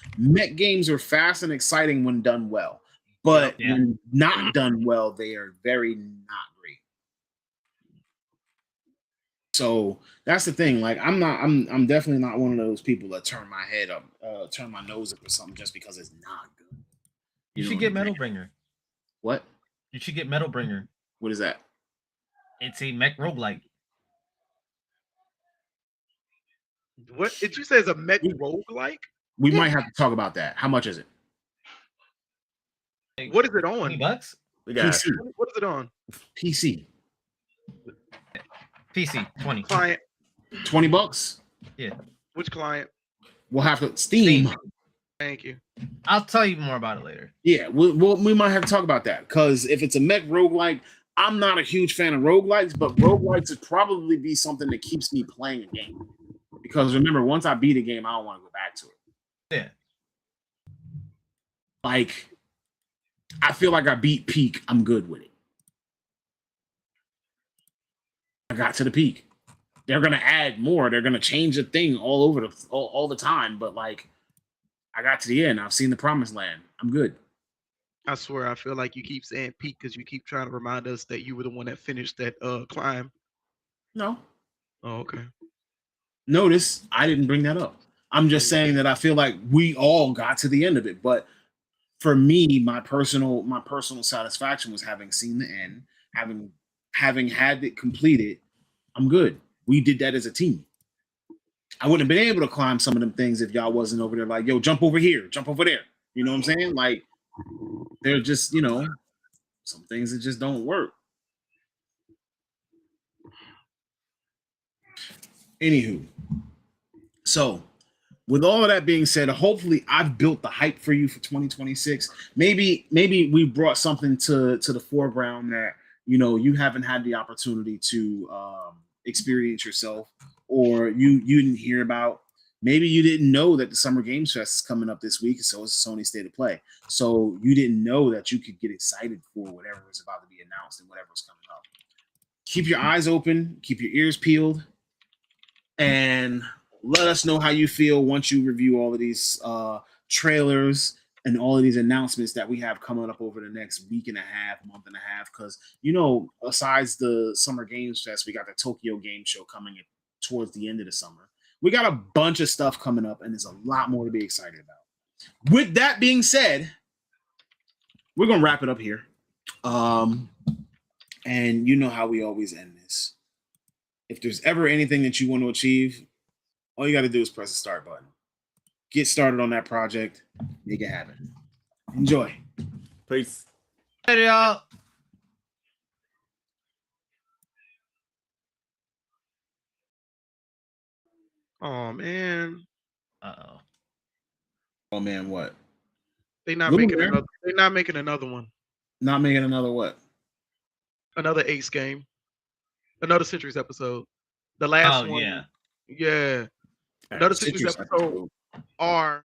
are fast and exciting when done well. But Yeah. when not done well, they are very not great. So that's the thing. Like I'm definitely not one of those people that turn my head up, turn my nose up or something just because it's not good. You know should what get I'm Metal saying? Bringer. What? You should get Metal Bringer. What is that? It's a mech roguelike. What did you say is a mech roguelike? We might have to talk about that. How much is it? Like, What is it on? $20? We got PC. What is it on? PC. PC 20. Client. $20. Which client? We'll have to Steam. Thank you. I'll tell you more about it later. Yeah, we might have to talk about that because if it's a mech roguelike, I'm not a huge fan of roguelikes, but roguelikes would probably be something that keeps me playing a game. Because remember, once I beat a game, I don't want to go back to it. Yeah. Like, I feel like I beat peak. I'm good with it. I got to the peak. They're gonna add more. They're gonna change the thing all over all the time. But like, I got to the end. I've seen the promised land. I'm good. I swear, I feel like you keep saying peak because you keep trying to remind us that you were the one that finished that climb. No. Oh, okay. Notice I didn't bring that up. I'm just saying that I feel like we all got to the end of it. But for me, my personal satisfaction was having seen the end, having had it completed. I'm good. We did that as a team. I wouldn't have been able to climb some of them things if y'all wasn't over there like, yo, jump over here, jump over there. You know what I'm saying? Like, they're just, some things that just don't work. Anywho, so with all of that being said, hopefully I've built the hype for you for 2026. Maybe we brought something to the foreground that you haven't had the opportunity to experience yourself, or you didn't hear about. Maybe you didn't know that the Summer Games Fest is coming up this week, and so is Sony State of Play. So you didn't know that you could get excited for whatever is about to be announced and whatever is coming up. Keep your eyes open, keep your ears peeled, and let us know how you feel once you review all of these trailers and all of these announcements that we have coming up over the next week and a half, month and a half. Because, besides the Summer Games Fest, we got the Tokyo Game Show coming towards the end of the summer. We got a bunch of stuff coming up, and there's a lot more to be excited about. With that being said, we're going to wrap it up here. And you know how we always end this. If there's ever anything that you want to achieve, all you got to do is press the start button. Get started on that project. Make it happen. Enjoy. Peace. Later, y'all. Oh man. Uh-oh. Oh man, what? They're not Little making man. another. They're not making another one. Not making another what? Another Ace game. Another Centuries episode. The last one. Yeah. Yeah. Another Centuries episode. Are